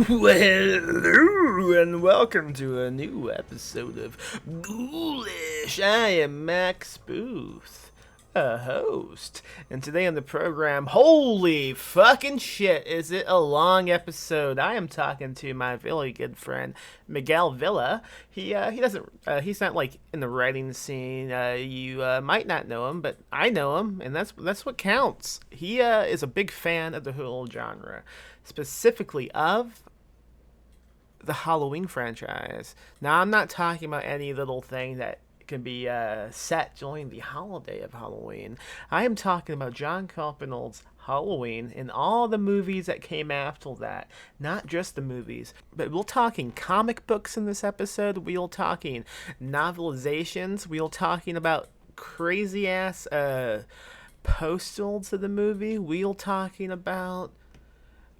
Well, hello, and welcome to a new episode of Ghoulish. I am Max Booth, a host, and today on the program, holy fucking shit, is it a long episode? I am talking to my really good friend Miguel Villa. He's not like in the writing scene. You might not know him, but I know him, and that's what counts. He is a big fan of the whole genre, specifically of the Halloween franchise. Now, I'm not talking about any little thing that can be set during the holiday of Halloween. I am talking about John Carpenter's Halloween and all the movies that came after that. Not just the movies, but we're talking comic books in this episode. We're talking novelizations. We're talking about crazy ass postals to the movie. We're talking about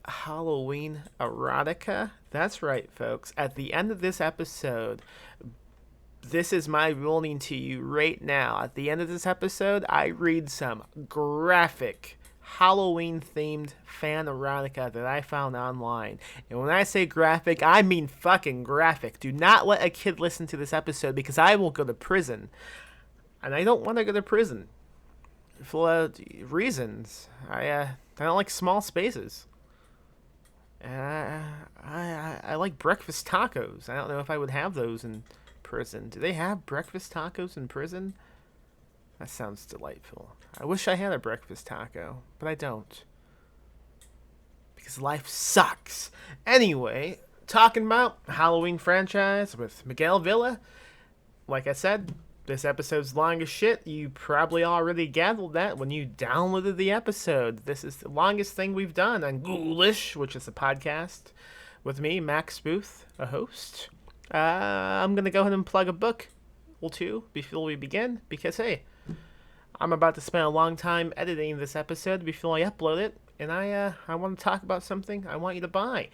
Halloween erotica. That's right, folks. At the end of this episode, this is my warning to you right now. At the end of this episode, I read some graphic Halloween themed fan erotica that I found online. And when I say graphic, I mean fucking graphic. Do not let a kid listen to this episode because I will go to prison. And I don't want to go to prison for reasons. I don't like small spaces. I like breakfast tacos. I don't know if I would have those in prison. Do they have breakfast tacos in prison? That sounds delightful. I wish I had a breakfast taco, but I don't. Because life sucks. Anyway, talking about Halloween franchise with Miguel Villa. Like I said, this episode's long as shit. You probably already gathered that when you downloaded the episode. This is the longest thing we've done on Ghoulish, which is a podcast with me, Max Booth, a host. I'm going to go ahead and plug a book or two before we begin, because, hey, I'm about to spend a long time editing this episode before I upload it, and I want to talk about something I want you to buy.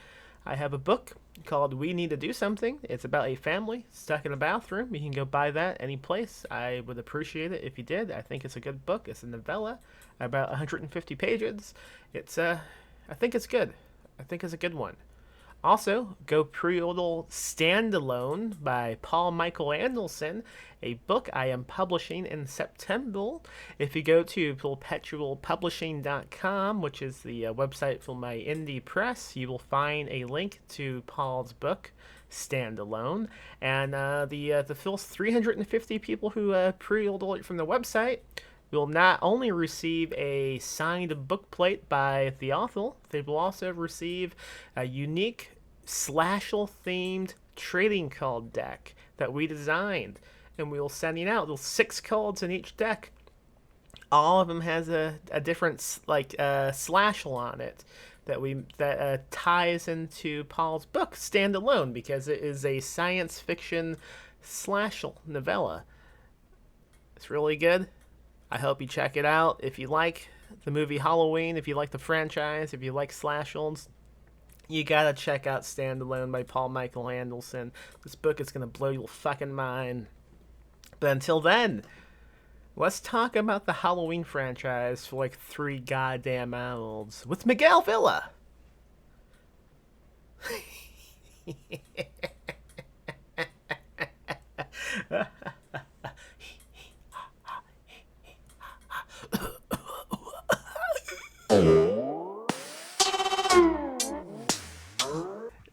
I have a book called We Need to Do Something. It's about a family stuck in a bathroom. You can go buy that any place. I would appreciate it if you did. I think it's a good book. It's a novella, about 150 pages. I think it's good. I think it's a good one. Also, go pre-order Standalone by Paul Michael Anderson, a book I am publishing in September. If you go to perpetualpublishing.com, which is the website for my indie press, you will find a link to Paul's book, Standalone. And the first 350 people who pre-order it from the website will not only receive a signed book plate by the author, they will also receive a unique slasher-themed trading card deck that we designed, and we will send it out. There's 6 cards in each deck. All of them has a different slasher on it that ties into Paul's book, Standalone, because it is a science fiction slasher novella. It's really good. I hope you check it out. If you like the movie Halloween, if you like the franchise, if you like slashers, you gotta check out Standalone by Paul Michael Anderson. This book is gonna blow your fucking mind. But until then, let's talk about the Halloween franchise for like 3 goddamn hours with Miguel Villa.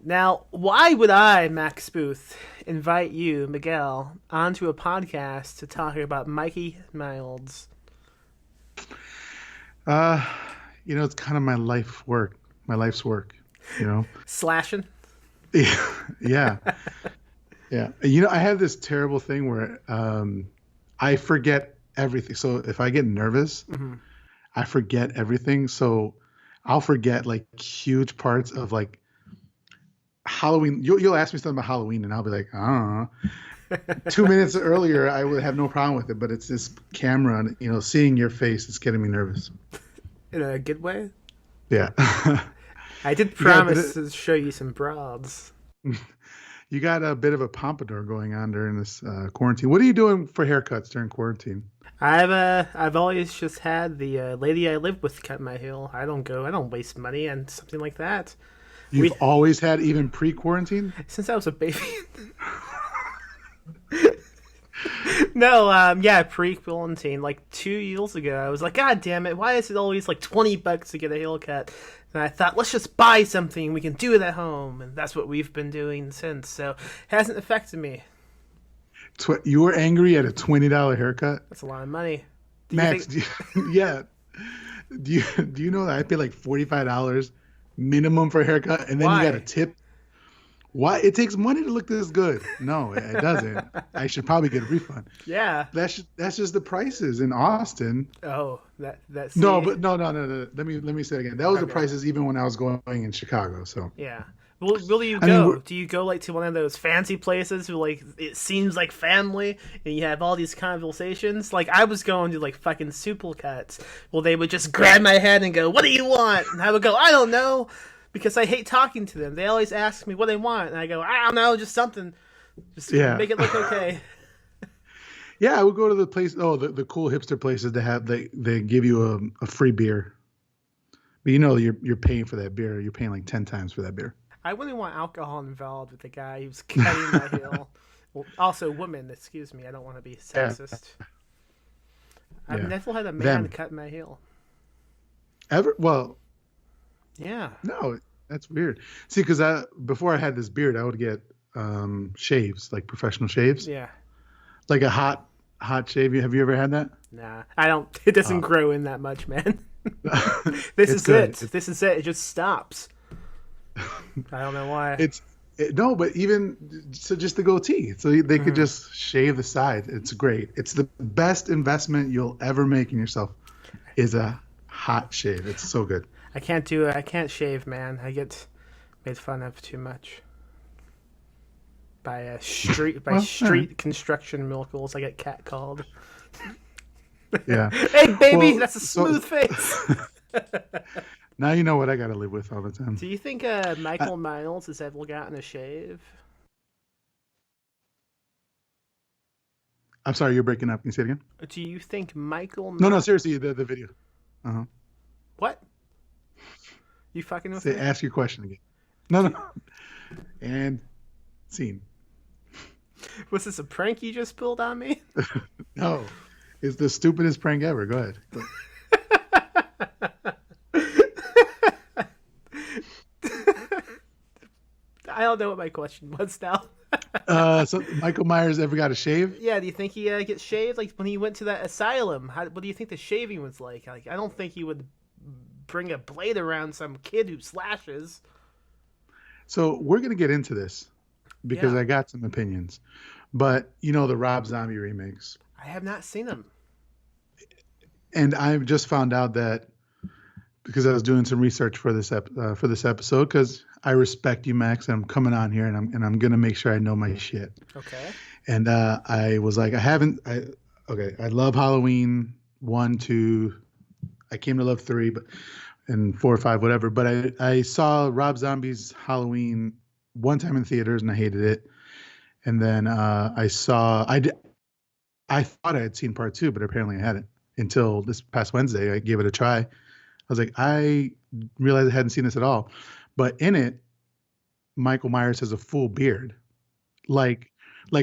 Now, why would I, Max Booth, invite you, Miguel, onto a podcast to talk about Mikey Milds? It's kind of my life's work, Slashing? Yeah, yeah, yeah. You know, I have this terrible thing where I forget everything. So if I get nervous, Hmm. I forget everything. So I'll forget like huge parts of like Halloween. You'll ask me something about Halloween, and I'll be like, I don't know. 2 minutes earlier, I would have no problem with it, but it's this camera, and seeing your face is getting me nervous. In a good way. Yeah, I did you got a promise bit. to show you some broads. You got a bit of a pompadour going on during this quarantine. What are you doing for haircuts during quarantine? I've always just had the lady I live with cut my hair. I don't waste money on something like that. You've We always had even pre-quarantine? Since I was a baby. No, yeah, pre-quarantine, like 2 years ago, I was like, God damn it, why is it always like $20 to get a haircut? And I thought, let's just buy something, we can do it at home, and that's what we've been doing since. So it hasn't affected me. You were angry at a $20 haircut? That's a lot of money. Do you Max, think? yeah. Do you know that I pay like $45 minimum for a haircut, and then you got a Why? tip? Why? It takes money to look this good. No, it doesn't. I should probably get a refund. Yeah. That's just the prices in Austin. Oh, that No, see. but no. Let me say it again. That was the Okay. prices even when I was going in Chicago. So Yeah. Will you I mean, go? Do you go like to one of those fancy places where like it seems like family and you have all these conversations? Like I was going to like fucking supercuts. Well, they would just grab my head and go, "What do you want?" And I would go, "I don't know," because I hate talking to them. They always ask me what they want, and I go, "I don't know, just something. Just yeah, make it look okay." yeah. I would go to the place. Oh, the cool hipster places that have they give you a free beer, but you're paying for that beer. You're paying like 10 times for that beer. I wouldn't want alcohol involved with the guy who's cutting my heel. Well, also women. Excuse me. I don't want to be Yeah, sexist. I've yeah. never had a man Them cut my heel. ever? Well, Yeah. no, that's weird. See, because before I had this beard, I would get shaves, like professional shaves, Yeah. like a hot shave. Have you ever had that? Nah. I don't. It doesn't Uh, grow in that much, man. This it's is it. good. It's This is it. It just stops. I don't know why. no, but even so, just the goatee, so they could Hmm. just shave the sides. It's great. It's the best investment you'll ever make in yourself. Is a hot shave. It's so good. I can't do it. I can't shave, man. I get made fun of too much by Well, all right. street construction miracles. I get catcalled. Yeah. Hey, baby, Well, that's a smooth face. now you know what I got to live with all the Do time. you think I, Michael Miles has ever gotten a shave? I'm sorry, you're breaking up. Can you say it again? Do you think Michael No, no, Mi- seriously, the video. Uh-huh. What? You fucking with Say, me? ask your question again. No, Do no. you- And scene. Was this a prank you just pulled on me? No, it's the stupidest prank ever. Go ahead. I don't know what my question was now. So Michael Myers ever got a shave? Yeah, do you think he gets shaved? Like when he went to that asylum, what do you think the shaving was like? Like I don't think he would bring a blade around some kid who slashes. So we're gonna get into this because Yeah, I got some opinions. But the Rob Zombie remakes, I have not seen him. and I just found out that because I was doing some research for this episode, because I respect you, Max, and I'm coming on here, and I'm gonna make sure I know my shit. Okay. And I was like, okay, I love Halloween 1, 2. I came to love 3, but and 4 or 5, whatever. But I saw Rob Zombie's Halloween one time in theaters, and I hated it. And then I thought I had seen part 2, but apparently I hadn't until this past Wednesday. I gave it a try. I was like, I realized I hadn't seen this at all. But in it, Michael Myers has a full beard, like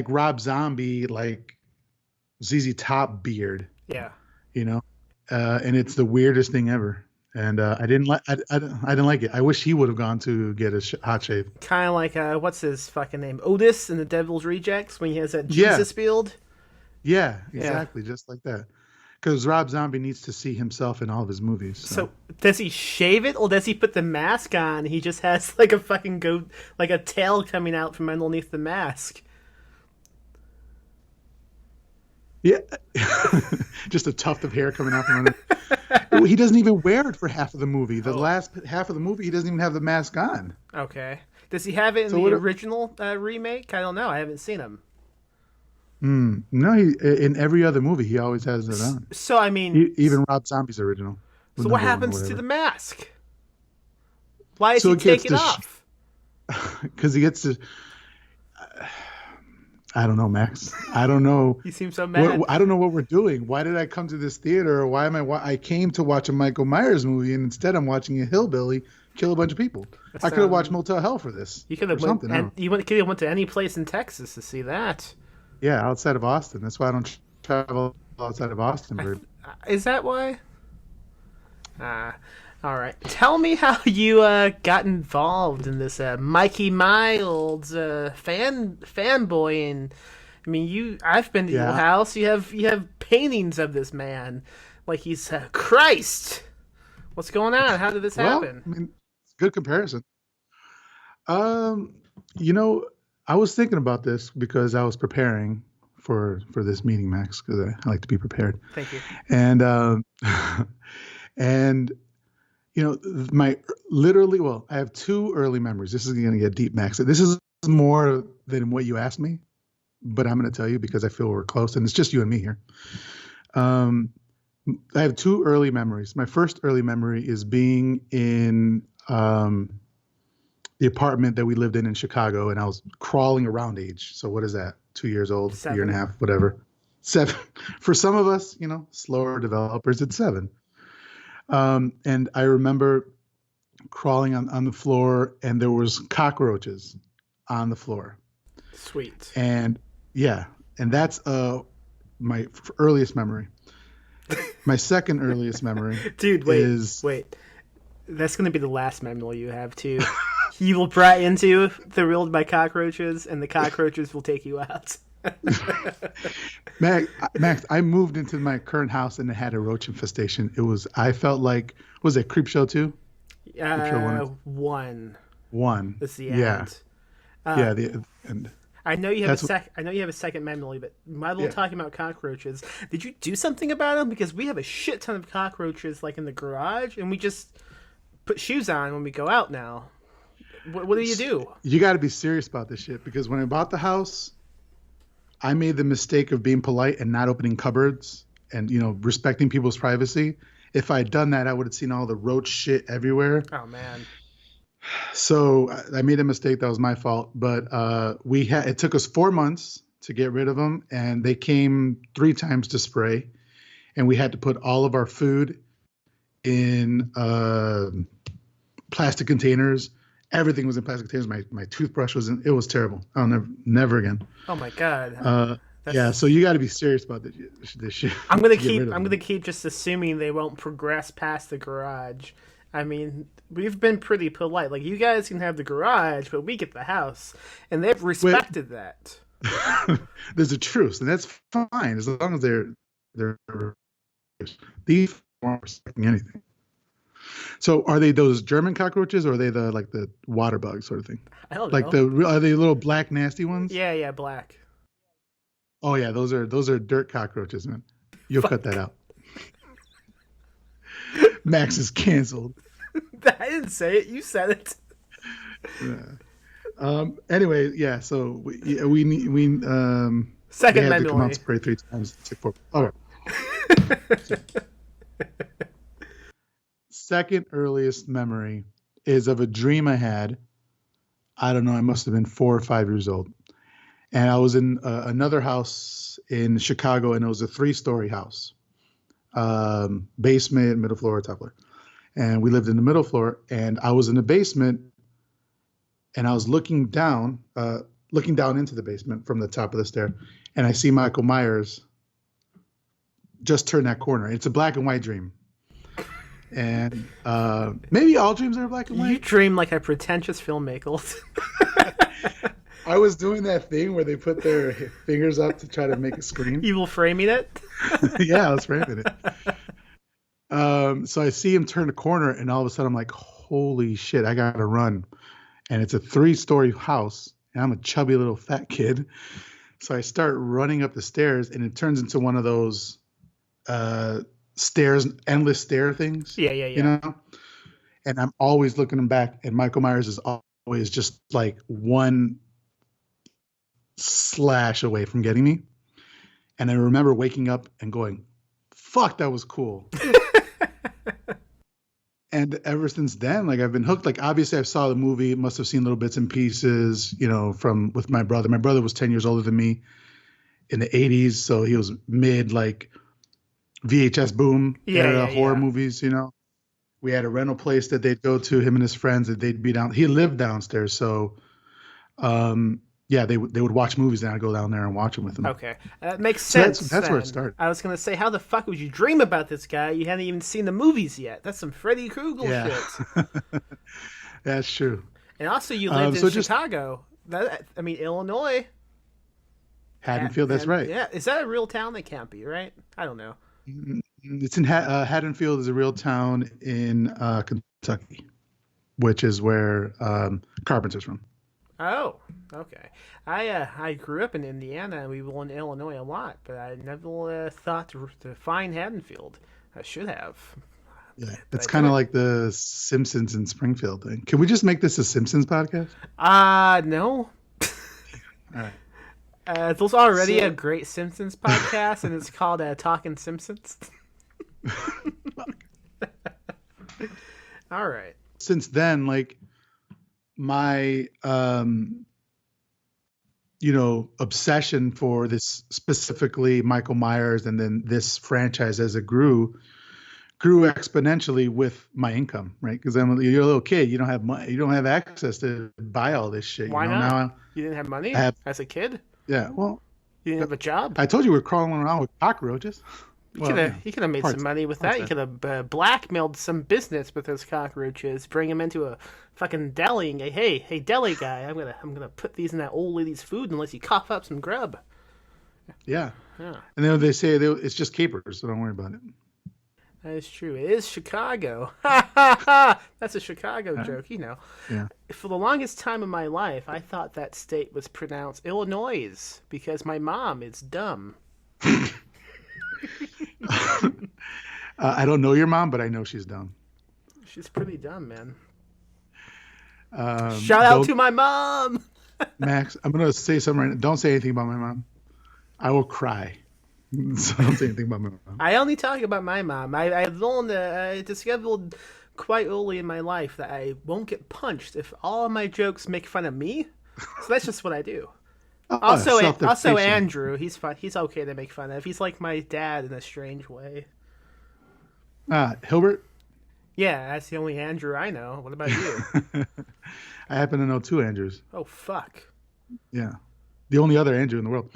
Rob Zombie, like ZZ Top beard, Yeah. you know, and it's the weirdest thing ever. And I didn't like I didn't like it. I wish he would have gone to get a hot shave. Kind of like what's his fucking name? Otis in the Devil's Rejects when he has that Yeah, Jesus build. yeah, Yeah. exactly, just like that. because Rob Zombie needs to see himself in all of his movies. So does he shave it, or does he put the mask on? He just has like a fucking like a tail coming out from underneath the mask. Yeah, just a tuft of hair coming out from under. He doesn't even wear it for half of the movie. The last half of the movie, he doesn't even have the mask on. Okay. Does he have it in the original remake? I don't know. I haven't seen him. No, in every other movie, he always has it on. So, I mean... Even Rob Zombie's original. So what happens to the mask? Why does he take it off? Because he gets to... I don't know, Max. I don't know. You seem so mad. I don't know what we're doing. Why did I come to this theater? Why am I came to watch a Michael Myers movie, and instead I'm watching a hillbilly kill a bunch of people. I could have watched Motel Hell for this. You could have went to any place in Texas to see that. Yeah, outside of Austin. That's why I don't travel outside of Austin. Is that why? All right. Tell me how you got involved in this Mikey Miles fanboying. I mean, I've been to your house. You have paintings of this man, like he's Christ. What's going on? How did this happen? I mean, good comparison. I was thinking about this because I was preparing for this meeting, Max, because I like to be prepared. Thank you. And and I have two early memories. This is going to get deep, Max. This is more than what you asked me, but I'm going to tell you because I feel we're close, and it's just you and me here. I have two early memories. My first early memory is being in the apartment that we lived in Chicago, and I was crawling around age. So what is that? 2 years old, 7. Year and a half, whatever. 7. For some of us, slower developers, it's 7. And I remember crawling on the floor, and there was cockroaches on the floor. Sweet. And that's my earliest memory. My second earliest memory, dude, wait. That's going to be the last memory you have too. You will pry into the world by cockroaches, and the cockroaches will take you out. Max, I moved into my current house and it had a roach infestation. I felt like, was it Creepshow 2? One. That's the end. The end. I know you have a second memory, but while we're talking about cockroaches, did you do something about them? Because we have a shit ton of cockroaches like in the garage, and we just put shoes on when we go out now. What do you do? You got to be serious about this shit, because when I bought the house, I made the mistake of being polite and not opening cupboards and, respecting people's privacy. If I had done that, I would have seen all the roach shit everywhere. Oh, man. So I made a mistake. That was my fault. But it took us 4 months to get rid of them, and they came 3 times to spray. And we had to put all of our food in plastic containers. Everything was in plastic containers. My toothbrush was in. It was terrible. I'll never again. Oh my god. So you got to be serious about this shit. I'm gonna keep just assuming they won't progress past the garage. I mean, we've been pretty polite. Like, you guys can have the garage, but we get the house, and they've respected that. There's a truce, and that's fine as long as they're these aren't respecting anything. So are they those German cockroaches, or are they the water bug sort of thing? I don't know. Are they little black nasty ones? Yeah, black. Oh yeah, those are dirt cockroaches, man. You'll cut that out. Max is canceled. I didn't say it. You said it. Yeah. Anyway, yeah. So we second had memory. to come out spray 3 times. All right. Second earliest memory is of a dream I had. I don't know. I must have been 4 or 5 years old, and I was in another house in Chicago, and it was a 3-story house, basement, middle floor, top floor, and we lived in the middle floor. And I was in the basement, and I was looking down into the basement from the top of the stair, and I see Michael Myers just turn that corner. It's a black and white dream. And maybe all dreams are black and white. You dream like a pretentious filmmaker. I was doing that thing where they put their fingers up to try to make a screen. Evil framing it. Yeah, I was framing it. So I see him turn the corner, and all of a sudden I'm like, "Holy shit! I gotta run!" And it's a 3-story house, and I'm a chubby little fat kid. So I start running up the stairs, and it turns into one of those stairs, endless stair things. Yeah. You know. And I'm always looking back, and Michael Myers is always just like one slash away from getting me. And I remember waking up and going, "Fuck, that was cool." And ever since then, like I've been hooked. Like obviously, I saw the movie, must have seen little bits and pieces, from with my brother. My brother was 10 years older than me in the 80s, so he was mid like VHS boom era horror movies. We had a rental place that they'd go to, him and his friends, that they'd be down. He lived downstairs, so they would watch movies, and I'd go down there and watch them with them. Okay, that makes sense. So that's where it started. I was gonna say, how the fuck would you dream about this guy? You hadn't even seen the movies yet. That's some Freddy Krueger shit. That's true. And also, you lived in Chicago. Illinois. Haddonfield. That's right. Yeah, is that a real town? That can't be, right? I don't know. It's in Haddonfield is a real town in Kentucky, which is where Carpenter's from. Oh, okay. I grew up in Indiana, and we were in Illinois a lot, but I never thought to find Haddonfield. I should have. Yeah, it's kind of like the Simpsons in Springfield thing. Can we just make this a Simpsons podcast? No. All right. There's already a great Simpsons podcast, and it's called Talking Simpsons. All right. Since then, like my obsession for this, specifically Michael Myers, and then this franchise as it grew exponentially with my income, right? Because you're a little kid, you don't have money, you don't have access to buy all this shit. Why not? Now, you didn't have money as a kid? Yeah, well, you didn't have a job. I told you we're crawling around with cockroaches. You could have made some money with that. You could have blackmailed some business with those cockroaches. Bring them into a fucking deli and go, hey, deli guy, I'm gonna put these in that old lady's food unless you cough up some grub. Yeah. And then they say it's just capers, so don't worry about it. That is true. It is Chicago. That's a Chicago joke, Yeah. For the longest time of my life, I thought that state was pronounced Illinois because my mom is dumb. I don't know your mom, but I know she's dumb. She's pretty dumb, man. Shout out to my mom. Max, I'm going to say something right now. Don't say anything about my mom. I will cry. So don't say anything about my mom. I only talk about my mom. I've learned, I discovered quite early in my life that I won't get punched if all of my jokes make fun of me. So that's just what I do. Also, Andrew, he's fun. He's okay to make fun of. He's like my dad in a strange way. Hilbert? Yeah, that's the only Andrew I know. What about you? I happen to know 2 Andrews. Oh, fuck. Yeah. The only other Andrew in the world.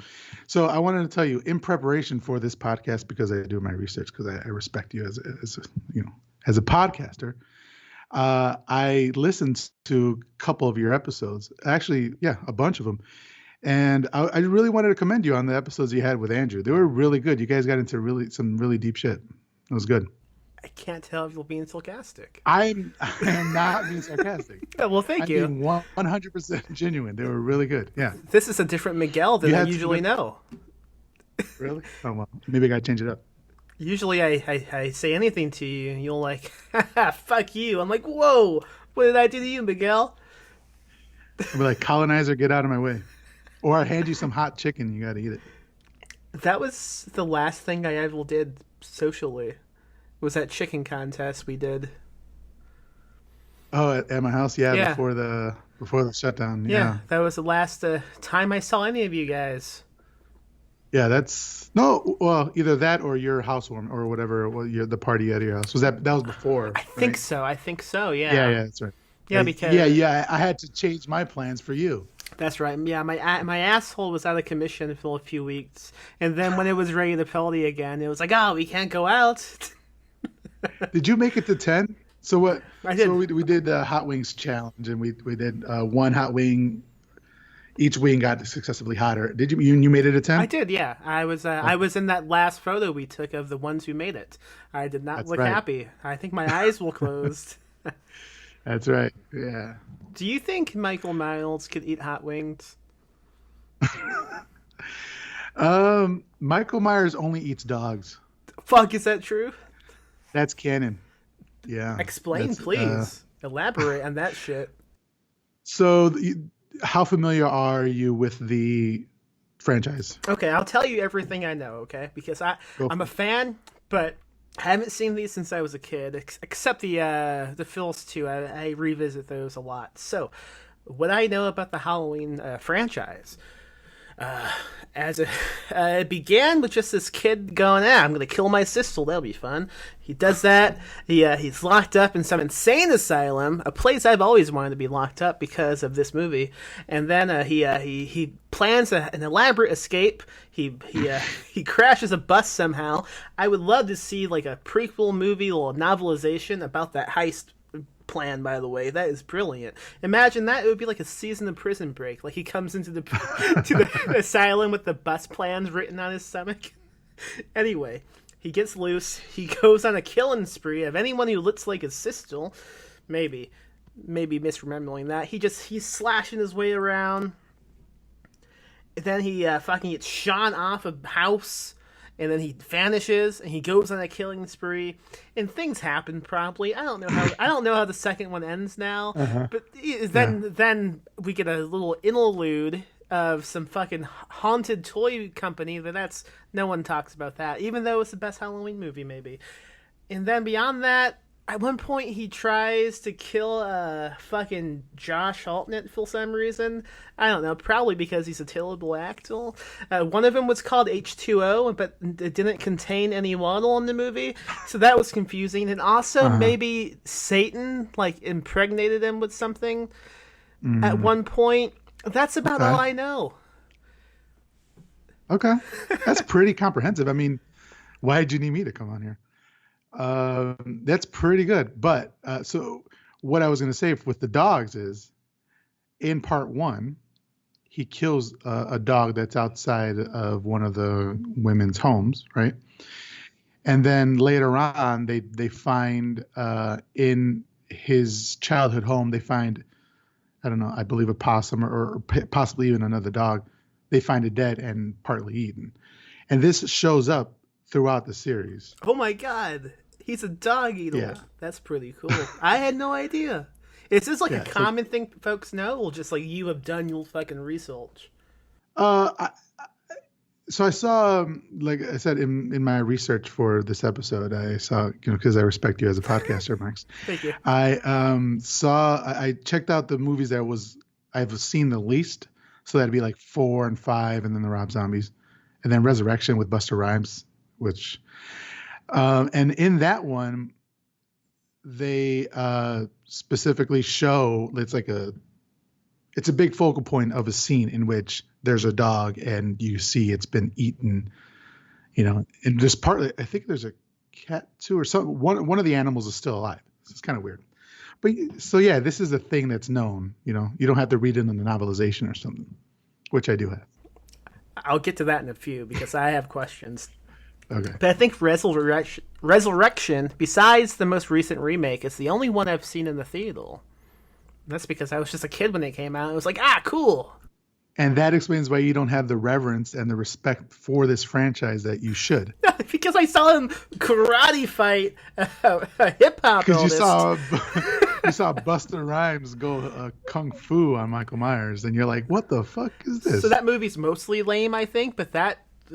So I wanted to tell you, in preparation for this podcast, because I do my research, because I respect you as a podcaster, I listened to a couple of your episodes. Actually, a bunch of them. And I really wanted to commend you on the episodes you had with Andrew. They were really good. You guys got into some really deep shit. It was good. I can't tell if you're being sarcastic. I am not being sarcastic. Well, thank you. I'm being 100% genuine. They were really good. Yeah. This is a different Miguel than I usually know. Really? Oh, well, maybe I got to change it up. Usually I say anything to you and you're like, fuck you. I'm like, whoa, what did I do to you, Miguel? I'll be like, colonizer, get out of my way. Or I hand you some hot chicken, you got to eat it. That was the last thing I ever did socially. Was that chicken contest we did. Oh, at my house? Yeah. Before the shutdown. Yeah. That was the last time I saw any of you guys. Yeah, either that or your housewarming or whatever, the party at your house. That was before? I think so, yeah. Yeah, that's right. Yeah, because... Yeah, I had to change my plans for you. That's right. Yeah, my asshole was out of commission for a few weeks. And then when it was ready to party again, it was like, we can't go out. Did you make it to 10? So what? I did. So we did the hot wings challenge, and we did one hot wing each wing got successively hotter. Did you made it a I 10? did, yeah. I was in that last photo we took of the ones who made it. I did not That's look right. happy. I think my eyes were closed. That's right. Yeah. Do you think Michael Miles could eat hot wings? Michael Myers only eats dogs. Fuck, is that true? That's canon. Yeah. Explain, That's please. Elaborate on that shit. so. How familiar are you with the franchise? Okay, I'll tell you everything I know, okay? Because Go I'm a for fan, but I haven't seen these since I was a kid, except the Phil's too. I revisit those a lot. So, what I know about the Halloween franchise, as a, it began with just this kid going, I'm gonna kill my sister. That'll be fun. He does that. He's locked up in some insane asylum, a place I've always wanted to be locked up because of this movie. And then he plans an elaborate escape. He crashes a bus somehow. I would love to see like a prequel movie or novelization about that heist plan, by the way. That is brilliant. Imagine that. It would be like a season of Prison Break. Like he comes into the to the asylum with the bus plans written on his stomach. Anyway, he gets loose. He goes on a killing spree of anyone who looks like his sister. Maybe misremembering that. He's slashing his way around. Then he fucking gets shot off a house, and then he vanishes, and he goes on a killing spree, and things happen. Probably, I don't know how the second one ends now, but then we get a little interlude of some fucking haunted toy company. That's no one talks about that, even though it's the best Halloween movie, maybe. And then beyond that, at one point he tries to kill fucking Josh Hartnett for some reason. I don't know, probably because he's a terrible actor. One of them was called H2O, but it didn't contain any water in the movie, so that was confusing. And also maybe Satan like impregnated him with something at one point. That's about all I know. Okay. That's pretty comprehensive. I mean, why did you need me to come on here? That's pretty good. But so what I was going to say with the dogs is in part one, he kills a dog that's outside of one of the women's homes, right? And then later on, they find in his childhood home, they find, I don't know, I believe a possum or possibly even another dog. They find it dead and partly eaten. And this shows up throughout the series. Oh my god. He's a dog eater. Yeah. That's pretty cool. I had no idea. Is this like a common thing folks know, or just like you have done your fucking research? So I saw, like I said, in my research for this episode, I saw, because I respect you as a podcaster, Max. Thank you. I checked out the movies I've seen the least. So that'd be like 4 and 5, and then the Rob Zombies, and then Resurrection with Busta Rhymes, which, and in that one, they specifically show it's a big focal point of a scene in which there's a dog and you see it's been eaten, and just partly, I think there's a cat too, or something. One of the animals is still alive. It's kind of weird. But so yeah, this is a thing that's known. You don't have to read it in the novelization or something, which I do have. I'll get to that in a few because I have questions. Okay. But I think Resurrection, besides the most recent remake, is the only one I've seen in the theater. That's because I was just a kid when it came out. It was like, cool. And that explains why you don't have the reverence and the respect for this franchise that you should. Because I saw him karate fight a hip hop Because artist. you saw Busta Rhymes go kung fu on Michael Myers, and you're like, what the fuck is this? So that movie's mostly lame, I think, but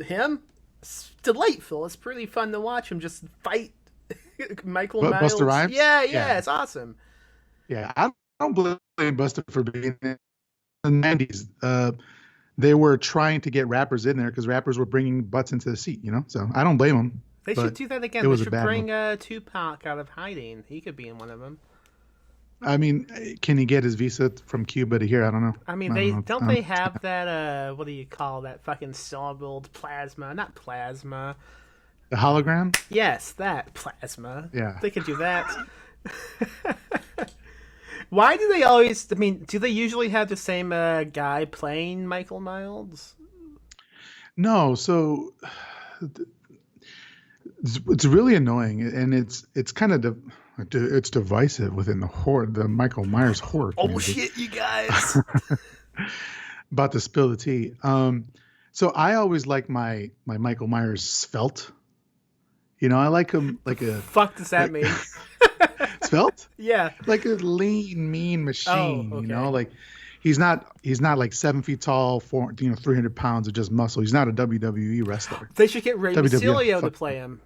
him, it's delightful. It's pretty fun to watch him just fight Michael Myers. Busta Rhymes? Yeah, it's awesome. Yeah, I don't blame Busta for being in the 90s. They were trying to get rappers in there because rappers were bringing butts into the seat, so I don't blame them. They should do that again. They should bring Tupac out of hiding. He could be in one of them. I mean, can he get his visa from Cuba to here? I don't know. I mean, they have that, what do you call that fucking saw-build plasma? Not plasma. The hologram? Yes, that plasma. Yeah. They could do that. Why do they always? I mean, do they usually have the same guy playing Michael Myers? No, so it's really annoying, and it's kind of it's divisive within the Michael Myers horror Oh community. shit, you guys! About to spill the tea. So I always like my Michael Myers svelte. You know, I like him like a Fuck does that like, mean? svelte, Yeah. like a lean, mean machine. Oh, okay. You know, like he's not like 7 feet tall, 300 pounds of just muscle. He's not a WWE wrestler. They should get Rey WWF, Mysterio to fuck. play him.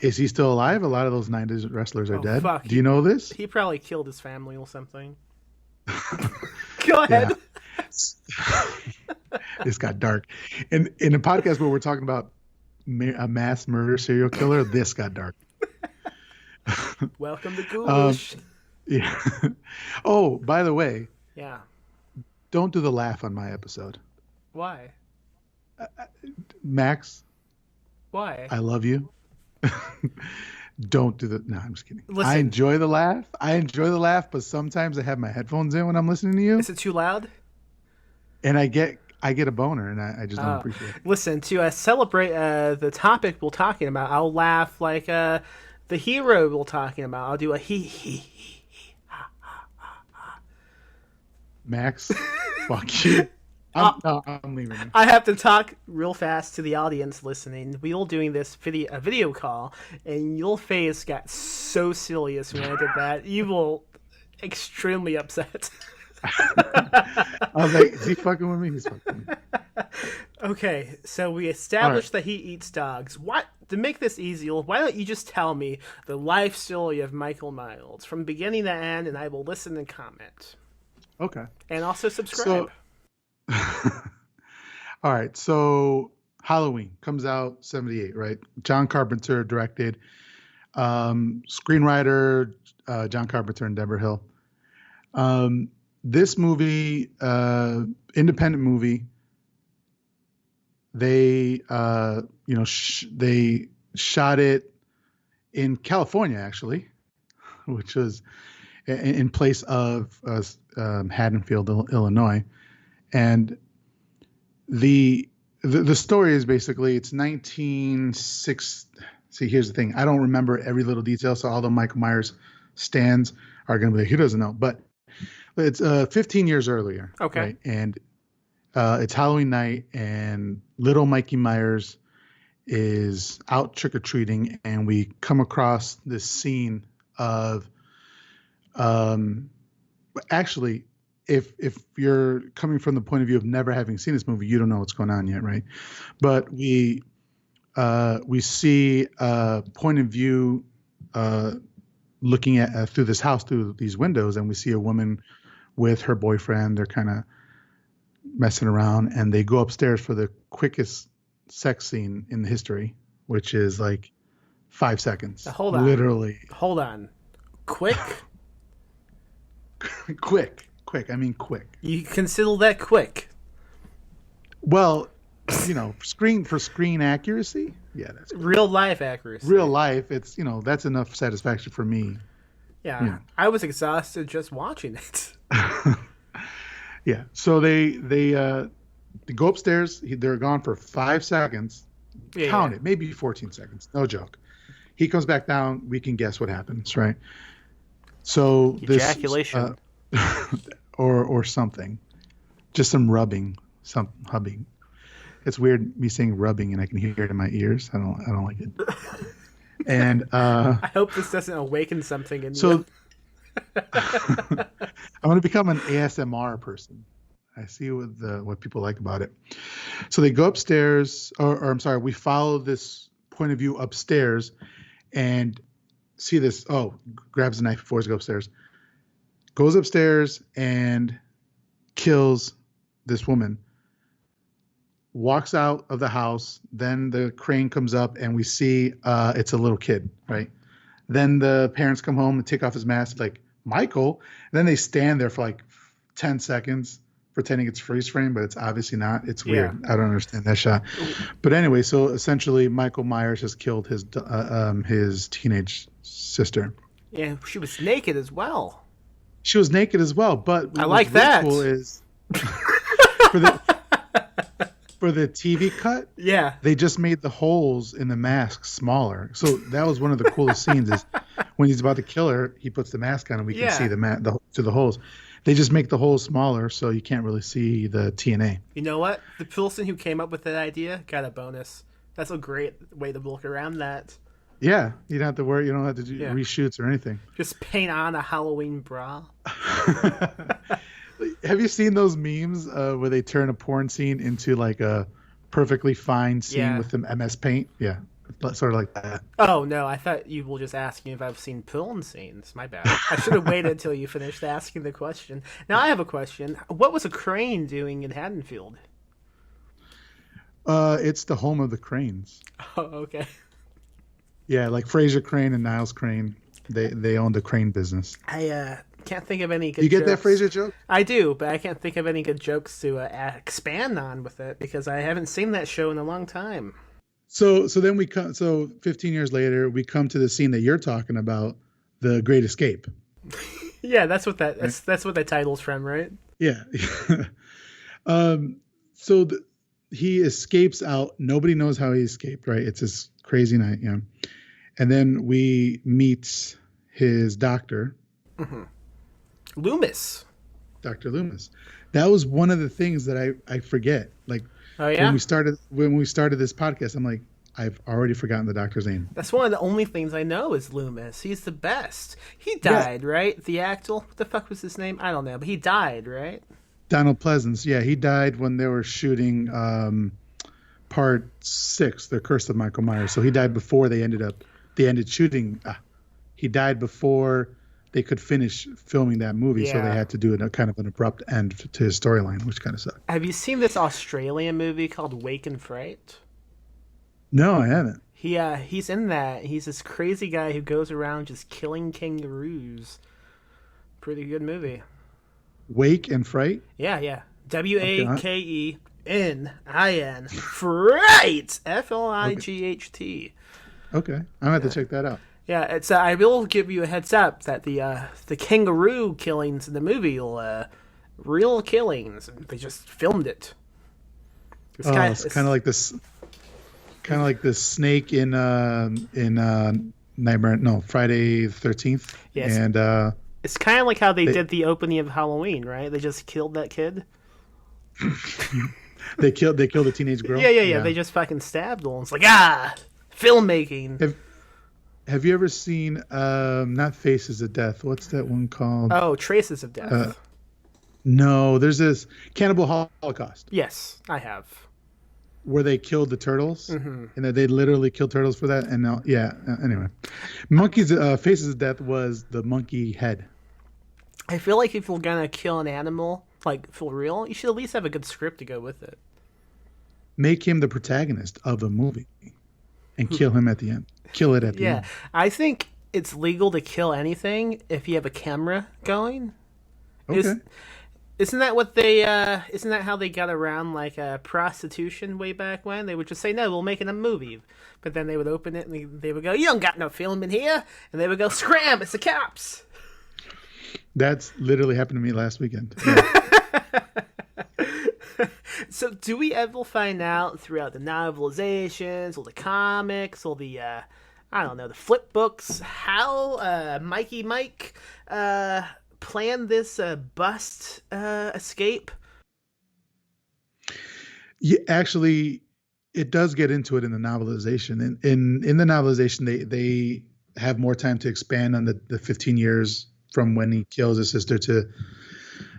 Is he still alive? A lot of those 90s wrestlers are dead. Fuck. Do you know this? He probably killed his family or something. Go ahead. This got dark. And in a podcast where we're talking about a mass murder serial killer, this got dark. Welcome to Ghoulish. Yeah. Oh, by the way, Yeah. don't do the laugh on my episode. Why? Max, Why? I love you. Don't do the. No, I'm just kidding. Listen. I enjoy the laugh, but sometimes I have my headphones in when I'm listening to you, Is it too loud? and I get a boner, and I just don't appreciate it. Listen, to celebrate the topic we're talking about, I'll laugh like the hero we're talking about. I'll do a he. Max, fuck you. I'm leaving. I have to talk real fast to the audience listening. We all doing this video call, and your face got so serious when I did that. You will extremely upset. I was like, is he fucking with me? He's fucking with me. Okay, so we established that he eats dogs. What to make this easier? Why don't you just tell me the life story of Michael Myers from beginning to end, and I will listen and comment, Okay. and also subscribe. All right. So Halloween comes out 78, right? John Carpenter directed. Screenwriter John Carpenter and Deborah Hill. This movie, independent movie. They they shot it in California, actually, which was in place of Haddonfield, Illinois. And the story is basically it's 1960. See, here's the thing. I don't remember every little detail, so all the Michael Myers stands are going to be like, he doesn't know. But it's 15 years earlier. Okay. Right? And it's Halloween night, and little Mikey Myers is out trick-or-treating, and we come across this scene of actually, if you're coming from the point of view of never having seen this movie, you don't know what's going on yet, right? But we see a point of view looking at through this house through these windows, and we see a woman with her boyfriend. They're kind of messing around, and they go upstairs for the quickest sex scene in history, which is like 5 seconds. Hold on. Literally. Hold on. Quick? Quick. I mean, quick. You consider that quick? Well, screen accuracy. Yeah, that's good. Real life accuracy. Real life. It's that's enough satisfaction for me. Yeah. I was exhausted just watching it. Yeah. So they go upstairs. They're gone for 5 seconds. Count it. Maybe 14 seconds. No joke. He comes back down. We can guess what happens, right? So Ejaculation. Or something. Just some rubbing, some hubbing. It's weird me saying rubbing and I can hear it in my ears. I don't like it. And I hope this doesn't awaken something in you. so I'm going to become an ASMR person. I see what people like about it. So they go upstairs, or I'm sorry, we follow this point of view upstairs and see this. Oh, grabs a knife before he goes upstairs. Goes upstairs and kills this woman. Walks out of the house. Then the crane comes up and we see it's a little kid, right? Then the parents come home and take off his mask, like, Michael. And then they stand there for like 10 seconds pretending it's freeze frame, but it's obviously not. It's weird. I don't understand that shot. But anyway, so essentially Michael Myers has killed his teenage sister. Yeah, she was naked as well. She was naked as well. But I what's like really that. cool is for the for the TV cut, Yeah. they just made the holes in the mask smaller. So that was one of the coolest scenes. Is when he's about to kill her, he puts the mask on, and we can see Yeah. to the holes. They just make the holes smaller, so you can't really see the TNA. You know what? The person who came up with that idea got a bonus. That's a great way to look around that. Yeah, you don't have to worry. You don't have to do Yeah. reshoots or anything. Just paint on a Halloween bra. Have you seen those memes where they turn a porn scene into like a perfectly fine scene Yeah. with some MS Paint? Yeah, sort of like that. Oh, no, I thought you were just asking if I've seen porn scenes. My bad. I should have waited until you finished asking the question. Now I have a question. What was a crane doing in Haddonfield? It's the home of the Cranes. Oh, okay. Yeah, like Fraser Crane and Niles Crane. They own the crane business. I can't think of any good You get jokes. that Fraser joke? I do, but I can't think of any good jokes to expand on with it because I haven't seen that show in a long time. So then we come. So 15 years later, we come to the scene that you're talking about, the Great Escape. Yeah, that's what that's what the title's from, right? Yeah. So he escapes out. Nobody knows how he escaped, right? It's this crazy night, yeah. And then we meet his doctor, Loomis. Dr. Loomis. That was one of the things that I forget. Like Oh yeah, when we started this podcast, I'm like, I've already forgotten the doctor's name. that's one of the only things I know is Loomis. He's the best. He died, right? The actor. What the fuck was his name? I don't know, but he died, right? Donald Pleasance. Yeah, he died when they were shooting part 6, The Curse of Michael Myers. So he died before they ended shooting. He died before they could finish filming that movie, so they Yeah. had to do a kind of an abrupt end to his storyline, which kind of sucked. Have you seen this Australian movie called Wake and Fright? No, I haven't. He's in that. He's this crazy guy who goes around just killing kangaroos. Pretty good movie. Wake and Fright? Yeah. WAKENIN. Fright. FLIGHT. Okay, I'm gonna have to check that out. Yeah, it's. I will give you a heads up that the kangaroo killings in the movie are real killings. They just filmed it. It's kind of like this, snake in Nightmare. No, Friday the 13th. Yes. And it's kind of like how they did the opening of Halloween, right? They just killed that kid. they killed a teenage girl. Yeah. They just fucking stabbed one. It's like filmmaking. Have you ever seen not Faces of Death? What's that one called? Oh, Traces of Death. No, there's this Cannibal Holocaust Yes, I have. where they killed the turtles, and that they literally killed turtles for that. And now, anyway, Faces of Death was the monkey head. I feel like if you're gonna kill an animal, like for real, you should at least have a good script to go with it. Make him the protagonist of the movie, and kill him at the end. Kill it at the end. Yeah, I think it's legal to kill anything if you have a camera going. Okay. Isn't that what they? Isn't that how they got around like prostitution way back when? They would just say, "No, we'll make it a movie," but then they would open it and they would go, "You don't got no film in here," and they would go, "Scram! It's the cops." That's literally happened to me last weekend. Yeah. So, do we ever find out throughout the novelizations or the comics or the I don't know, the flip books, how Mikey Mike planned this bust escape? Yeah, actually, it does get into it in the novelization. In the novelization, they have more time to expand on the 15 years from when he kills his sister to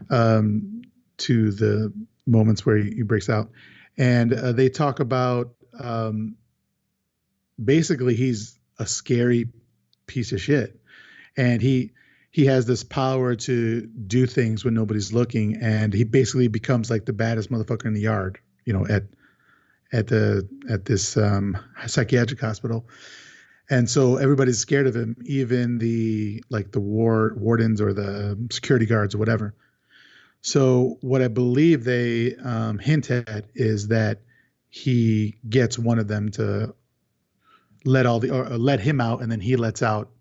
the moments where he breaks out, and they talk about basically he's a scary piece of shit, and he has this power to do things when nobody's looking, and he basically becomes like the baddest motherfucker in the yard, at this psychiatric hospital. And so everybody's scared of him, even the wardens or the security guards or whatever. So what I believe they hint at is that he gets one of them to let him out, and then he lets out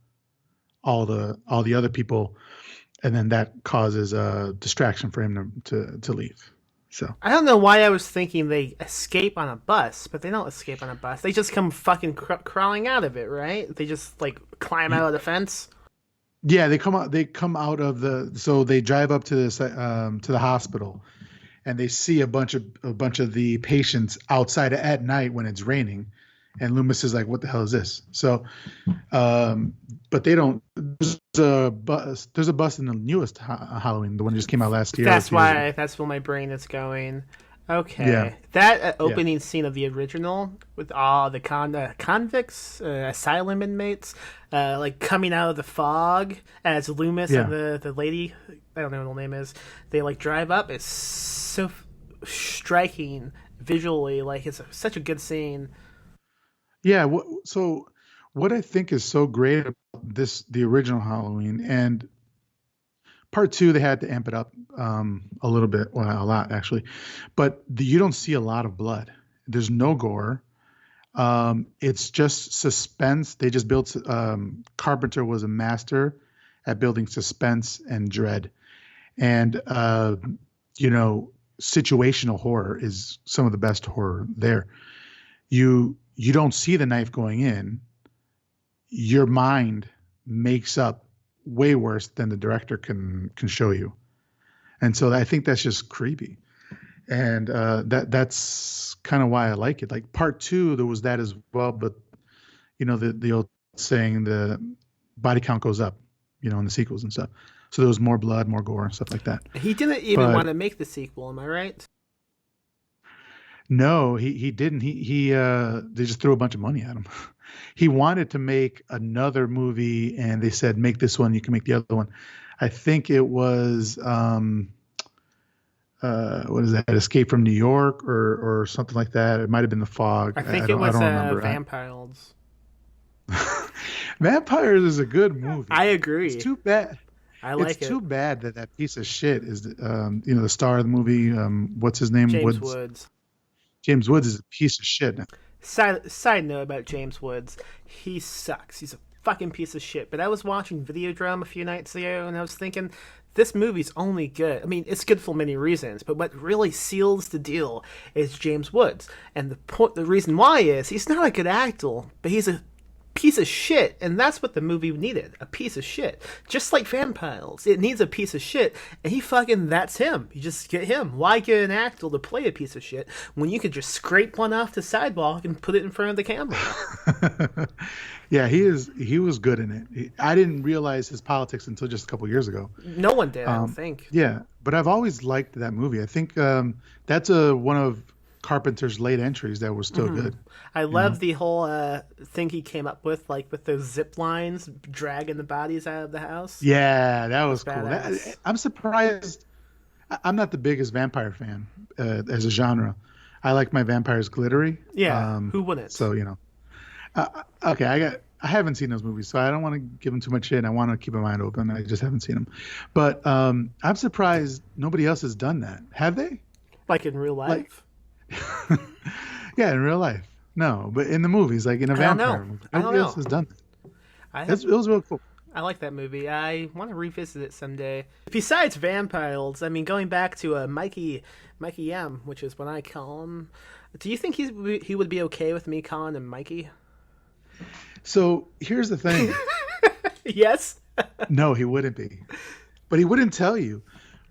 all the other people, and then that causes a distraction for him to leave. So I don't know why I was thinking they escape on a bus, but they don't escape on a bus. They just come fucking crawling out of it, right? They just like climb out of the fence. yeah, they come out. They come out of the. So they drive up to the hospital, and they see a bunch of the patients outside at night when it's raining, and Loomis is like, "What the hell is this?" So, but they don't. There's a bus in the newest Halloween, the one that just came out last year. That's why. That's where my brain is going. Okay, Yeah, that yeah, opening scene of the original with all the convicts, asylum inmates, like coming out of the fog as Loomis yeah, and the lady, I don't know what her name is, they like drive up. It's so striking visually. Like it's such a good scene. yeah. So what I think is so great about the original Halloween, and part two, they had to amp it up a little bit, well, a lot actually, but you don't see a lot of blood. There's no gore. It's just suspense. They just built. Carpenter was a master at building suspense and dread, and you know, situational horror is some of the best horror there. You don't see the knife going in. Your mind makes up way worse than the director can show you, and so I think that's just creepy. And that's kind of why I like it. Like part two, there was that as well, but you know the old saying, the body count goes up, you know, in the sequels and stuff. So there was more blood, more gore, and stuff like that. He didn't even But want to make the sequel. Am I right? no, he didn't. He they just threw a bunch of money at him. He wanted to make another movie, and they said, make this one, you can make the other one. I think it was what is that? Escape from New York or something like that. It might have been The Fog. I think it I was don't remember. Vampires. Vampires is a good movie. I It's agree. too bad. I It's like it. too bad that that piece of shit is you know, the star of the movie. What's his name? James Woods. Woods. James Woods is a piece of shit. Side note about James Woods, he sucks. He's a fucking piece of shit. But I was watching Videodrome a few nights ago, and I was thinking, this movie's only good. I mean, it's good for many reasons, but what really seals the deal is James Woods. And the reason why is he's not a good actor, but he's a piece of shit, and that's what the movie needed, a piece of shit. Just like Vampires, it needs a piece of shit, and that's him. You just get him. Why get an actor to play a piece of shit when you could just scrape one off the sidewalk and put it in front of the camera? Yeah, he was good in it. I didn't realize his politics until just a couple years ago. No one did, I don't think. Yeah, but I've always liked that movie. I think that's one of Carpenter's late entries that was still good. I You know? love the whole thing he came up with, like with those zip lines dragging the bodies out of the house. Yeah, that That's was cool. badass. I'm surprised. I'm not the biggest vampire fan as a genre. I like my vampires glittery. Yeah, who wouldn't? So you know, okay, I haven't seen those movies, so I don't want to give them too much shit. I want to keep my mind open. I just haven't seen them, but I'm surprised nobody else has done that. Have they? Like in real Like, life? yeah, in real life, no, but in the movies, like in a I don't vampire know. movie, I don't nobody else know. has done that. I have It was real cool. I like that movie. I want to revisit it someday. Besides vampires, I mean, going back to Mikey M, which is what I call him. Do you think he would be okay with me calling him Mikey? So here's the thing. Yes. No, he wouldn't be. But he wouldn't tell you.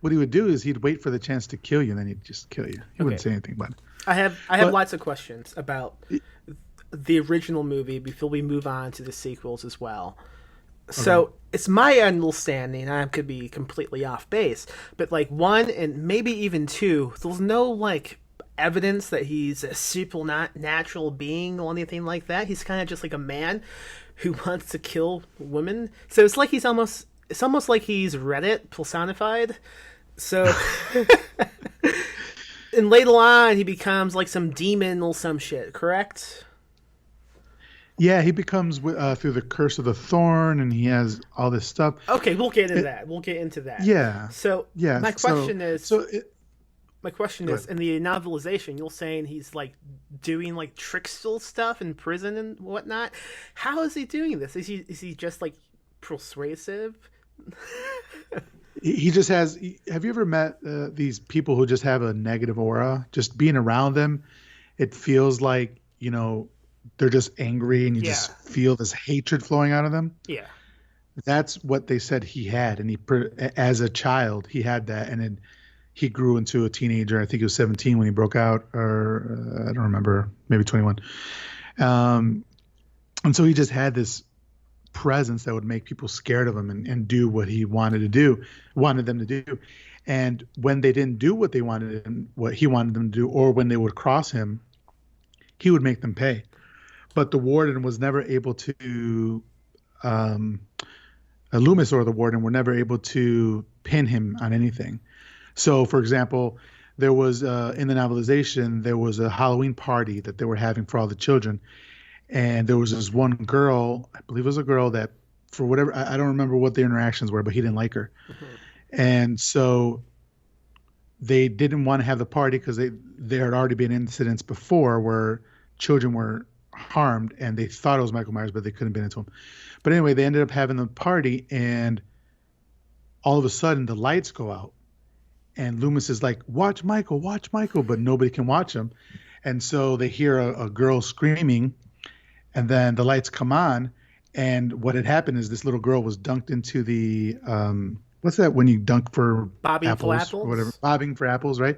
What he would do is he'd wait for the chance to kill you, and then he'd just kill you. He wouldn't Okay. say anything about it. I have But lots of questions about the original movie before we move on to the sequels as well. okay. So it's my understanding, I could be completely off base, but like one and maybe even two, there's no like evidence that he's a supernatural being or anything like that. He's kind of just like a man who wants to kill women. So it's like it's almost like he's Reddit personified. So and later on he becomes like some demon or some shit, correct? Yeah, he becomes through the curse of the thorn, and he has all this stuff. Okay, we'll get into It, that. We'll get into that. yeah, So yeah. my question is, So it, go ahead. in the novelization, you're saying he's like doing like trickster stuff in prison and whatnot. How is he doing this? Is he just like persuasive. He just has. Have you ever met these people who just have a negative aura? Just being around them, it feels like, they're just angry, and you Yeah. just feel this hatred flowing out of them. Yeah. That's what they said he had, and as a child, he had that, and then he grew into a teenager. I think he was 17 when he broke out, or I don't remember, maybe 21. And so he just had this presence that would make people scared of him and do what he wanted them to do. And when they didn't do what he wanted them to do, or when they would cross him, he would make them pay. But the warden was never able to, Loomis or the warden were never able to pin him on anything. So, for example, there was, in the novelization, there was a Halloween party that they were having for all the children. And there was this one girl, I believe it was a girl that, for whatever, I don't remember what the interactions were, but he didn't like her. Mm-hmm. And so they didn't want to have the party because there had already been incidents before where children were harmed, and they thought it was Michael Myers, but they couldn't get into him. But anyway, they ended up having the party, and all of a sudden the lights go out, and Loomis is like, watch Michael, but nobody can watch him. And so they hear a girl screaming, and then the lights come on, and what had happened is this little girl was dunked into the what's that when you dunk for bobbing for apples or whatever, bobbing for apples, right?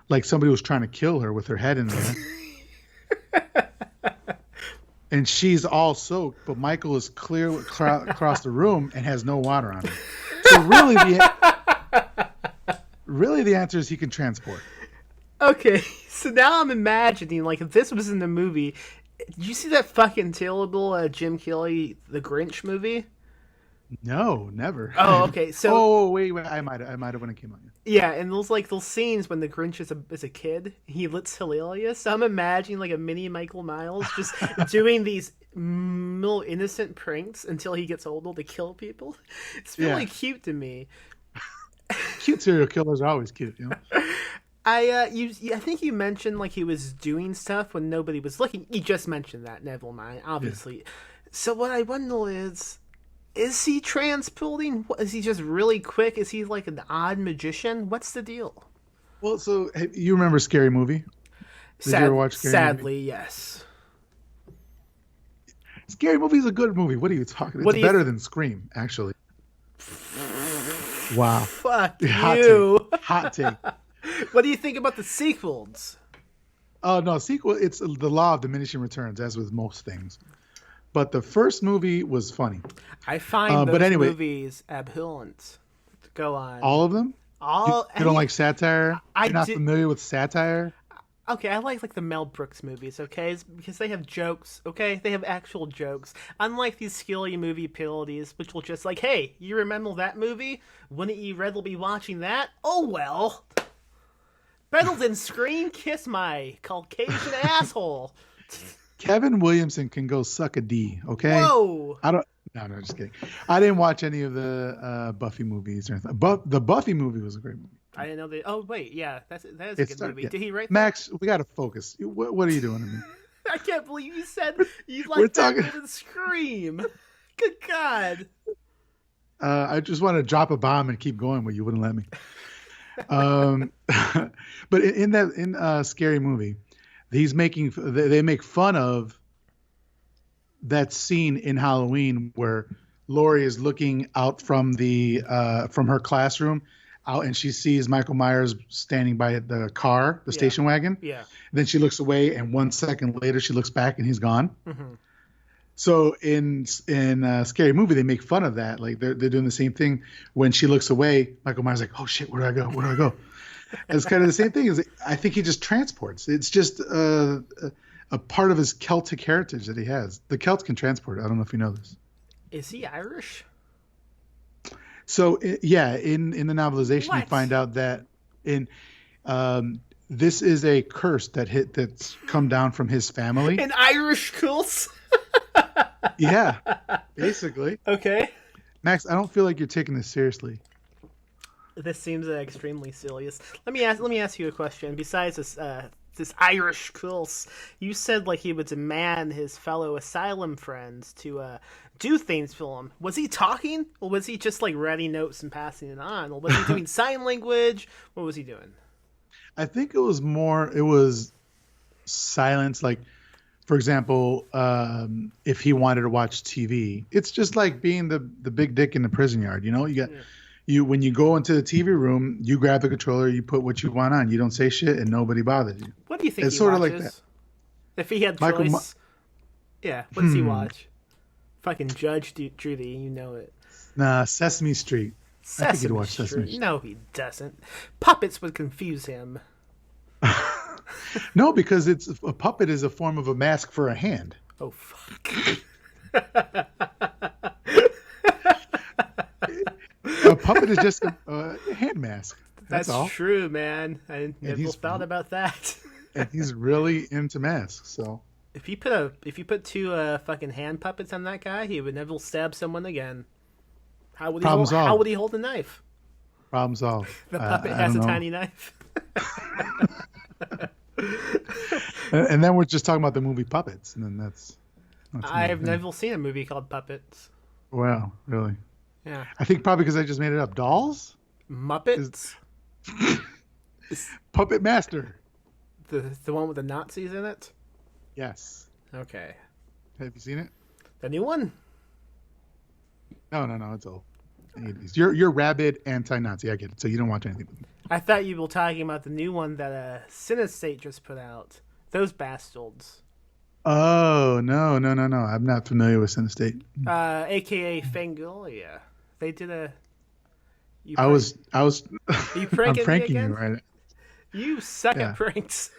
Like somebody was trying to kill her with her head in there. And she's all soaked, but Michael is clear across the room and has no water on him. So really the answer is he can transport. Okay, so now I'm imagining, like, if this was in the movie, did you see that fucking terrible Jim Carrey The Grinch movie? No, never. Oh, okay. So wait, I might have when it came out. Yeah, and those scenes when the Grinch is a kid, he looks hilarious. So I'm imagining like a mini Michael Myers just doing these little innocent pranks until he gets older to kill people. It's really cute to me. Cute serial killers are always cute, I think you mentioned like he was doing stuff when nobody was looking. You just mentioned that, never mind, obviously. Yeah. So what I wonder is he transporting? Is he just really quick? Is he like an odd magician? What's the deal? Well, so you remember Scary Movie? Did you ever watch Scary Sadly, Movie? Yes. Scary Movie is a good movie. What are you talking about? It's better than Scream, actually. Wow. Fuck you. Hot take. What do you think about the sequels? Oh, no, sequel. It's the law of diminishing returns, as with most things. But the first movie was funny. I find those movies abhorrent. Go on. All of them? You don't like satire? You're not familiar with satire? Okay, I like the Mel Brooks movies, okay? Because they have jokes, okay? They have actual jokes. Unlike these skilly movie parodies, which will just like, hey, you remember that movie? Wouldn't you rather be watching that? Oh, well. Better than Scream, kiss my Caucasian asshole. Kevin Williamson can go suck a D, okay? Whoa! No, just kidding. I didn't watch any of the Buffy movies or anything. But the Buffy movie was a great movie. I didn't know that. Oh, wait, yeah, that is a good movie. Yeah. Did he write that? Max, we got to focus. What are you doing to me? I can't believe you said you like that more than Scream. Good God. I just want to drop a bomb and keep going, but you wouldn't let me. But in Scary Movie, they make fun of that scene in Halloween where Laurie is looking out from from her classroom out, and she sees Michael Myers standing by the car, the station wagon. Yeah. Then she looks away, and 1 second later she looks back and he's gone. Mm-hmm. So in Scary Movie, they make fun of that. Like they're doing the same thing. When she looks away, Michael Myers is like, oh shit, where do I go? Where do I go? It's kind of the same thing. I think he just transports. It's just a part of his Celtic heritage that he has. The Celts can transport. I don't know if you know this. Is he Irish? So in the novelization, you find out that this is a curse that's come down from his family. An Irish curse. Yeah, basically. Okay. Max, I don't feel like you're taking this seriously. This seems extremely serious. Let me ask you a question. Besides this this Irish curse. You said like he would demand his fellow asylum friends to do things for him. Was he talking, or was he just like writing notes and passing it on, or was he doing sign language? What was he doing? I think it was silence. Like, for example, if he wanted to watch TV, it's just like being the big dick in the prison yard. You know, when you go into the TV room, you grab the controller, you put what you want on. You don't say shit, and nobody bothers you. What do you think it's he sort watches? of like that. If he had choice, yeah. What does he watch? Fucking Judge Judy, you know it. Nah, Sesame Street. I think he'd watch Sesame Street. No, he doesn't. Puppets would confuse him. No, because a puppet is a form of a mask for a hand. Oh fuck. A puppet is just a hand mask. That's all. True, man. I never thought about that. And he's really into masks. So if you put two fucking hand puppets on that guy, he would never stab someone again. How would he hold a knife? Problem solved. The puppet has a tiny knife. And then we're just talking about the movie Puppets, and then that's I've never seen a movie called Puppets. Wow, really? Yeah. I think probably because I just made it up. Dolls? Muppets? Puppet Master. The one with the Nazis in it? Yes. Okay. Have you seen it? The new one? No, it's old. 80s. You're rabid anti-Nazi. I get it. So you don't watch anything with me. I thought you were talking about the new one that Cinestate just put out. Those bastards. Oh, no. I'm not familiar with Cinestate. AKA Fangolia. They did a... I was... Are you pranking I'm pranking me again? you right. You suck at pranks.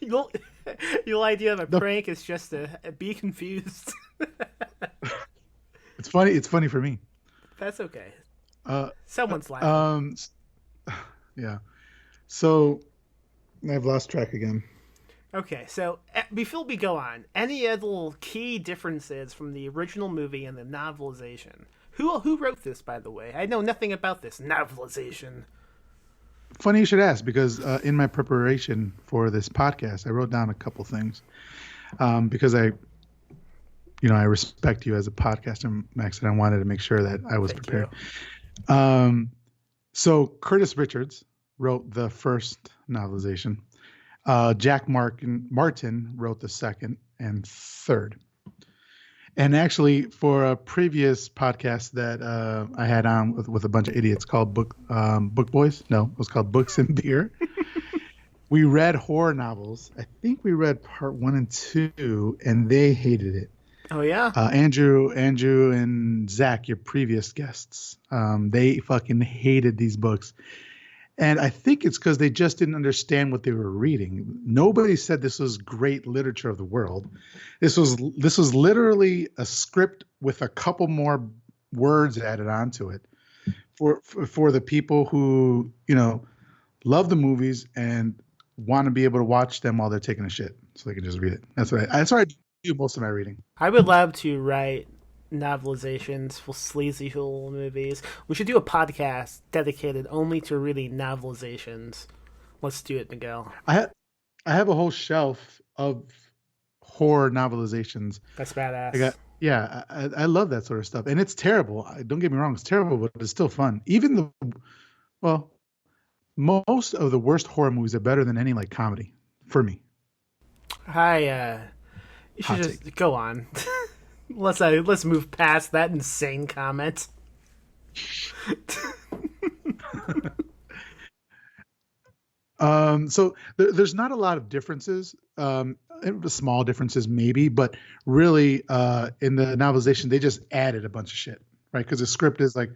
Your idea of a prank is just to be confused. It's funny. It's funny for me. That's okay. Someone's laughing. Yeah. So I've lost track again. Okay, so before we go on, any other key differences from the original movie and the novelization? Who wrote this, by the way? I know nothing about this novelization. Funny you should ask, because in my preparation for this podcast, I wrote down a couple things because I respect you as a podcaster, Max, and I wanted to make sure that I was prepared. So Curtis Richards wrote the first novelization. Jack Martin wrote the second and third. And actually, for a previous podcast that I had on with a bunch of idiots called Book Boys, no, it was called Books and Beer. We read horror novels. I think we read part 1 and 2, and they hated it. Oh yeah, Andrew, and Zach, your previous guests, they fucking hated these books. And I think it's because they just didn't understand what they were reading. Nobody said this was great literature of the world. This was literally a script with a couple more words added onto it for the people who, love the movies and want to be able to watch them while they're taking a shit, so they can just read it. That's what I do most of my reading. I would love to write novelizations for sleazy horror movies. We should do a podcast dedicated only to reading novelizations. Let's do it, Miguel. I have a whole shelf of horror novelizations. That's badass. I love that sort of stuff, and it's terrible. Don't get me wrong, it's terrible, but it's still fun. Even most of the worst horror movies are better than any comedy for me. You should just go on. Let's move past that insane comment. So there's not a lot of differences, small differences maybe, but really in the novelization they just added a bunch of shit, right? Because the script is I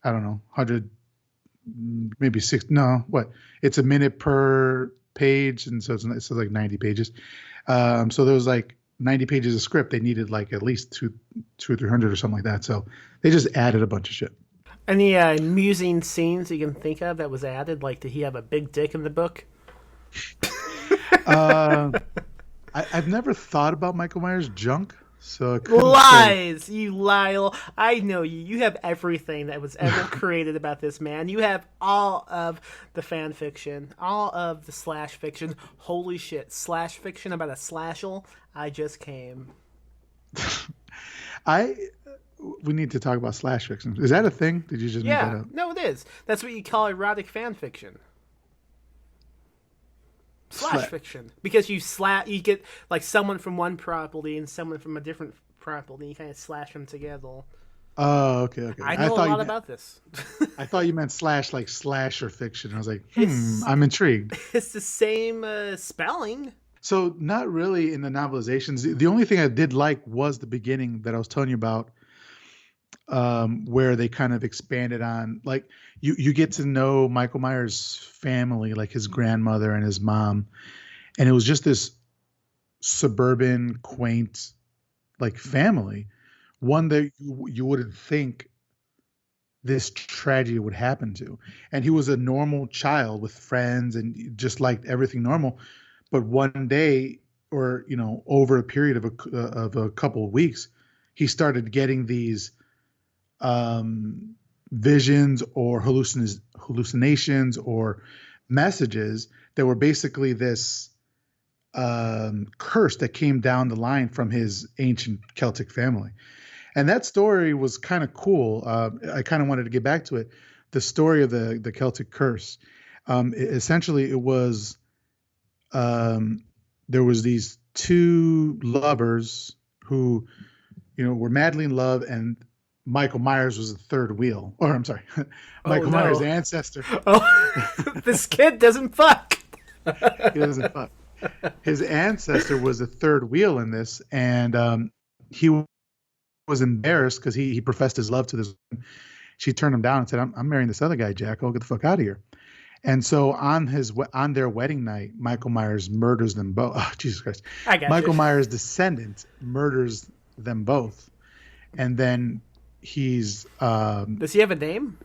don't know, 100, maybe 60. No, what? It's a minute per page, and so it's like 90 pages. So there was 90 pages of script. They needed at least 200 or 300 or something like that. So they just added a bunch of shit. Any amusing scenes you can think of that was added? Did he have a big dick in the book? I've never thought about Michael Myers' junk, So I couldn't say. Lies, you Lyle. I know you. You have everything that was ever created about this man. You have all of the fan fiction, all of the slash fiction. Holy shit, slash fiction about a slashel. I just came. I we need to talk about slash fiction. Is that a thing? Did you just make that Yeah, up? no, it is. That's what you call erotic fan fiction. Slash Sla- fiction because you get like someone from one property and someone from a different property. You kind of slash them together. Oh, okay, okay. I know a lot about this. I thought you meant slash like slasher fiction. I was like, it's I'm intrigued. it's the same spelling. So not really in the novelizations. The only thing I did like was the beginning that I was telling you about, where they kind of expanded on, like you get to know Michael Myers' family, like his grandmother and his mom, and it was just this suburban, quaint, like family, one that you wouldn't think this tragedy would happen to. And he was a normal child with friends and just liked everything normal. But one day, or over a period of a couple of weeks, he started getting these um, visions or hallucinations or messages that were basically this curse that came down the line from his ancient Celtic family. And that story was kind of cool. I kind of wanted to get back to it. The story of the Celtic curse. Essentially, it was there was these two lovers who were madly in love, and Michael Myers was the third wheel. Or I'm sorry, Oh Michael Myers' no! ancestor. Oh, this kid doesn't fuck. He doesn't fuck. His ancestor was the third wheel in this, and he was embarrassed because he professed his love to this woman. She turned him down and said, I'm marrying this other guy, Jack. I'll get the fuck out of here. And so on their wedding night, Michael Myers murders them both. Oh, Jesus Christ. I got Michael you. Myers' descendant murders them both. And then he's Does he have a name?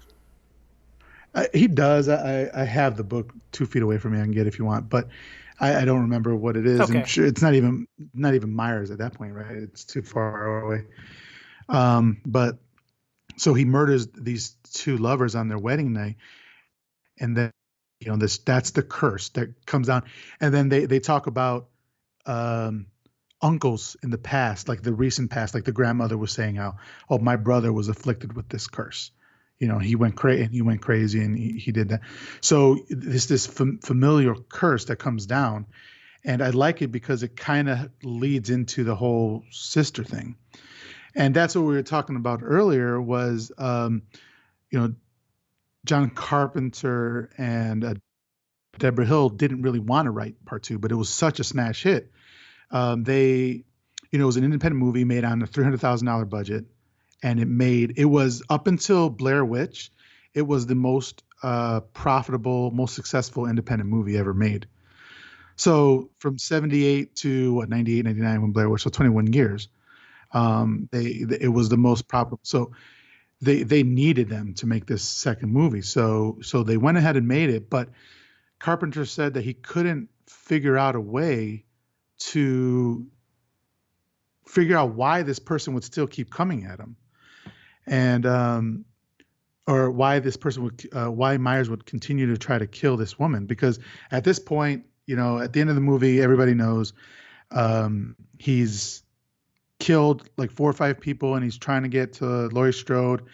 he does. I have the book 2 feet away from me. I can get it if you want, but I don't remember what it is. Okay. And sure, it's not even Myers at that point, right? It's too far away. But so he murders these two lovers on their wedding night, and then that's the curse that comes down. And then they talk about um, uncles in the past, like the recent past, like the grandmother was saying how, oh, my brother was afflicted with this curse. He went crazy and he did that. So this familiar curse that comes down, and I like it because it kind of leads into the whole sister thing. And that's what we were talking about earlier was, John Carpenter and Deborah Hill didn't really want to write part two, but it was such a smash hit. It was an independent movie made on a $300,000 budget, and it was up until Blair Witch, it was the most profitable, most successful independent movie ever made. So from 78 to 98, 99 when Blair Witch, so 21 years, it was the most profitable. So they needed them to make this second movie. So they went ahead and made it, but Carpenter said that he couldn't figure out a way to figure out why this person would still keep coming at him, and or why why Myers would continue to try to kill this woman. Because at this point, at the end of the movie, everybody knows he's killed like 4 or 5 people, and he's trying to get to Laurie Strode,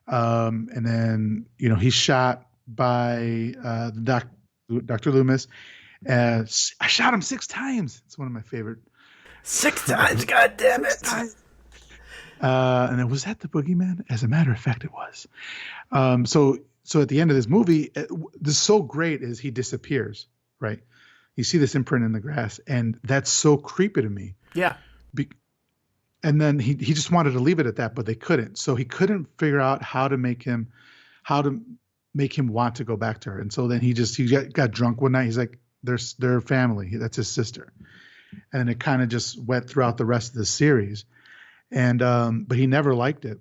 and then he's shot by Dr. Loomis. I shot him 6 times. It's one of my favorite. 6 times, God damn it! 6 times. And then, was that the boogeyman? As a matter of fact, it was. So at the end of this movie, this is so great is he disappears, right? You see this imprint in the grass, and that's so creepy to me. Yeah. And then he just wanted to leave it at that, but they couldn't. So he couldn't figure out how to make him want to go back to her. And so then he got drunk one night. He's like, their family. That's his sister. And it kind of just went throughout the rest of the series. And but he never liked it.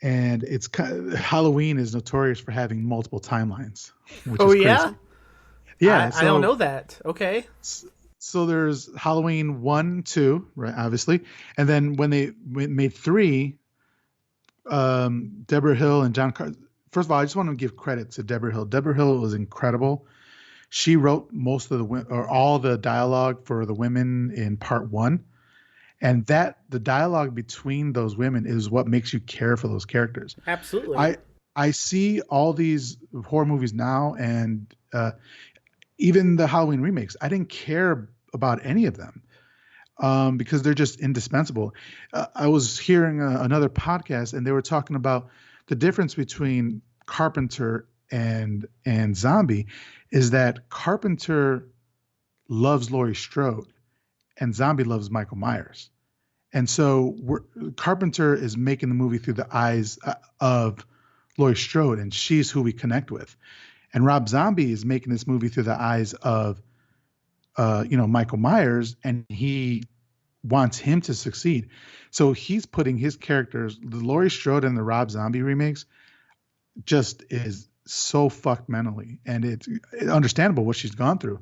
And it's Halloween is notorious for having multiple timelines. Which Oh is crazy. yeah. Yeah. I don't know that. Okay. So there's Halloween 1, 2, right? Obviously, and then when they made 3, Deborah Hill and First of all, I just want to give credit to Deborah Hill. Deborah Hill was incredible. She wrote most of or all the dialogue for the women in part 1, and the dialogue between those women is what makes you care for those characters. Absolutely. I see all these horror movies now, and even the Halloween remakes. I didn't care about any of them because they're just indispensable. I was hearing another podcast, and they were talking about the difference between Carpenter and Zombie is that Carpenter loves Laurie Strode and Zombie loves Michael Myers. And so Carpenter is making the movie through the eyes of Laurie Strode, and she's who we connect with. And Rob Zombie is making this movie through the eyes of, Michael Myers, and he wants him to succeed. So he's putting his characters, the Laurie Strode and the Rob Zombie remakes, just is so fucked mentally, and it's understandable what she's gone through,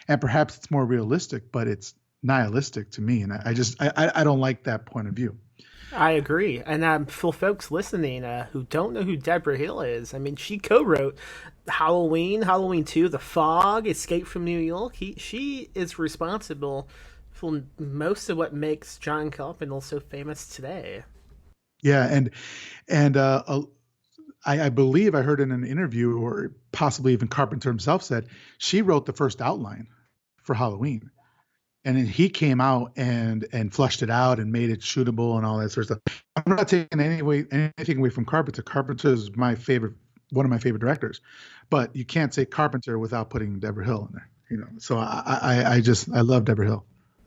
and perhaps it's more realistic, but it's nihilistic to me, and I don't like that point of view. I agree. And for folks listening who don't know who Deborah Hill is, I mean, she co-wrote Halloween, Halloween 2, The Fog, Escape from New York. She is responsible for most of what makes John Carpenter so famous today. Yeah, and I believe I heard in an interview, or possibly even Carpenter himself said, she wrote the first outline for Halloween. And then he came out and fleshed it out and made it shootable and all that sort of stuff. I'm not taking anything away from Carpenter. Carpenter is one of my favorite directors, but you can't say Carpenter without putting Deborah Hill in there. So I love Deborah Hill.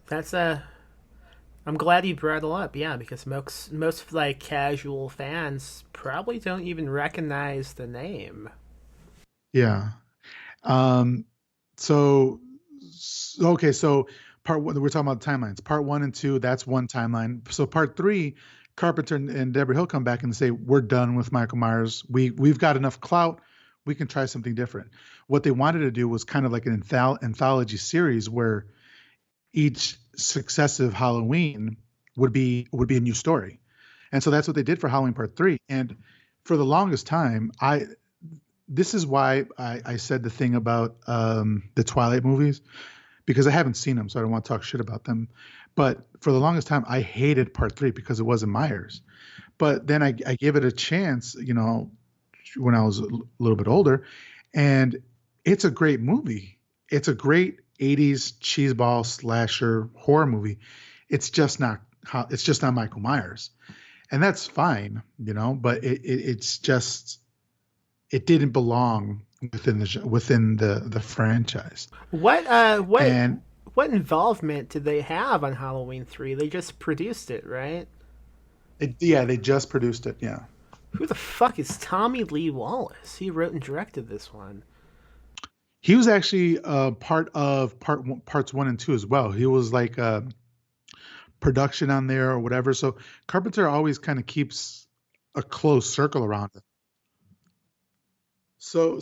That's I'm glad you brought it up, yeah, because most like casual fans probably don't even recognize the name. Yeah. So okay, so part 1, we're talking about timelines. Part 1 and 2, that's one timeline. So part 3, Carpenter and Deborah Hill come back and say, we're done with Michael Myers. We've got enough clout. We can try something different. What they wanted to do was kind of like an anthology series where each successive Halloween would be a new story. And so that's what they did for Halloween Part 3. And for the longest time, this is why I said the thing about the Twilight movies, because I haven't seen them, so I don't want to talk shit about them. But for the longest time, I hated Part 3 because it wasn't Myers. But then I gave it a chance, when I was a little bit older, and it's a great movie. It's a great 80s cheeseball slasher horror movie. It's just not Michael Myers, and that's fine, But it's just, it didn't belong within the franchise. What involvement did they have on Halloween 3? They just produced it, right? They just produced it. Yeah. Who the fuck is Tommy Lee Wallace? He wrote and directed this one. He was actually part of parts 1 and 2 as well. He was like production on there or whatever. So Carpenter always kind of keeps a close circle around it. So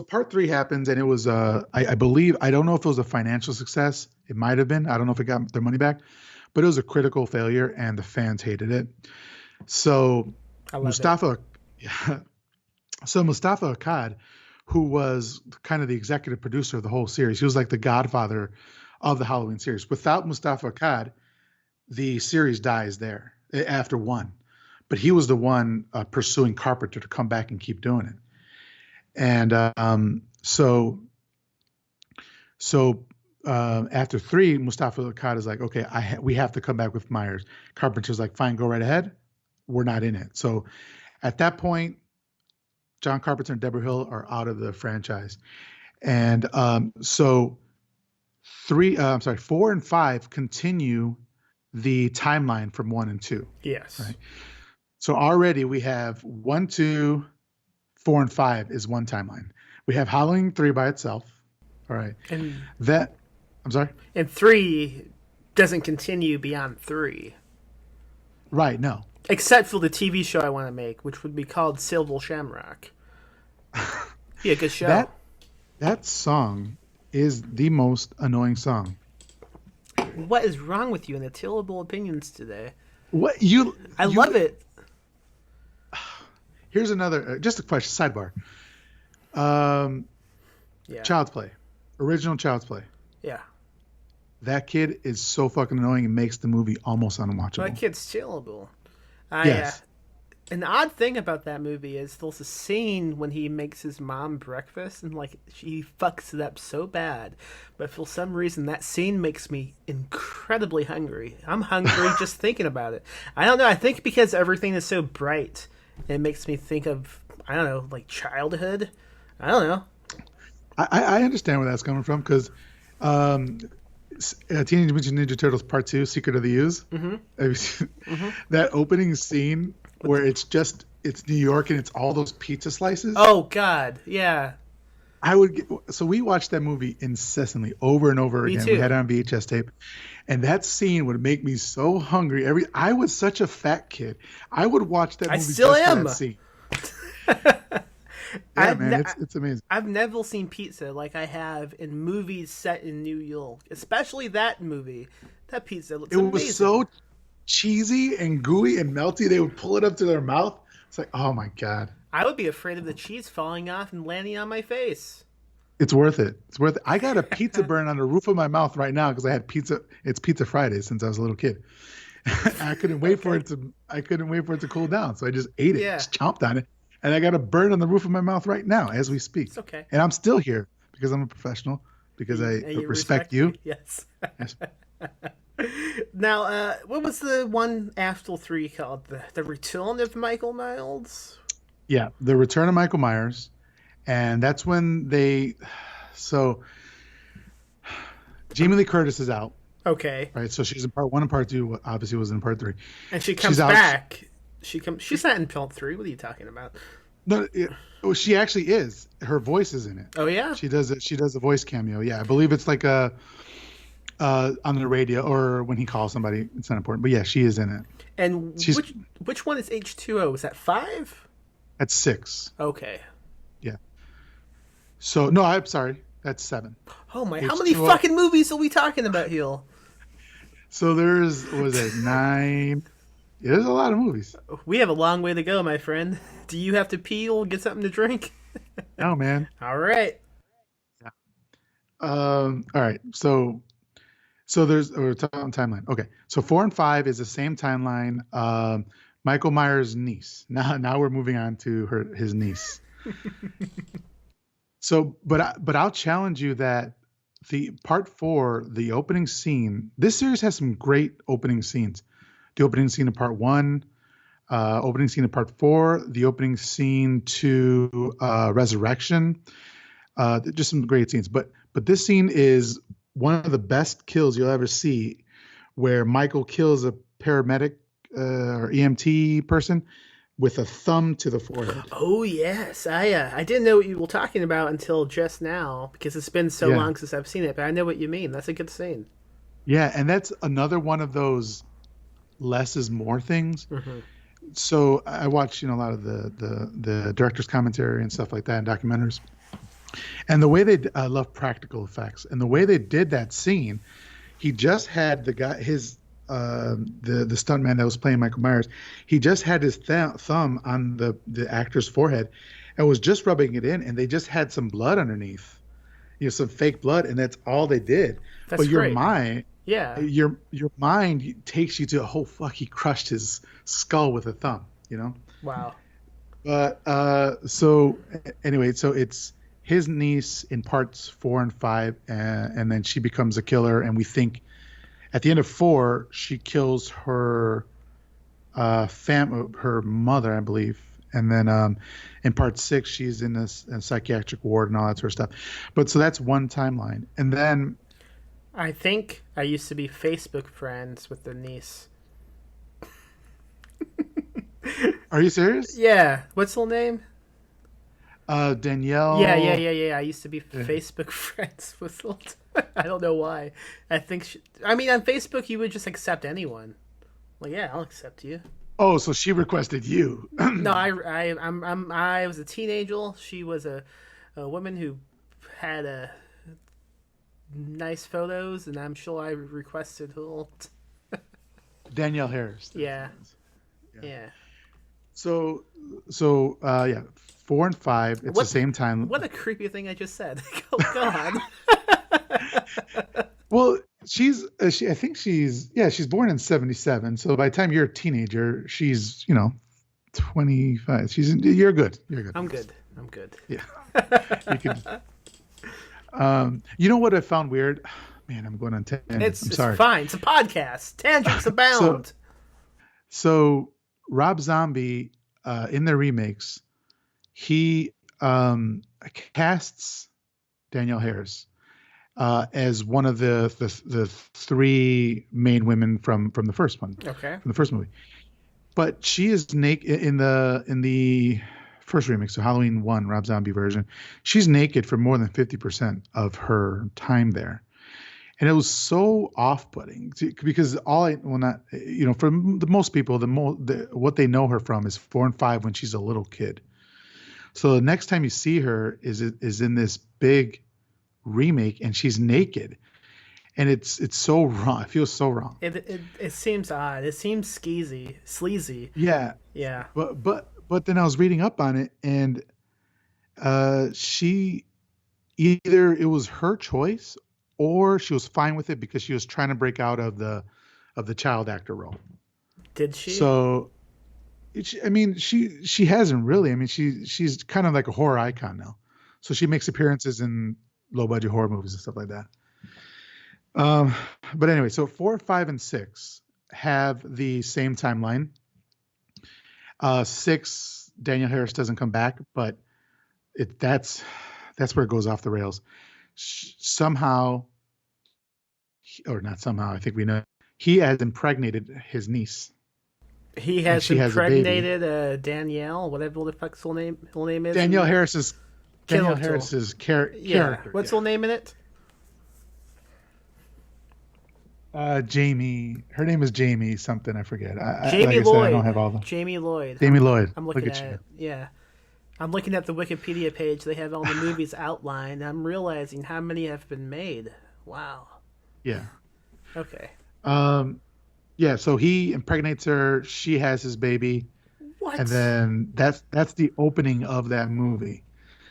part 3 happens, and it was I believe, I don't know if it was a financial success. It might have been. I don't know if it got their money back, but it was a critical failure, and the fans hated it. So Mustafa Akkad, who was kind of the executive producer of the whole series, he was like the godfather of the Halloween series. Without Mustafa Akkad, the series dies there after 1. But he was the one pursuing Carpenter to come back and keep doing it. And so after 3, Mustafa Akkad is like, okay, we have to come back with Myers. Carpenter's like, fine, go right ahead. We're not in it. So at that point, John Carpenter and Deborah Hill are out of the franchise. And so 4 and 5 continue the timeline from 1 and 2. Yes. Right. So already we have 1, 2, 4, and 5 is one timeline. We have Halloween 3 by itself. All right. And I'm sorry? And 3 doesn't continue beyond 3. Right, no. Except for the TV show I want to make, which would be called Silver Shamrock. Be a good show. That song is the most annoying song What is wrong with you and the tillable opinions today? What you? I you love it. Here's another, just a question, sidebar. Um, Yeah. Child's Play, original Child's Play. Yeah. That kid is so fucking annoying. It makes the movie almost Well, unwatchable. that kid's chillable. Yes. An odd thing about that movie is there's a scene when he makes his mom breakfast and like she fucks it up so bad, but for some reason that scene makes me incredibly hungry. I'm hungry just thinking about it. I don't know. I think because everything is so bright, it makes me think of, I don't know, like childhood. I don't know. I understand where that's coming from because Teenage Mutant Ninja Turtles Part 2, Secret of the Ooze. Mm-hmm. Have you seen that opening scene where it's New York and it's all those pizza slices? Oh God, yeah. So we watched that movie incessantly over and over Me again. too. We had it on VHS tape. And that scene would make me so hungry. I was such a fat kid. I would watch that movie still just am. for that scene. Yeah, man, it's amazing. I've never seen pizza like I have in movies set in New York, especially that movie. That pizza looks amazing. It was so cheesy and gooey and melty. They would pull it up to their mouth. It's like, oh my God. I would be afraid of the cheese falling off and landing on my face. It's worth it. It's worth it. I got a pizza burn on the roof of my mouth right now because I had pizza. It's Pizza Friday since I was a little kid. I couldn't wait for it to cool down, so I just ate it, just chomped on it, and I got a burn on the roof of my mouth right now as we speak. It's okay. And I'm still here because I'm a professional, because I respect you. Yes. Yes. Now, what was the one after 3 called? The Return of Michael Myers? Yeah, The Return of Michael Myers. And that's when so Jamie Lee Curtis is out. Okay. Right, so she's in part 1 and part 2. Obviously, was in part 3. And she comes back. She's not in part 3. What are you talking about? No, she actually is. Her voice is in it. Oh yeah. She does it. She does a voice cameo. Yeah, I believe it's like on the radio or when he calls somebody. It's not important, but yeah, she is in it. And which one is H2O? Is that 5? That's 6. Okay. Yeah. So no, I'm sorry. That's 7. Oh my! H2O. How many fucking movies are we talking about here? So was it 9? Yeah, there's a lot of movies. We have a long way to go, my friend. Do you have to pee or get something to drink? No, man. All right. Yeah. All right. So we're talking timeline. Okay. So 4 and 5 is the same timeline. Michael Myers' niece. Now we're moving on to his niece. So, but I'll challenge you that the part 4, the opening scene. This series has some great opening scenes. The opening scene of part 1, opening scene of part 4, the opening scene to Resurrection. Just some great scenes. But this scene is one of the best kills you'll ever see, where Michael kills a paramedic or EMT person with a thumb to the forehead. Oh yes, I didn't know what you were talking about until just now because it's been so long since I've seen it. But I know what you mean. That's a good scene. Yeah, and that's another one of those less is more things. Mm-hmm. So I watch a lot of the director's commentary and stuff like that and documentaries. And the way I love practical effects, and the way they did that scene, he just had the guy, the stuntman that was playing Michael Myers, he just had his thumb on the actor's forehead and was just rubbing it in, and they just had some blood underneath, some fake blood, and that's all they did. That's but your great. mind, yeah, your mind takes you to, oh fuck, he crushed his skull with a thumb, Wow. But so anyway, so it's his niece in parts 4 and 5, and then she becomes a killer, and we think at the end of 4 she kills her her mother, I believe, and then in part 6 she's in a psychiatric ward and all that sort of stuff. But so that's one timeline, and then I think I used to be Facebook friends with the niece. Are you serious? Yeah. What's her name? Danielle. Yeah. I used to be Facebook friends with her. I don't know why. I think on Facebook you would just accept anyone. Like, yeah, I'll accept you. Oh, so she requested you? No, I was a teenager. She was a woman who had nice photos, and I'm sure I requested who. Danielle Harris. Yeah. Yeah. So, yeah, 4 and 5. It's the same time. What a creepy thing I just said. Go on. Well, I think she's born in 77. So by the time you're a teenager, she's 25. You're good. You're good. I'm good. Yeah. You can. You know what I found weird? Man, I'm going on tangents. I'm sorry. It's fine. It's a podcast. Tangents abound. So Rob Zombie, in the remakes, he casts Danielle Harris as one of the 3 main women from the first one. Okay. From the first movie, but she is naked in the first remake, so Halloween 1, Rob Zombie version. She's naked for more than 50% of her time there. And it was so off-putting because for most people, what they know her from is 4 and 5 when she's a little kid. So the next time you see her is in this big remake, and she's naked, and it's so wrong. It feels so wrong. It seems odd. It seems sleazy. Yeah. Yeah. But then I was reading up on it, and she either it was her choice or she was fine with it because she was trying to break out of the child actor role. Did she? So, she hasn't really. I mean, she's kind of like a horror icon now. So she makes appearances in low budget horror movies and stuff like that. But anyway, so 4, 5, and 6 have the same timeline. 6, Danielle Harris doesn't come back, but that's where it goes off the rails. Somehow, or not somehow, I think we know, he has impregnated his niece. He has impregnated Danielle, whatever the fuck's her name is. Danielle Harris's character. What's her name in it? Jamie. Her name is Jamie something. I forget. Jamie Lloyd. I don't have all the. Jamie Lloyd. Jamie Lloyd. I'm looking at it. Yeah. I'm looking at the Wikipedia page. They have all the movies outlined. I'm realizing how many have been made. Wow. Yeah. Okay. Yeah. So he impregnates her. She has his baby. What? And then that's the opening of that movie.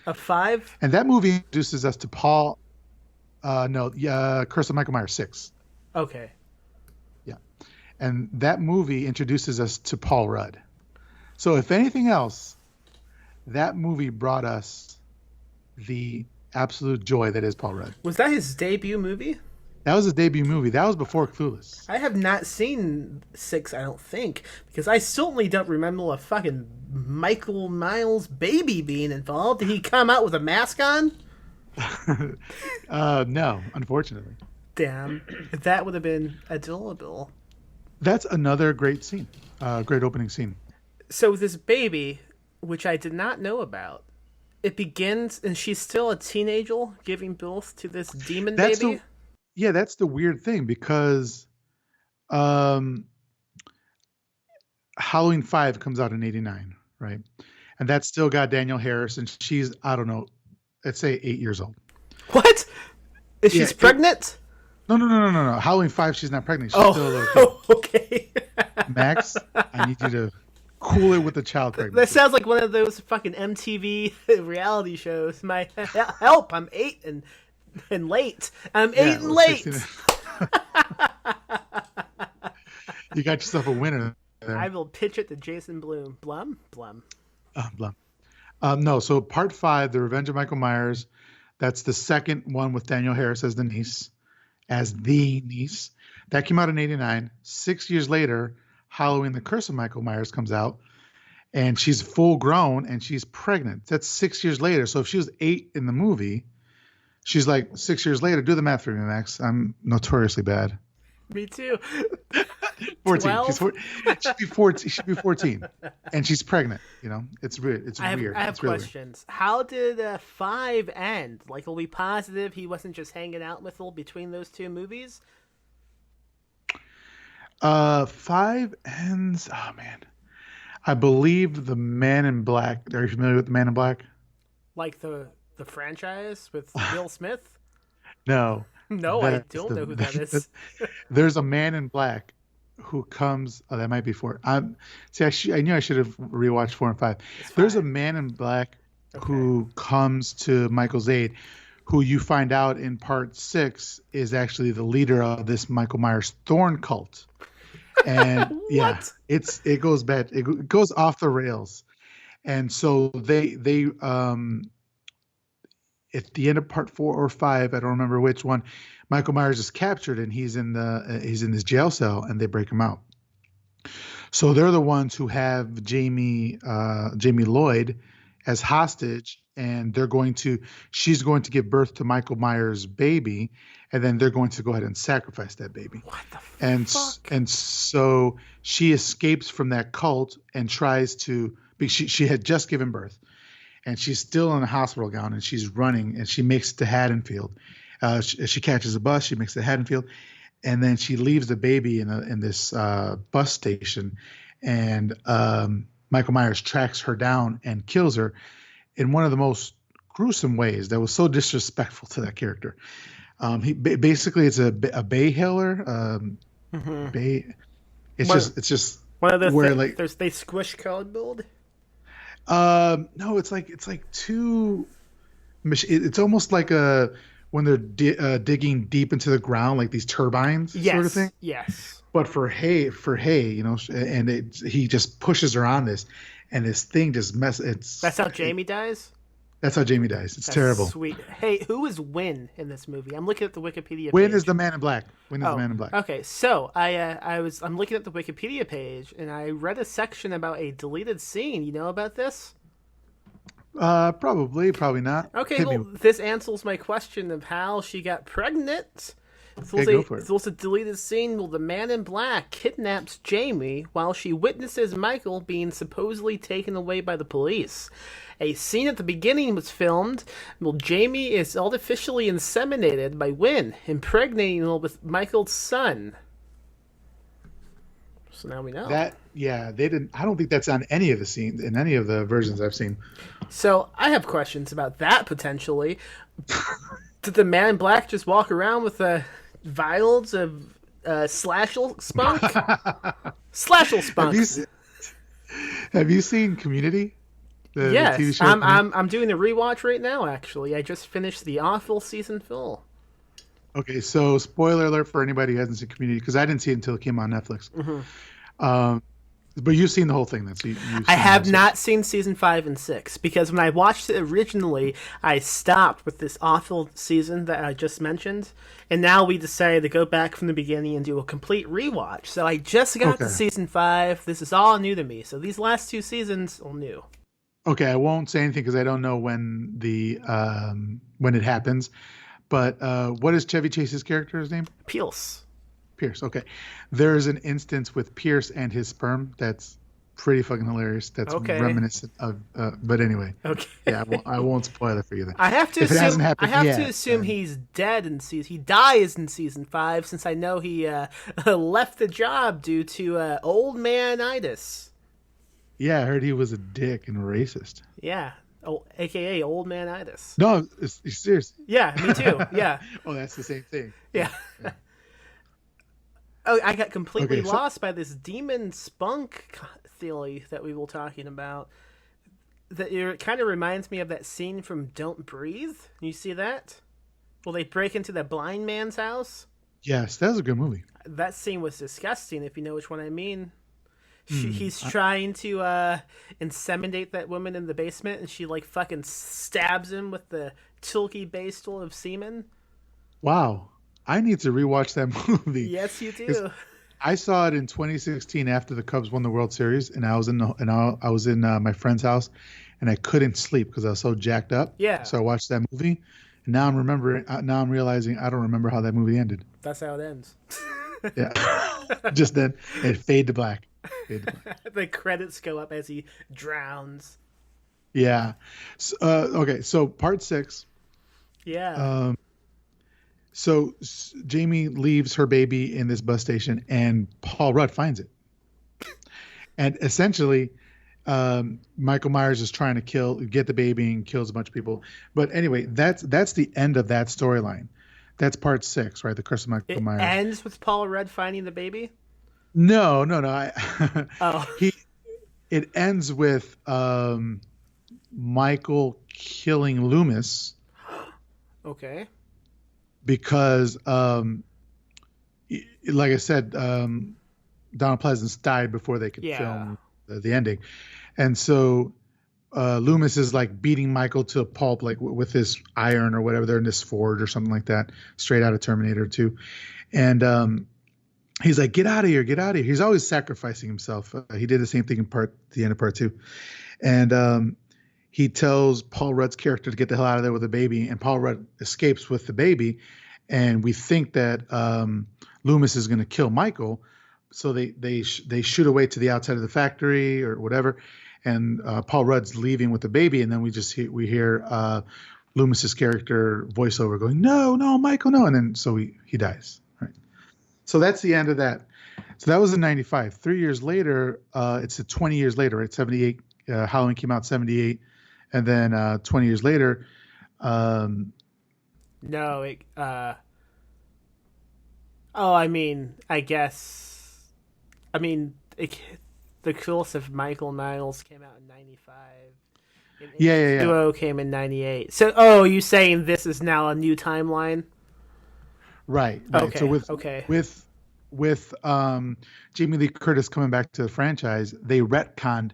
A 5? And that movie introduces us to Paul. Curse of Michael Myers 6. Okay. Yeah. And that movie introduces us to Paul Rudd. So if anything else, that movie brought us the absolute joy that is Paul Rudd. Was that his debut movie? That was his debut movie. That was before Clueless. I have not seen 6, I don't think, because I certainly don't remember a fucking Michael Myers baby being involved. Did he come out with a mask on? No, unfortunately. Damn, that would have been adorable. That's another great scene. Great opening scene. So this baby, which I did not know about, it begins, and she's still a teenager giving birth to this demon baby? That's the weird thing, because Halloween 5 comes out in 89, right? And that's still got Danielle Harris, and she's, I don't know, let's say 8 years old. What? Is she pregnant? No. Halloween 5, she's not pregnant. She's still a little kid. Oh, okay. Max, I need you to cool it with the child pregnancy. That sounds like one of those fucking MTV reality shows. My help, I'm 8 and late. I'm 8 and late. You got yourself a winner there. I will pitch it to Jason Blum. Blum. No, so part 5, The Revenge of Michael Myers. That's the second one with Danielle Harris as the niece. That came out in 89. 6 years later, Halloween, The Curse of Michael Myers comes out, and she's full grown and she's pregnant. That's 6 years later. So if she was 8 in the movie, she's like 6 years later. Do the math for me, Max. I'm notoriously bad. Me too. 14. She'd be 14. She'd be 14, and she's pregnant. It's weird. I weird. have questions. Weird. How did 5 end? Like, are we positive he wasn't just hanging out with her between those two movies? 5 ends. Oh man, I believe the Man in Black. Are you familiar with the Man in Black? Like the franchise with Will Smith? No, No, I That's don't know who that is. there's a man in black who comes. Oh, that might be four. See. I knew I should have rewatched 4 and 5. It's There's a fine. man in black Okay. who comes to Michael's aid, who you find out in part 6 is actually the leader of this Michael Myers Thorn cult. And yeah, What? it goes bad. It goes off the rails. And so they at the end of part 4 or 5, I don't remember which one, Michael Myers is captured and he's in his jail cell and they break him out. So they're the ones who have Jamie Lloyd as hostage, and she's going to give birth to Michael Myers' baby, and then they're going to go ahead and sacrifice that baby. What the And fuck? and so she escapes from that cult and tries to. She had just given birth, and she's still in a hospital gown, and she's running, and she makes it to Haddonfield. She catches a bus. She makes it to Haddonfield, and then she leaves the baby in this bus station, and Michael Myers tracks her down and kills her in one of the most gruesome ways that was so disrespectful to that character. Basically it's a bay hailer. Mm-hmm. Bay. It's One, just one of the where like there's they squish cardboard. no, it's like two. It's almost like when they're digging deep into the ground, like these turbines Yes. sort of thing. Yes. But for hay, and he just pushes her on this, and this thing just That's how Jamie dies. That's how Jamie dies. It's That's terrible. Sweet. Hey, who is Win in this movie? I'm looking at the Wikipedia Win page. is the man in black. Win is the Oh, man in black. okay. So I'm looking at the Wikipedia page and I read a section about a deleted scene. You know about this? Probably not. Okay, Hit well, me. this answers my question of how she got pregnant. Okay, go for it. It was a deleted scene where the man in black kidnaps Jamie while she witnesses Michael being supposedly taken away by the police. A scene at the beginning was filmed while Jamie is artificially inseminated by Wynn, impregnating her with Michael's son. So now we know. They didn't. I don't think that's on any of the scenes in any of the versions I've seen. So I have questions about that potentially. Did the man in black just walk around with vials of slashel spunk? Slashel spunk. Have you seen Community? The Yes, TV show I'm doing a rewatch right now. Actually, I just finished the awful season 4. Okay, so spoiler alert for anybody who hasn't seen Community, because I didn't see it until it came on Netflix. Mm-hmm. But you've seen the whole thing, then. So I have not seen season 5 and 6 because when I watched it originally, I stopped with this awful season that I just mentioned, and now we decided to go back from the beginning and do a complete rewatch. So I just got to season 5. This is all new to me. So these last 2 seasons are new. Okay, I won't say anything because I don't know when when it happens. But what is Chevy Chase's character's name? Pierce. Okay. There's an instance with Pierce and his sperm that's pretty fucking hilarious. That's reminiscent of. But anyway. Okay. Yeah, I won't spoil it for you then. I have to if assume. It hasn't happened I have yet, to assume he's dead in season. He dies in season 5 since I know he left the job due to old man-itis. Yeah, I heard he was a dick and racist. Yeah. Oh, AKA old man-itis. No, it's serious. Yeah, me too. Yeah. Oh, that's the same thing. Yeah. Oh, I got completely lost by this demon spunk theory that we were talking about. That it kind of reminds me of that scene from Don't Breathe. You see that? Well, they break into the blind man's house. Yes, that was a good movie. That scene was disgusting, if you know which one I mean. He's trying to inseminate that woman in the basement, and she like fucking stabs him with the Tilke bastel of semen. Wow, I need to rewatch that movie. Yes, you do. I saw it in 2016 after the Cubs won the World Series, and I was in my friend's house, and I couldn't sleep because I was so jacked up. Yeah. So I watched that movie, and now I'm realizing I don't remember how that movie ended. That's how it ends. Yeah. Just then, it fade to black. The credits go up as he drowns. Yeah. So, okay, so part 6. Yeah. So Jamie leaves her baby in this bus station, and Paul Rudd finds it. And essentially, Michael Myers is trying to get the baby and kills a bunch of people. But anyway, that's the end of that storyline. That's part 6, right? The Curse of Michael It Myers. ends with Paul Rudd finding the baby. No, no, no. I, Oh, he. It ends with Michael killing Loomis okay. because, like I said, Donald Pleasance died before they could Yeah. film the ending, and so Loomis is like beating Michael to a pulp, like with this iron or whatever. They're in this forge or something like that, straight out of Terminator 2. And he's like, "Get out of here! Get out of here!" He's always sacrificing himself. He did the same thing in the end of part 2, and he tells Paul Rudd's character to get the hell out of there with the baby, and Paul Rudd escapes with the baby, and we think that Loomis is going to kill Michael, so they shoot away to the outside of the factory or whatever, and Paul Rudd's leaving with the baby, and then we hear Loomis's character voiceover going, "No, no, Michael, no," and then so he dies. Right. So that's the end of that. So that was in '95. 3 years later, it's 20 years later, right? '78. Halloween came out '78, and then 20 years later. No, it. Oh, I mean, I guess. I mean, the Curse of Michael Myers came out in '95. And Yeah. H2O came in '98. So, oh, you saying this is now a new timeline? Right. Okay. So okay. with Jamie Lee Curtis coming back to the franchise, they retconned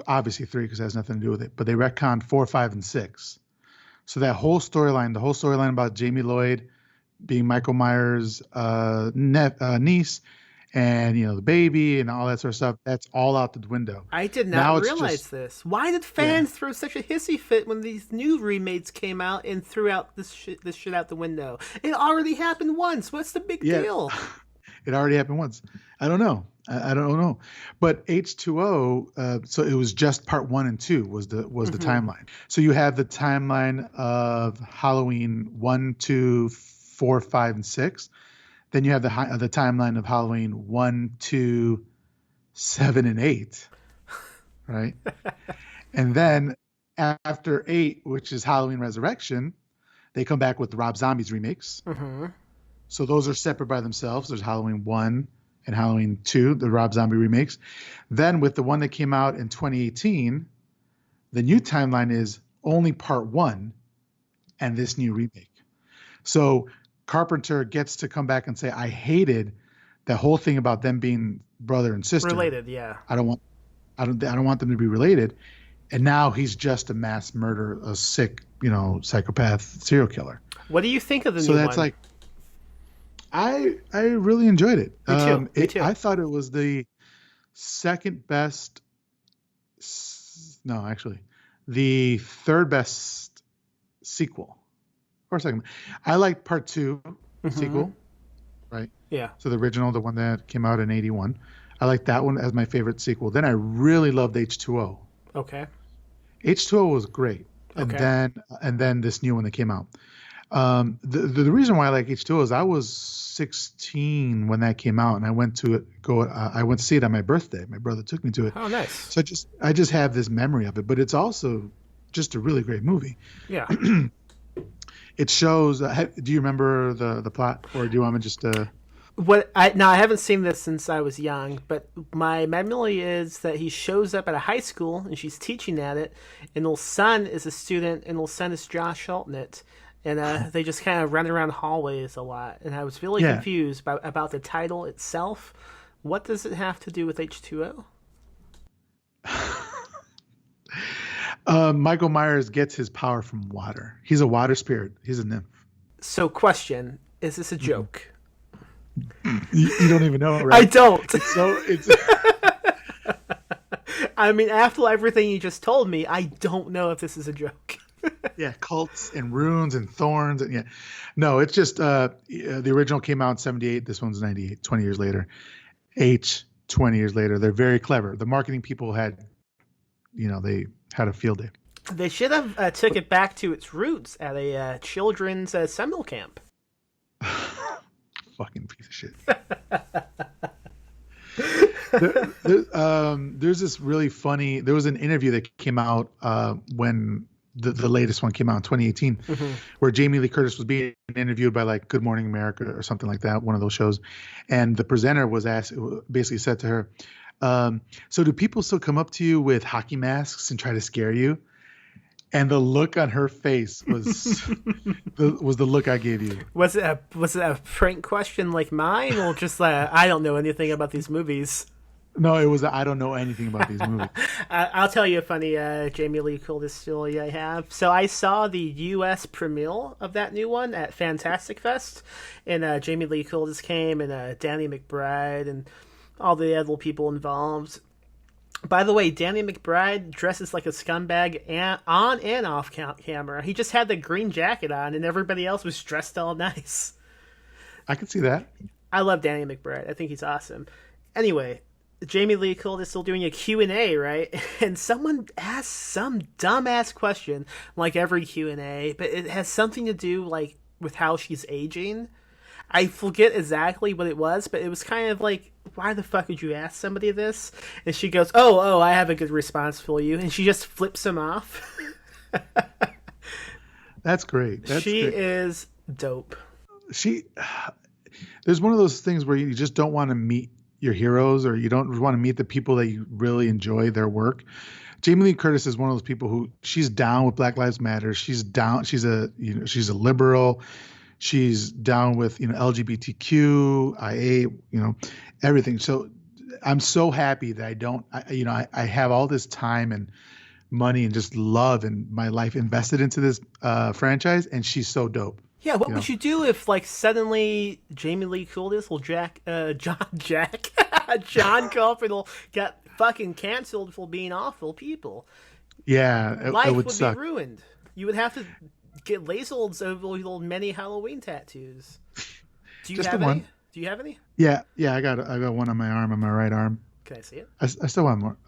obviously 3 because it has nothing to do with it, but they retconned 4, 5, and 6. So that whole storyline about Jamie Lloyd being Michael Myers' niece, and the baby and all that sort of stuff, that's all out the window. I did not Now it's realize just this. Why did fans throw such a hissy fit when these new remakes came out and threw out this shit out the window? It already happened once. What's the big deal? It already happened once. I don't know. I don't know. But H2O, so it was just part 1 and 2 was the timeline. So you have the timeline of Halloween 1, 2, 4, 5, and 6. Then you have the timeline of Halloween 1, 2, 7, and 8, right? And then after 8, which is Halloween Resurrection, they come back with Rob Zombie's remakes. Mm-hmm. So those are separate by themselves. There's Halloween 1 and Halloween 2, the Rob Zombie remakes. Then with the one that came out in 2018, the new timeline is only part 1 and this new remake. So Carpenter gets to come back and say, I hated the whole thing about them being brother and sister. Related, yeah. I don't want them to be related. And now he's just a mass murderer, a sick, psychopath serial killer. What do you think of the new one? one? So that's like, I really enjoyed it. Me too. I thought it was the second best. No, actually, the third best sequel. Or second. I liked part 2 sequel, right? Yeah. So the original, the one that came out in '81. I liked that one as my favorite sequel. Then I really loved H2O. Okay. H2O was great. Okay. And then this new one that came out. The reason why I like H2O is I was 16 when that came out, and I went to see it on my birthday. My brother took me to it. Oh, nice. So I just have this memory of it, but it's also just a really great movie. Yeah. It shows. Do you remember the plot, or do you want me just to? I haven't seen this since I was young, but my memory is that he shows up at a high school and she's teaching at it, and little son is a student, and little son is Josh Hartnett, and they just kind of run around hallways a lot, and I was really confused about the title itself. What does it have to do with H2O? Michael Myers gets his power from water. He's a water spirit. He's a nymph. So, question: is this a joke? You don't even know, right? I don't. It's. I mean, after everything you just told me, I don't know if this is a joke. Yeah, cults and runes and thorns and no, it's just the original came out in '78. This one's '98. 20 years later. 20 years later. They're very clever. The marketing people had, they had a field day. They should have took it back to its roots at a children's summer camp. Fucking piece of shit. There's this really funny. There was an interview that came out when the latest one came out in 2018, Hmm. where Jamie Lee Curtis was being interviewed by like Good Morning America or something like that, one of those shows, and the presenter was asked, basically said to her, "So do people still come up to you with hockey masks and try to scare you?" And the look on her face was the look I gave you. Was it a prank question like mine, or just I don't know anything about these movies? No, it was. I don't know anything about these movies. I'll tell you a funny Jamie Lee Curtis story I have. So I saw the U.S. premiere of that new one at Fantastic Fest, and Jamie Lee Curtis came, and Danny McBride, and all the other people involved. By the way, Danny McBride dresses like a scumbag on and off camera. He just had the green jacket on, and everybody else was dressed all nice. I can see that. I love Danny McBride. I think he's awesome. Anyway, Jamie Lee Curtis still doing a Q&A, right? And someone asked some dumbass question, like every Q&A, but it has something to do like with how she's aging. I forget exactly what it was, but it was kind of like, why the fuck would you ask somebody this? And she goes, oh, I have a good response for you. And she just flips him off. That's great. She great. is dope. She, there's one of those things where you just don't want to meet your heroes, or you don't want to meet the people that you really enjoy their work. Jamie Lee Curtis is one of those people who she's down with Black Lives Matter. She's down. She's a liberal. She's down with LGBTQ, everything. So I'm so happy that I have all this time and money and just love and my life invested into this franchise, and she's so dope. Yeah, what would you do if, like, suddenly Jamie Lee Curtis will John Carpenter got fucking canceled for being awful people? Yeah, Life it would would suck. be ruined. You would have to get lasers over your many Halloween tattoos. Do you Just have the any? one. Do you have any? Yeah, I got one on my arm, on my right arm. Can I see it? I still want more.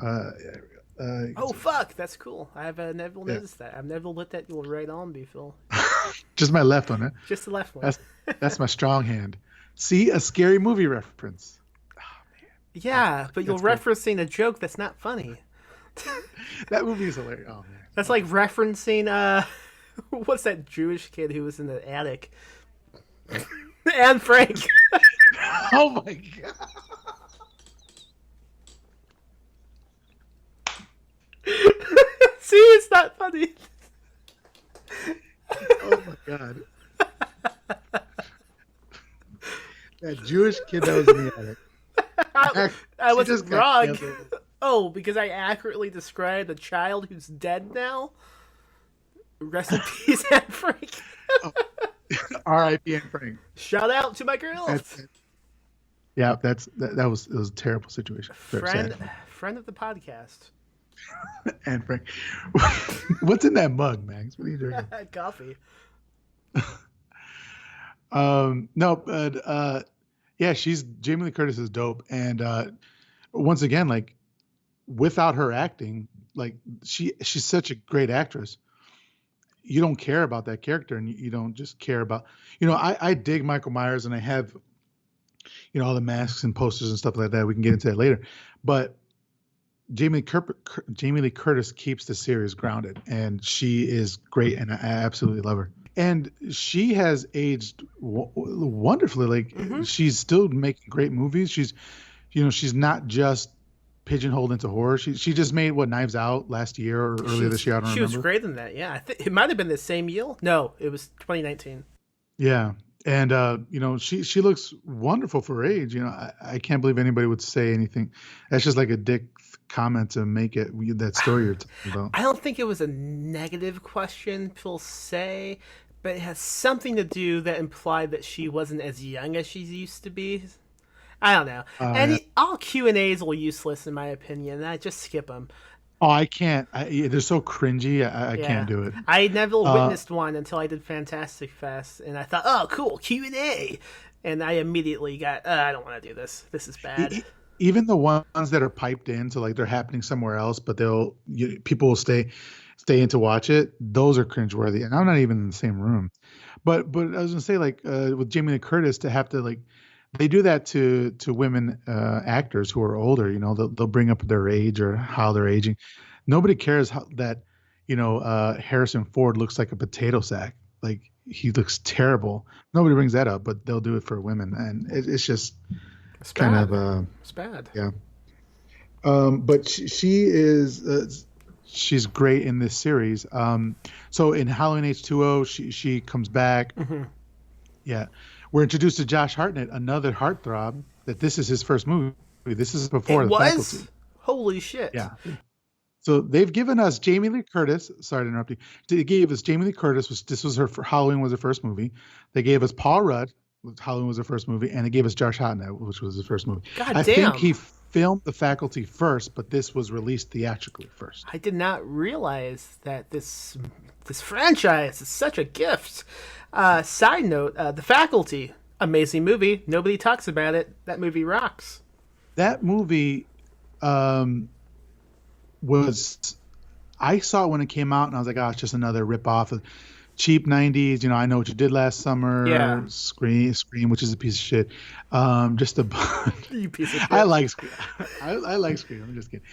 Oh fuck, that's cool. I've never noticed that. I've never looked at your right arm before. Just my left on it. Just the left one. That's my strong hand. See, a scary movie reference. Yeah, but you're referencing a joke that's not funny. That movie is hilarious. Oh man, That's like referencing what's that Jewish kid who was in the attic? Anne Frank. oh my god. See, it's not funny. Oh my god. That Jewish kid that was in the attic. I was just got wrong. canceled. Oh, because I accurately described a child who's dead now? Rest in peace, Anne Frank. R.I.P. Anne Frank. Shout out to my girls. Yeah, that was a terrible situation. Very sad. Friend of the podcast. Anne Frank. What's in that mug, Max? What are you drinking? Coffee. No, but yeah, Jamie Lee Curtis is dope, and once again, like without her acting, like she's such a great actress. You don't care about that character, and you don't just care about, I dig Michael Myers, and I have, all the masks and posters and stuff like that. We can get into that later, but Jamie Lee Curtis keeps the series grounded, and she is great, and I absolutely love her. And she has aged wonderfully. Like she's still making great movies. She's not just pigeonholed into horror. She just made Knives Out last year or earlier this year. I don't remember. She was great in that. Yeah, I think it might have been the same year. No, it was 2019. Yeah, and she looks wonderful for her age. I can't believe anybody would say anything. That's just like a dick comment to make it that story you're talking about. I don't think it was a negative question per se, but it has something to do that implied that she wasn't as young as she used to be. I don't know. All Q&As are useless in my opinion. I just skip them. Oh, I can't. They're so cringy. I can't do it. I never witnessed one until I did Fantastic Fest, and I thought, oh, cool, Q&A. And I immediately got, I don't want to do this. This is bad. Even the ones that are piped in, so like they're happening somewhere else, but people will stay in to watch it. Those are cringeworthy, and I'm not even in the same room. But I was gonna say, like with Jamie Lee Curtis, to have to like, they do that to women actors who are older. They'll bring up their age or how they're aging. Nobody cares that Harrison Ford looks like a potato sack. Like he looks terrible. Nobody brings that up, but they'll do it for women, and it's just It's kind of bad. It's bad. yeah. But she is she's great in this series. So in Halloween H2O, she comes back. Hmm. Yeah, we're introduced to Josh Hartnett, another heartthrob. That this is his first movie. This is before It The was? Faculty. Holy shit. Yeah. So they've given us Jamie Lee Curtis. Sorry to interrupt you. They gave us Jamie Lee Curtis. This was Halloween was her first movie. They gave us Paul Rudd. Halloween was her first movie, and they gave us Josh Hartnett, which was his first movie. God I think damn. he filmed The Faculty first, but this was released theatrically first. I did not realize that this franchise is such a gift. Side note, The Faculty, amazing movie. Nobody talks about it. That movie rocks. That movie was I saw it when it came out, and I was like, oh, it's just another ripoff of cheap '90s. I Know What You Did Last Yeah. Summer, Scream, which is a piece of shit. Just a You piece of shit. I like Scream. I like Scream. I'm just kidding.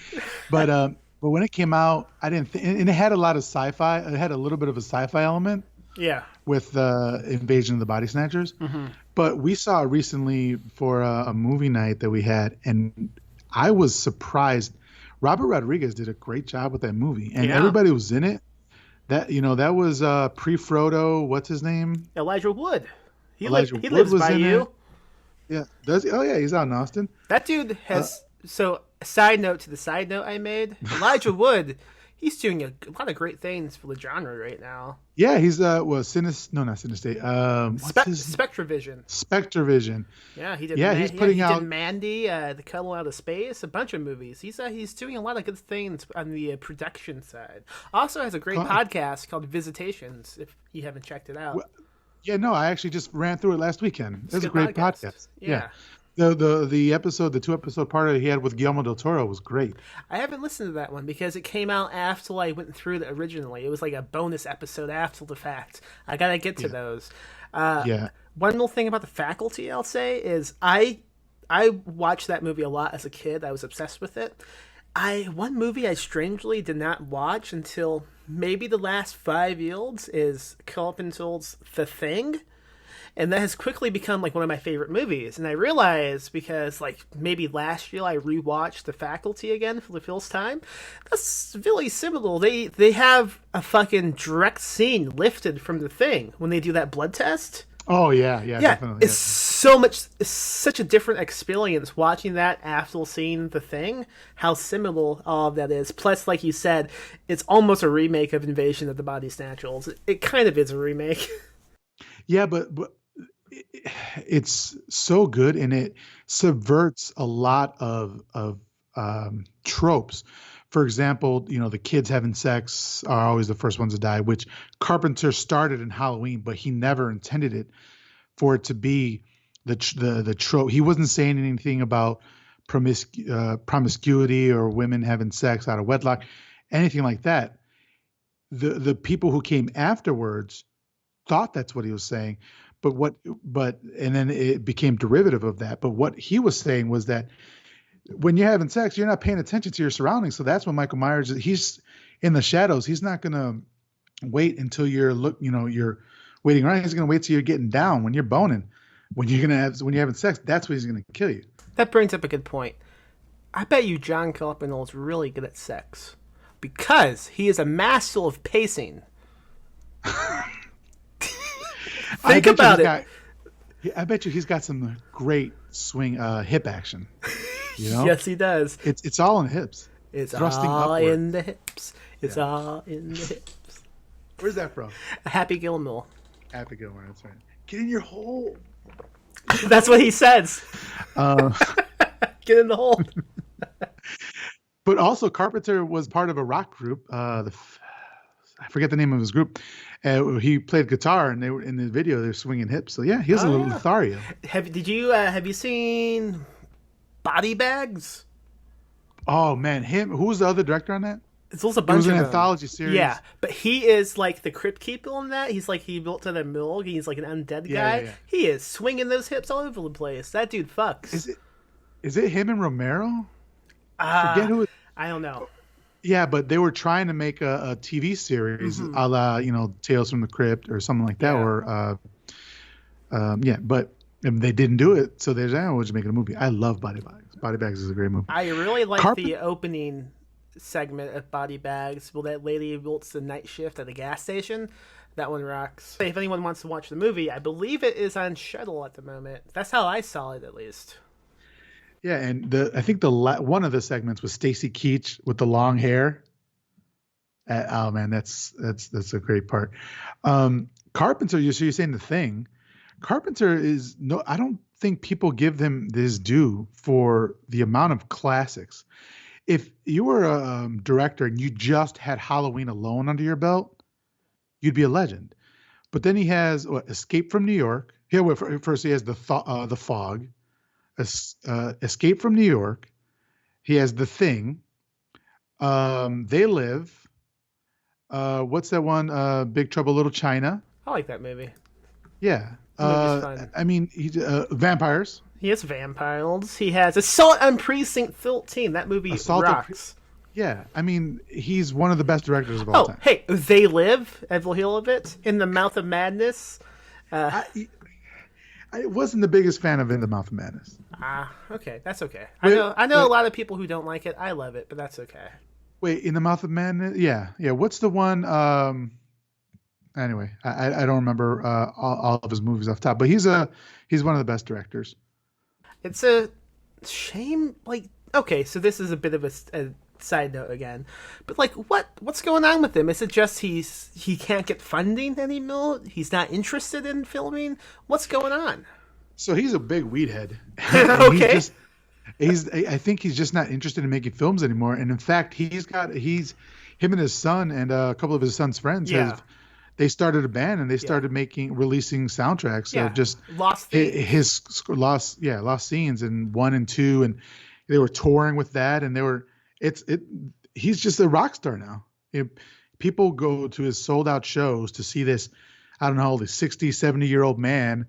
But when it came out, I didn't and it had a lot of sci-fi. It had a little bit of a sci-fi element Yeah. with Invasion of the Body Snatchers. Hmm. But we saw it recently for a movie night that we had, and I was surprised. Robert Rodriguez did a great job with that movie, and Yeah. everybody was in it. That was pre-Frodo. What's his name? Elijah Wood. Elijah He Wood lives was by in you. it. Yeah, does he? Oh yeah, he's out in Austin. That dude has. So, side note to the side note I made, Elijah Wood, he's doing a lot of great things for the genre right now. Yeah, he's no, not Cinestate. What's his Spectrovision. Spectrovision. Yeah, he did. Yeah, he's putting he out. did Mandy, The Cuddle Out of Space, a bunch of movies. He's doing a lot of good things on the production side. Also has a great podcast called Visitations. If you haven't checked it out, Yeah, no, I actually just ran through it last weekend. It was a good great podcast. Yeah. The 2-episode part he had with Guillermo del Toro was great. I haven't listened to that one because it came out after I went through it originally. It was like a bonus episode after the fact. I gotta get to those. Yeah. One more thing about The Faculty I'll say is I watched that movie a lot as a kid. I was obsessed with it. One movie I strangely did not watch until maybe the last 5 years is Carpenter's The Thing. And that has quickly become like one of my favorite movies. And I realized because like maybe last year I rewatched The Faculty again for the first time. That's really similar. They have a fucking direct scene lifted from The Thing when they do that blood test. Oh yeah, definitely. It's such a different experience watching that after seeing The Thing. How similar all of that is. Plus, like you said, it's almost a remake of Invasion of the Body Snatchers. It kind of is a remake. Yeah, but it's so good, and it subverts a lot of tropes. For example, the kids having sex are always the first ones to die, which Carpenter started in Halloween, but he never intended it for it to be the trope. He wasn't saying anything about promiscuity or women having sex out of wedlock, anything like that. The people who came afterwards thought that's what he was saying, and then it became derivative of that. But what he was saying was that when you're having sex, you're not paying attention to your surroundings. So that's when Michael Myers, he's in the shadows. He's not going to wait until you're waiting around. He's going to wait till you're getting down when you're boning. When you're having sex, that's when he's going to kill you. That brings up a good point. I bet you John Carpenter is really good at sex because he is a master of pacing. Think about it. I bet you he's got some great swing hip action. Yes, he does. It's all in the hips. It's thrusting all upward. in the hips. It's all in the hips. Where's that from? Happy Gilmore. Happy Gilmore. That's right. Get in your hole. That's what he says. Get in the hole. But also, Carpenter was part of a rock group. I forget the name of his group. He played guitar, and they were in the video. They're swinging hips. So yeah, he was a little Lothario. Have you seen Body Bags? Oh man, him. Who was the other director on that? It's also a It bunch was of an them. anthology series. Yeah, but he is like the crypt keeper in that. He's like he built to the mill. He's like an undead guy. Yeah. He is swinging those hips all over the place. That dude fucks. Is it him and Romero? I forget who. I don't know. Yeah, but they were trying to make a TV series Mm-hmm. a la, Tales from the Crypt or something like that, Yeah. or yeah, but they didn't do it, so they're we're just making a movie. I love Body Bags. Body Bags is a great movie. I really like Carpet, the opening segment of Body Bags. Well, that lady works the night shift at the gas station. That one rocks. If anyone wants to watch the movie, I believe it is on Shuttle at the moment. That's how I saw it, at least. yeah, and I think one of the segments was Stacy Keach with the long hair. Oh man, that's a great part. Carpenter, so you're saying The Thing. Carpenter is no, I don't think people give them this due for the amount of classics. If you were a director and you just had Halloween alone under your belt, you'd be a legend. But then he has Escape from New York. Here, first he has the Fog, Escape from New York. He has The Thing. They Live. What's that one? Big Trouble Little China. I like that movie. Yeah. The movie's fun. I mean, vampires. He has vampires. He has Assault on Precinct 13. That movie Assault on rocks. Yeah, I mean, he's one of the best directors of all Oh, time. hey, They Live, Evel Hill of it, In the Mouth of Madness. I wasn't the biggest fan of In the Mouth of Madness. Okay, that's okay. Wait, I know a wait. lot of people who don't like it. I love it, but that's okay. Wait, In the Mouth of Madness? Yeah, yeah. What's the one? Anyway, I don't remember all of his movies off the top, but he's one of the best directors. It's a shame. Like, okay, so this is a bit of a side note again, but like, what's going on with him? Is it just he can't get funding anymore? He's not interested in filming. What's going on? So he's a big weed head. Okay. I think he's just not interested in making films anymore. And in fact, him and his son and a couple of his son's friends Yeah. they started a band and they started releasing soundtracks of just his lost scenes in 1 and 2, and they were touring with that, and he's just a rock star now. People go to his sold out shows to see this, I don't know how old, 60, 70-year-old man,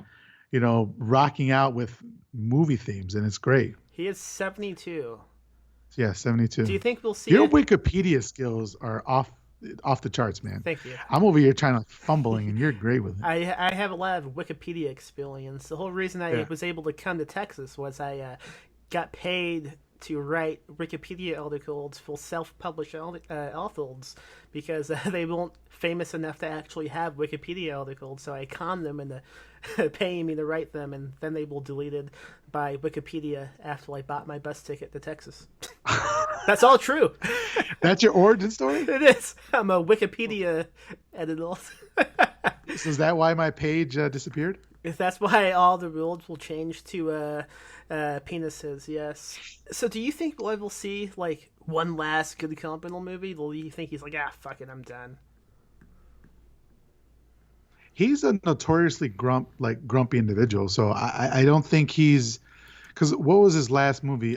rocking out with movie themes, and it's great. He is 72. Yeah, 72. Do you think we'll see Your it? Wikipedia skills are off the charts, man. Thank you. I'm over here trying to fumbling, and you're great with it. I have a lot of Wikipedia experience. The whole reason I Yeah. was able to come to Texas was I got paid to write Wikipedia articles for self-published authors because they weren't famous enough to actually have Wikipedia articles. So I conned them into paying me to write them, and then they were deleted by Wikipedia after I bought my bus ticket to Texas. That's all true. That's your origin story? It is. I'm a Wikipedia editor. So is that why my page disappeared? If that's why all the rules will change to penises, yes. So do you think we'll ever see like one last good Carpenter movie? Or do you think he's like, fuck it, I'm done? He's a notoriously grumpy individual, so I don't think he's, because what was his last movie?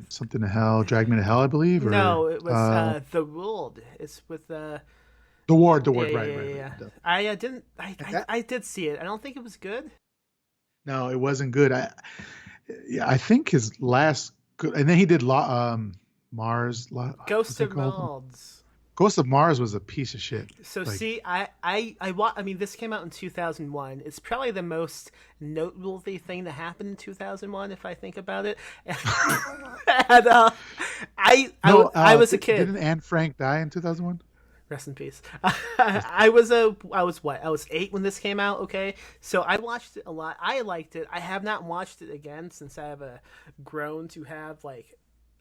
Something to Hell, Drag Me to Hell, I believe. No, it was The World. It's with The Ward, yeah, right. yeah. I didn't. I did see it. I don't think it was good. No, it wasn't good. I think his last good, and then he did Mars. Ghost what's it of called? Mars. Ghost of Mars was a piece of shit. So see, I mean, this came out in 2001. It's probably the most noteworthy thing to happen in 2001, if I think about it. And I was a kid. Didn't Anne Frank die in 2001? Rest in peace. I was 8 when this came out. Okay, so I watched it a lot. I liked it. I have not watched it again since I have grown to have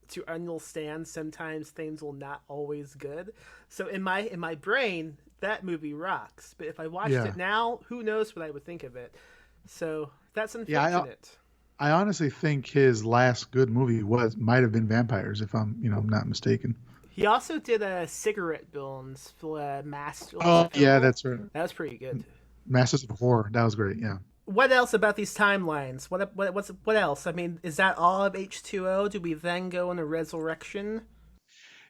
to understand sometimes things will not always good. So in my brain, that movie rocks. But if I watched it now, who knows what I would think of it. So that's unfortunate. I honestly think his last good movie might have been Vampires, if I'm not mistaken. He also did Cigarette Burns for Masters. Oh yeah, that's right. That was pretty good. Masters of Horror, that was great. Yeah. What else about these timelines? What else? I mean, is that all of H2O? Do we then go into Resurrection?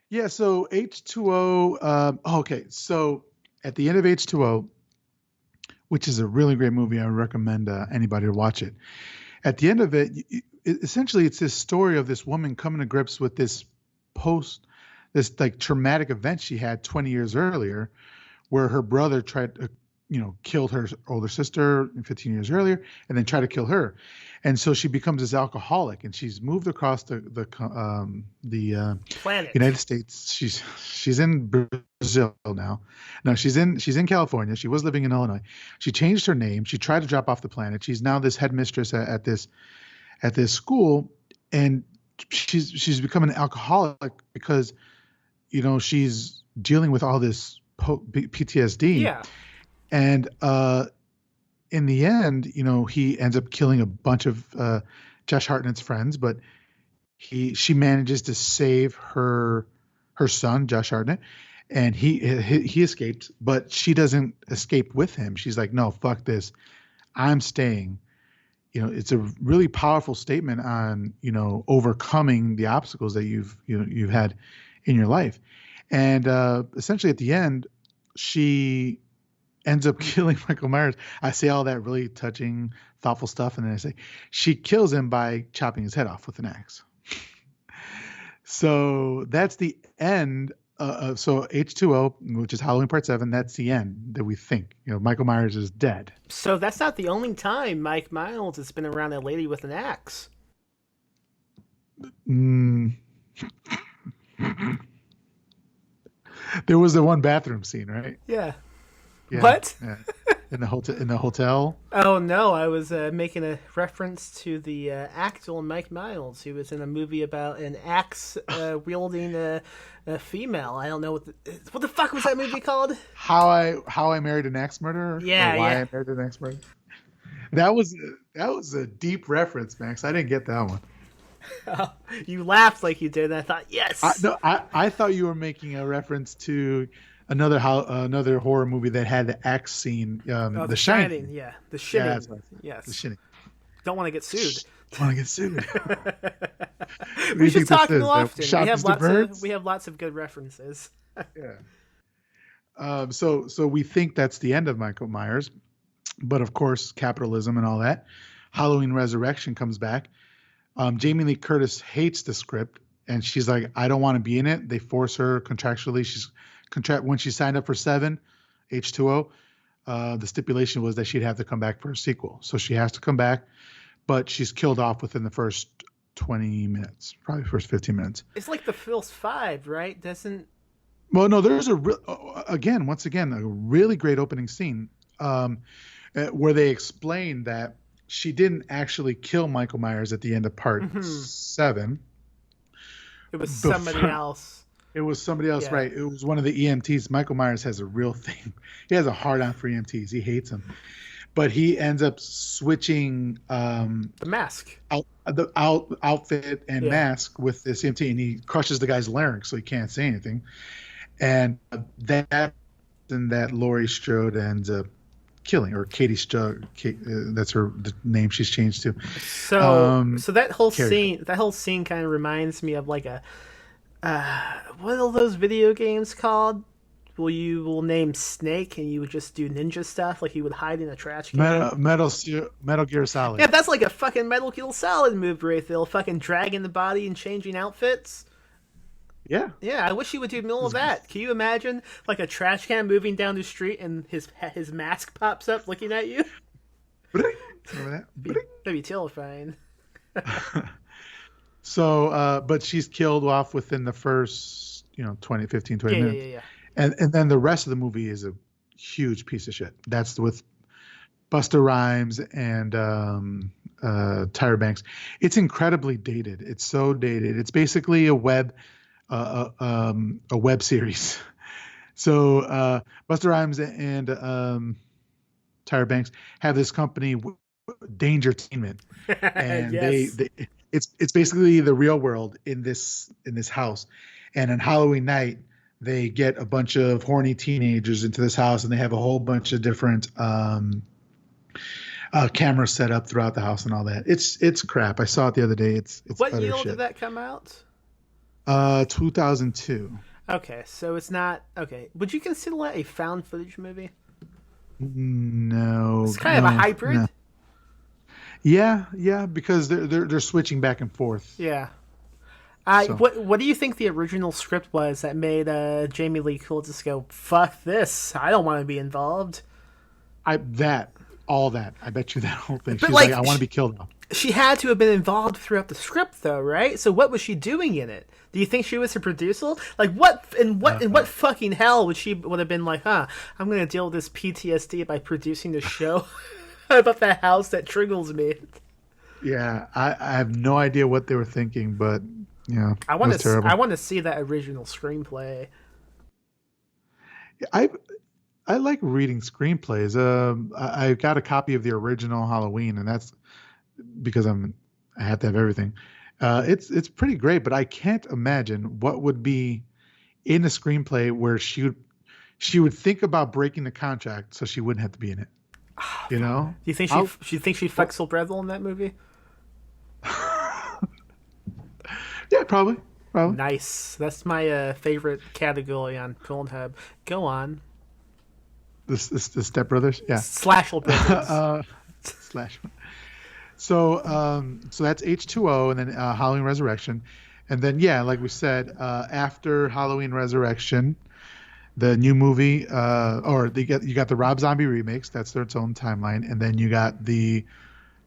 Yeah. So H2O. Okay. So at the end of H2O, which is a really great movie, I would recommend anybody to watch it. At the end of it, essentially, it's this story of this woman coming to grips with this this like traumatic event she had 20 years earlier, where her brother tried to, killed her older sister 15 years earlier, and then tried to kill her, and so she becomes this alcoholic, and she's moved across the Planet. United States. She's in Brazil now. No, she's in California. She was living in Illinois. She changed her name. She tried to drop off the planet. She's now this headmistress at this school, and she's become an alcoholic because she's dealing with all this PTSD. Yeah. And in the end, he ends up killing a bunch of Josh Hartnett's friends, but she manages to save her son, Josh Hartnett, and he escaped, but she doesn't escape with him. She's like, no, fuck this, I'm staying. It's a really powerful statement on overcoming the obstacles that you've had in your life, and essentially at the end, she ends up killing Michael Myers. I say all that really touching, thoughtful stuff, and then I say she kills him by chopping his head off with an axe. So that's the end. So H2O, which is Halloween Part 7, that's the end that we think. Michael Myers is dead. So that's not the only time Mike Miles has been around a lady with an axe. There was the one bathroom scene, right? Yeah. Yeah, What? yeah. In the hotel. Oh no, I was making a reference to the actor Mike Miles, who was in a movie about an axe wielding a female. I don't know what the fuck was that movie called? How I Married an Axe Murderer. Yeah, or Why yeah. I Married an Axe Murderer. That was a deep reference, Max. I didn't get that one. Oh, you laughed like you did, and I thought, yes. I thought you were making a reference to another horror movie that had the axe scene, The Shining. Yeah, The Shining. Yeah, that's right. Yes. The Shining. Don't want to get sued. Want to get sued? We should talk more often. Shop Mr. Birds? We have lots of good references. Yeah. So we think that's the end of Michael Myers, but of course, capitalism and all that. Halloween Resurrection comes back. Jamie Lee Curtis hates the script, and she's like, I don't want to be in it. They force her contractually. When she signed up for 7, H2O, the stipulation was that she'd have to come back for a sequel. So she has to come back, but she's killed off within the first 20 minutes, probably first 15 minutes. It's like the first 5, right? Well, no, there's once again, a really great opening scene where they explain that she didn't actually kill Michael Myers at the end of part 7. It was somebody else. It was somebody else, Yeah. right? It was one of the EMTs. Michael Myers has a real thing. He has a hard-on for EMTs. He hates them. But he ends up switching The mask. outfit and mask with this EMT, and he crushes the guy's larynx so he can't say anything. And that Laurie Strode ends up killing, or Katie Strode. That's the name she's changed to. So that whole Carrie. scene kind of reminds me of like a what are those video games called? You will name Snake and you would just do ninja stuff, like he would hide in a trash can. Metal Gear Solid. Yeah, that's like a fucking Metal Gear Solid move right there. Fucking dragging the body and changing outfits. Yeah. Yeah, I wish he would do more of that. Can you imagine like a trash can moving down the street and his mask pops up looking at you? Remember that? That'd be terrifying. So, but she's killed off within the first, 20 minutes. Yeah. And then the rest of the movie is a huge piece of shit. That's with Busta Rhymes and Tyra Banks. It's incredibly dated. It's so dated. It's basically a web series. So Busta Rhymes and Tyra Banks have this company, Dangertainment, and Yes. it's basically the real world in this house. And on Halloween night, they get a bunch of horny teenagers into this house, and they have a whole bunch of different cameras set up throughout the house and all that. It's crap. I saw it the other day. It's What utter year shit. did that come out? 2002. Okay, so it's not okay. Would you consider that a found footage movie? No, It's kind of a hybrid. no. Yeah, because they're switching back and forth. Yeah, So What do you think the original script was that made Jamie Lee Curtis go, "Fuck this! I don't want to be involved." I that all that I bet you that whole thing. But She was like, I like, want to be killed now. she had to have been involved throughout the script, though, right? So what was she doing in it? Do you think she was a producer? Like, what fucking hell would have been like? Huh? I'm gonna deal with this PTSD by producing the show about the house that triggers me. Yeah, I have no idea what they were thinking, but yeah, I it want was to I terrible. want to see that original screenplay. I I like reading screenplays. I got a copy of the original Halloween, and that's because I have to have everything. It's pretty great, but I can't imagine what would be in a screenplay where she would think about breaking the contract so she wouldn't have to be in it. You know? Do you think I'll, she fucked Breville in that movie? yeah, probably, probably. Nice. That's my favorite category on Pornhub. Go on. The Step Brothers, yeah. Slashel Brothers. Slash. So that's H2O, and then Halloween Resurrection, and then yeah, like we said, after Halloween Resurrection, the new movie, you got the Rob Zombie remakes. That's their its own timeline, and then you got the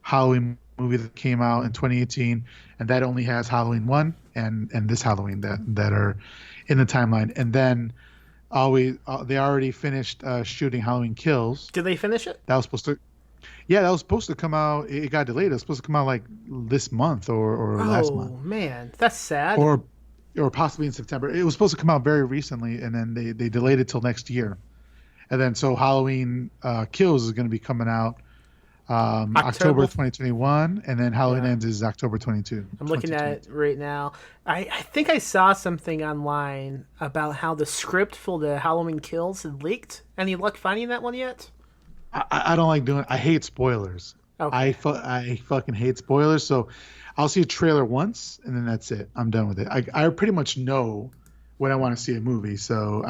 Halloween movie that came out in 2018, and that only has Halloween 1 and this Halloween that are in the timeline, and then they already finished shooting Halloween Kills. Did they finish it? That was supposed to Yeah, that was supposed to come out. It got delayed. It was supposed to come out like this month or last month, Oh man, that's sad. or possibly in September. It was supposed to come out very recently, and then they delayed it till next year. And then so Halloween Kills is going to be coming out October October. 2021, and then Halloween Yeah. Ends is October 22. I'm looking at it 2022. right now. I think I saw something online about how the script for the Halloween Kills had leaked. Any luck finding that one yet? I don't like doing. I hate spoilers. Okay. I fucking hate spoilers. So I'll see a trailer once, and then that's it. I'm done with it. I pretty much know when I want to see a movie. So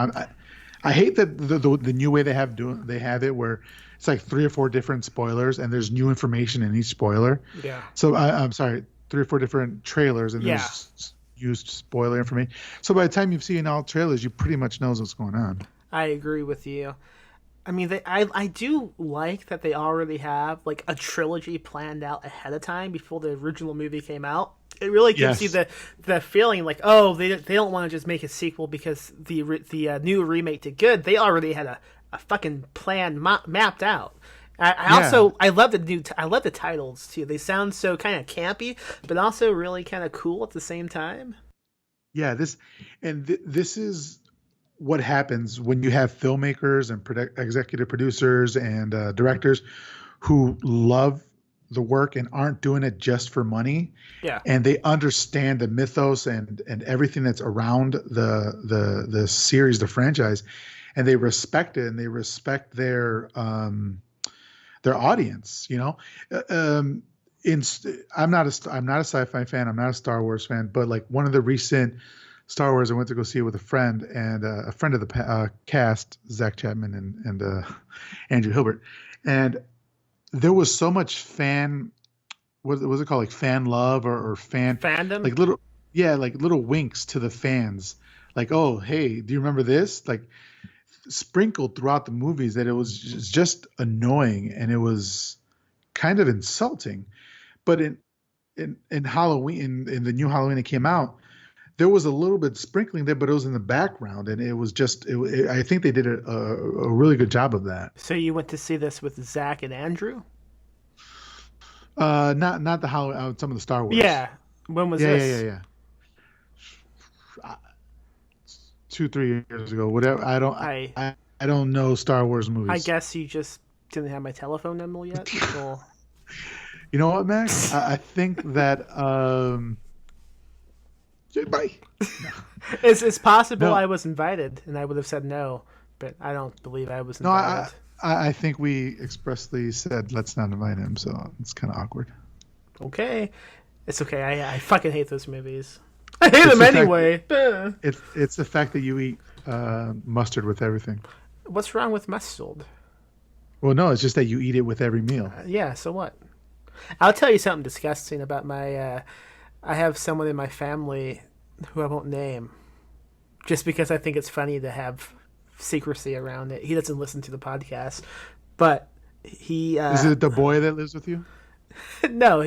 I hate that the new way they have it where it's like 3 or 4 different spoilers, and there's new information in each spoiler. Yeah. So I'm sorry, 3 or 4 different trailers, and Yeah. there's used spoiler information. So by the time you've seen all trailers, you pretty much knows what's going on. I agree with you. I mean, I do like that they already have like a trilogy planned out ahead of time before the original movie came out. It really gives you Yes. the feeling like, oh, they don't want to just make a sequel because the new remake did good. They already had a fucking plan mapped out. I Yeah. also I love I love the titles too. They sound so kind of campy, but also really kind of cool at the same time. Yeah, this is what happens when you have filmmakers and executive producers and directors who love the work and aren't doing it just for money, Yeah. and they understand the mythos and everything that's around the series, the franchise, and they respect it and they respect their audience. You know, I'm not a sci-fi fan. I'm not a Star Wars fan, but like one of the recent Star Wars, I went to go see it with a friend, and a friend of the cast, Zach Chapman and Andrew Hilbert, and there was so much what was it called, like fan love or fan, Fandom. like little winks to the fans, like, oh hey, do you remember this, like sprinkled throughout the movies, that it was just annoying and it was kind of insulting. But in Halloween, in the new Halloween that came out, there was a little bit sprinkling there, but it was in the background, and it was just. I think they did a really good job of that. So you went to see this with Zach and Andrew? Not the Halloween, some of the Star Wars. Yeah. When was Yeah, this? yeah. 2-3 years ago, whatever. I don't know Star Wars movies. I guess you just didn't have my telephone number yet. Well, You know what, Max? I think that. Bye. it's possible No. I was invited and I would have said no, but I don't believe I was No, invited. I think we expressly said let's not invite him, so it's kind of awkward. Okay. It's okay. I fucking hate those movies. I hate them the fact- anyway. It's the fact that you eat mustard with everything. What's wrong with mustard? Well, no, it's just that you eat it with every meal. Yeah, so what? I'll tell you something disgusting about my. I have someone in my family who I won't name, just because I think it's funny to have secrecy around it. He doesn't listen to the podcast, but he Is it the boy that lives with you? no,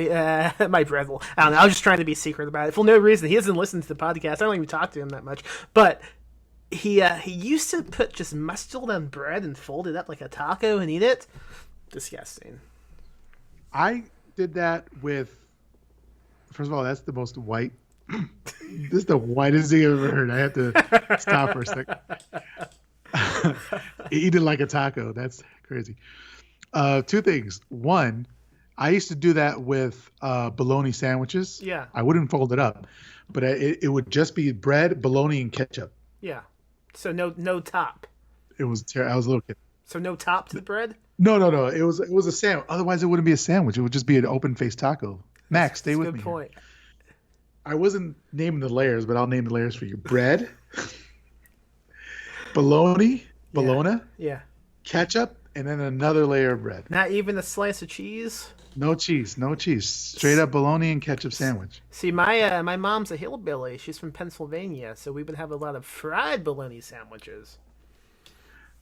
my brother. I don't know. I was just trying to be secret about it for no reason. He doesn't listen to the podcast. I don't even talk to him that much. But he used to put just mustard on bread and fold it up like a taco and eat it. Disgusting. I did that with. First of all, that's the most white. This is the whitest thing I've ever heard. I have to stop for a second. Eat it like a taco. That's crazy. Two things. One, I used to do that with bologna sandwiches. Yeah. I wouldn't fold it up, but it would just be bread, bologna, and ketchup. Yeah. So no top. It was terrible. I was a little kid. So no top to the bread? No. It was a sandwich. Otherwise, it wouldn't be a sandwich. It would just be an open-faced taco. Max, stay with me. Good point. I wasn't naming the layers, but I'll name the layers for you. Bread, bologna, Yeah. ketchup, and then another layer of bread. Not even a slice of cheese? No cheese. Straight up bologna and ketchup sandwich. See, my mom's a hillbilly. She's from Pennsylvania, so we would have a lot of fried bologna sandwiches.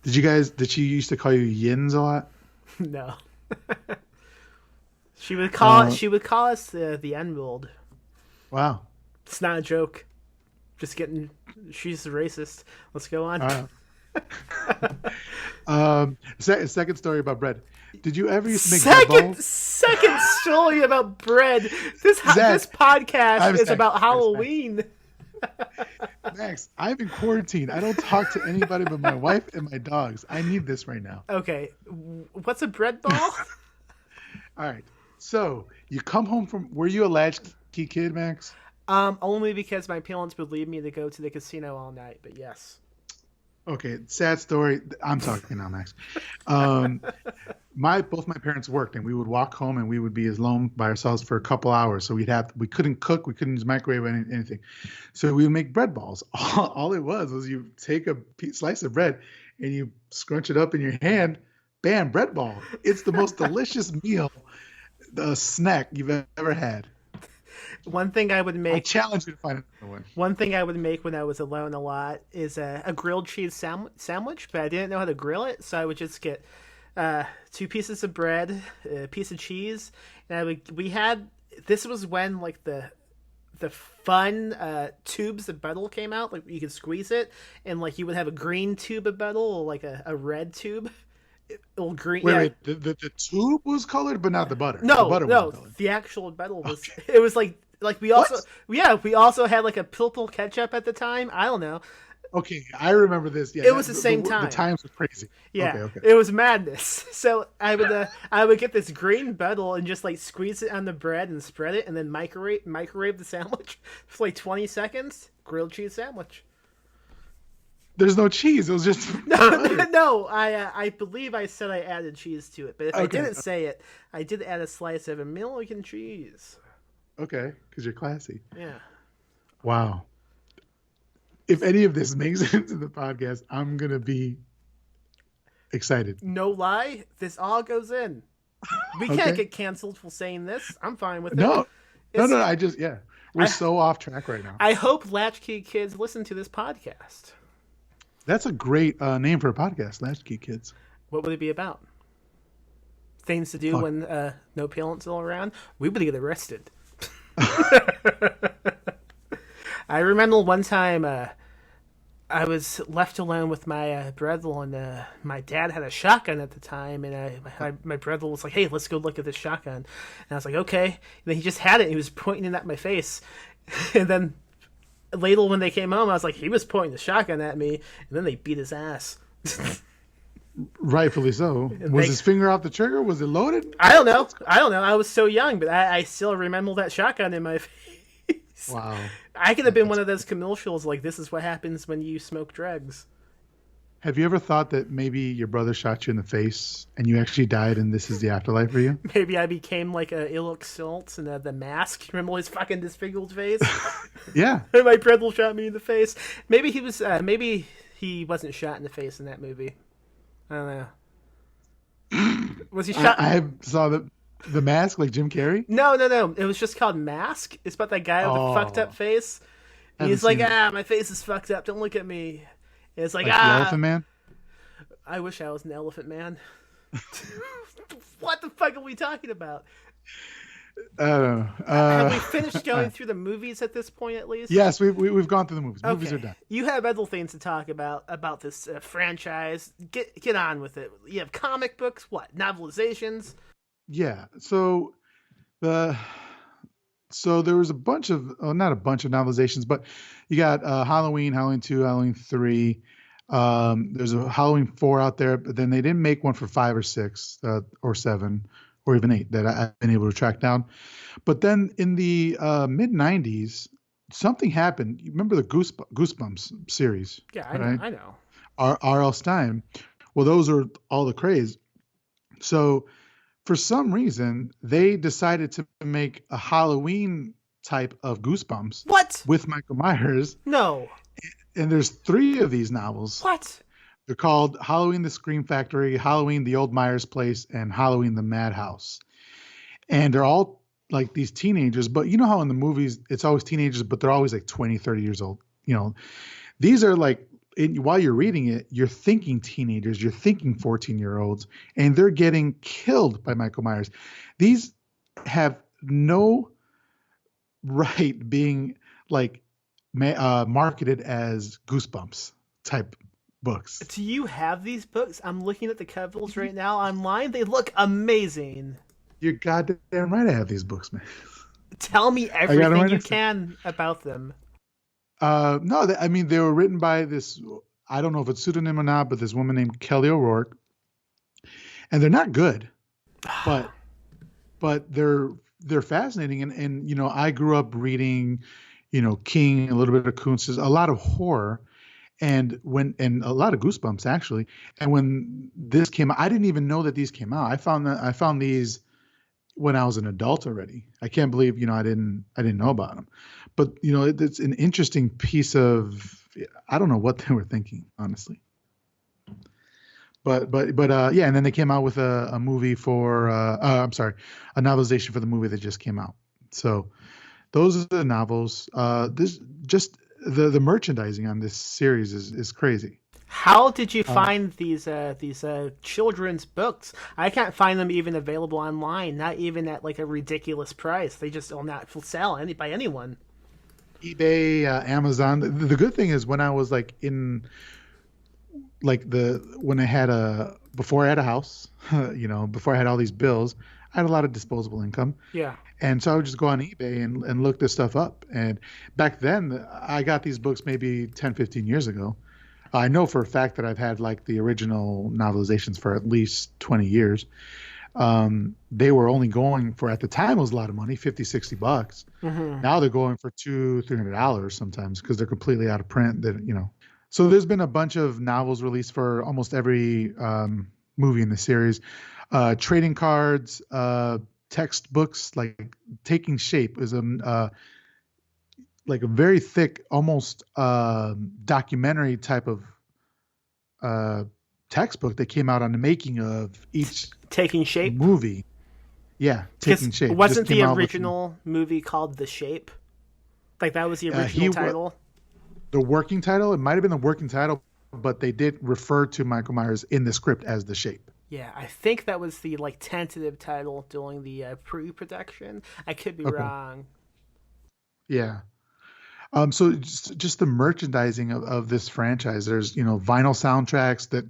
Did she used to call you yins a lot? No. She would call us the N-word. Wow. It's not a joke. Just kidding. She's racist. Let's go on. Second story about bread. Did you ever used to make bread balls? Second story about bread. This podcast is about Halloween. Max, I'm in quarantine. I don't talk to anybody but my wife and my dogs. I need this right now. Okay. What's a bread ball? All right. So you come home from. Were you a latchkey kid, Max? Only because my parents would leave me to go to the casino all night. But yes. Okay, sad story. I'm talking now, Max. Both my parents worked, and we would walk home, and we would be alone by ourselves for a couple hours. So we couldn't cook, we couldn't use microwave anything. So we would make bread balls. All it was you take a slice of bread, and you scrunch it up in your hand. Bam, bread ball. It's the most delicious meal, snack you've ever had. One thing I would make. I challenge you to find another one. One thing I would make when I was alone a lot is a grilled cheese sandwich, but I didn't know how to grill it, so I would just get 2 pieces of bread, a piece of cheese, and this was when like the fun tubes of butter came out, like you could squeeze it, and like you would have a green tube of butter or like a red tube. Green. Wait. The tube was colored, but not the butter. No, the butter no. wasn't The actual butter was. Okay. It was like we also. What? Yeah, we also had like a purple ketchup at the time. I don't know. Okay, I remember this. Yeah, it was the same time. The times were crazy. Yeah, okay. It was madness. So I would get this green butter and just like squeeze it on the bread and spread it, and then microwave the sandwich for like 20 seconds. Grilled cheese sandwich. There's no cheese. It was just no. I believe I said I added cheese to it, but if I didn't say it, I did add a slice of American cheese. Okay, because you're classy. Yeah. Wow. If any of this makes it into the podcast, I'm gonna be excited. No lie, this all goes in. We can't get canceled for saying this. I'm fine with it. No. We're so off track right now. I hope Latchkey Kids listen to this podcast. That's a great name for a podcast, Latchkey Kids. What would it be about? Things to do when no parents are around? We would get arrested. I remember one time I was left alone with my brother, and my dad had a shotgun at the time, and my brother was like, "Hey, let's go look at this shotgun." And I was like, "Okay." And then he just had it, and he was pointing it at my face. And then later when they came home, I was like, he was pointing the shotgun at me, and then they beat his ass. Rightfully so. Was his finger off the trigger? Was it loaded? I don't know. I was so young, but I still remember that shotgun in my face. Wow. I could have been one of those commercials like, this is what happens when you smoke drugs. Have you ever thought that maybe your brother shot you in the face and you actually died and this is the afterlife for you? Maybe I became like a Ilk Schultz and the Mask. Remember his fucking disfigured face? Yeah. My brother shot me in the face. Maybe he was. Maybe he wasn't shot in the face in that movie. I don't know. Was he shot? I saw the Mask, like Jim Carrey. No. It was just called Mask. It's about that guy with the fucked up face. Haven't He's like, seen it. my face is fucked up. Don't look at me. And it's like, Like the Elephant Man. I wish I was an elephant man. What the fuck are we talking about? I don't know. Have we finished going through the movies at this point, at least? Yes, we've gone through the movies. Okay. Movies are done. You have other things to talk about this franchise. Get on with it. You have comic books, what novelizations? Yeah. The so there was a bunch of not a bunch of novelizations, but you got Halloween, Halloween 2, Halloween 3. There's a Halloween 4 out there, but then they didn't make one for 5 or 6 or 7 or even 8 that I've been able to track down. But then in the mid 90s, something happened. You remember the Goosebumps series? Yeah, right? I know. R.L. Stein. Well, those are all the craze. So for some reason, they decided to make a Halloween type of Goosebumps. What? With Michael Myers. No. And there's 3 of these novels. What? They're called Halloween the Scream Factory, Halloween the Old Myers Place, and Halloween the Madhouse. And they're all like these teenagers, but you know how in the movies it's always teenagers, but they're always like 20, 30 years old. You know, these are like, while you're reading it, you're thinking teenagers, you're thinking 14-year-olds, and they're getting killed by Michael Myers. These have no right being like marketed as Goosebumps type books. Do you have these books? I'm looking at the covers right now online. They look amazing. You're goddamn right I have these books, man. Tell me everything you can about them. No, I mean, they were written by this, I don't know if it's pseudonym or not, but this woman named Kelly O'Rourke. And they're not good, but they're fascinating. And, you know, I grew up reading, you know, King, a little bit of Kuntz's, a lot of horror. And a lot of Goosebumps actually. And when this came out, I didn't even know that these came out. I found these when I was an adult already. I can't believe, you know, I didn't know about them. But, you know, it's an interesting piece of, I don't know what they were thinking, honestly. But yeah, and then they came out with a movie for a novelization for the movie that just came out. So those are the novels. This just the merchandising on this series is crazy. How did you find these children's books? I can't find them even available online, not even at like a ridiculous price. They just will not sell by anyone. eBay, Amazon. The good thing is when I was like before I had a house, you know, before I had all these bills, I had a lot of disposable income. Yeah. And so I would just go on eBay and look this stuff up. And back then, I got these books maybe 10, 15 years ago. I know for a fact that I've had like the original novelizations for at least 20 years. They were only going for, at the time, it was a lot of money, $50, $60. Mm-hmm. Now they're going for $200-$300 sometimes because they're completely out of print. That, you know. So there's been a bunch of novels released for almost every movie in the series. Trading cards, textbooks, like Taking Shape is like a very thick, almost documentary type of textbook that came out on the making of each Taking Shape movie. Yeah, Taking Shape. Wasn't the original movie called The Shape? Like that was the original title? The working title? It might have been the working title, but they did refer to Michael Myers in the script as The Shape. Yeah, I think that was the like tentative title during the pre-production. I could be wrong. Yeah. So just the merchandising of this franchise. There's, you know, vinyl soundtracks that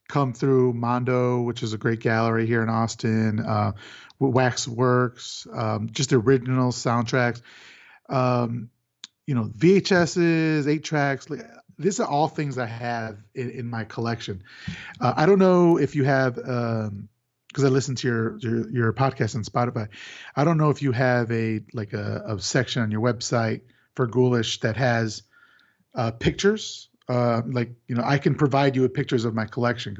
come through Mondo, which is a great gallery here in Austin. Waxworks, just original soundtracks. You know, VHSs, 8-tracks. These are all things I have in my collection. I don't know if you have, because I listen to your podcast on Spotify. I don't know if you have a section on your website for Ghoulish that has pictures. Like, you know, I can provide you with pictures of my collection.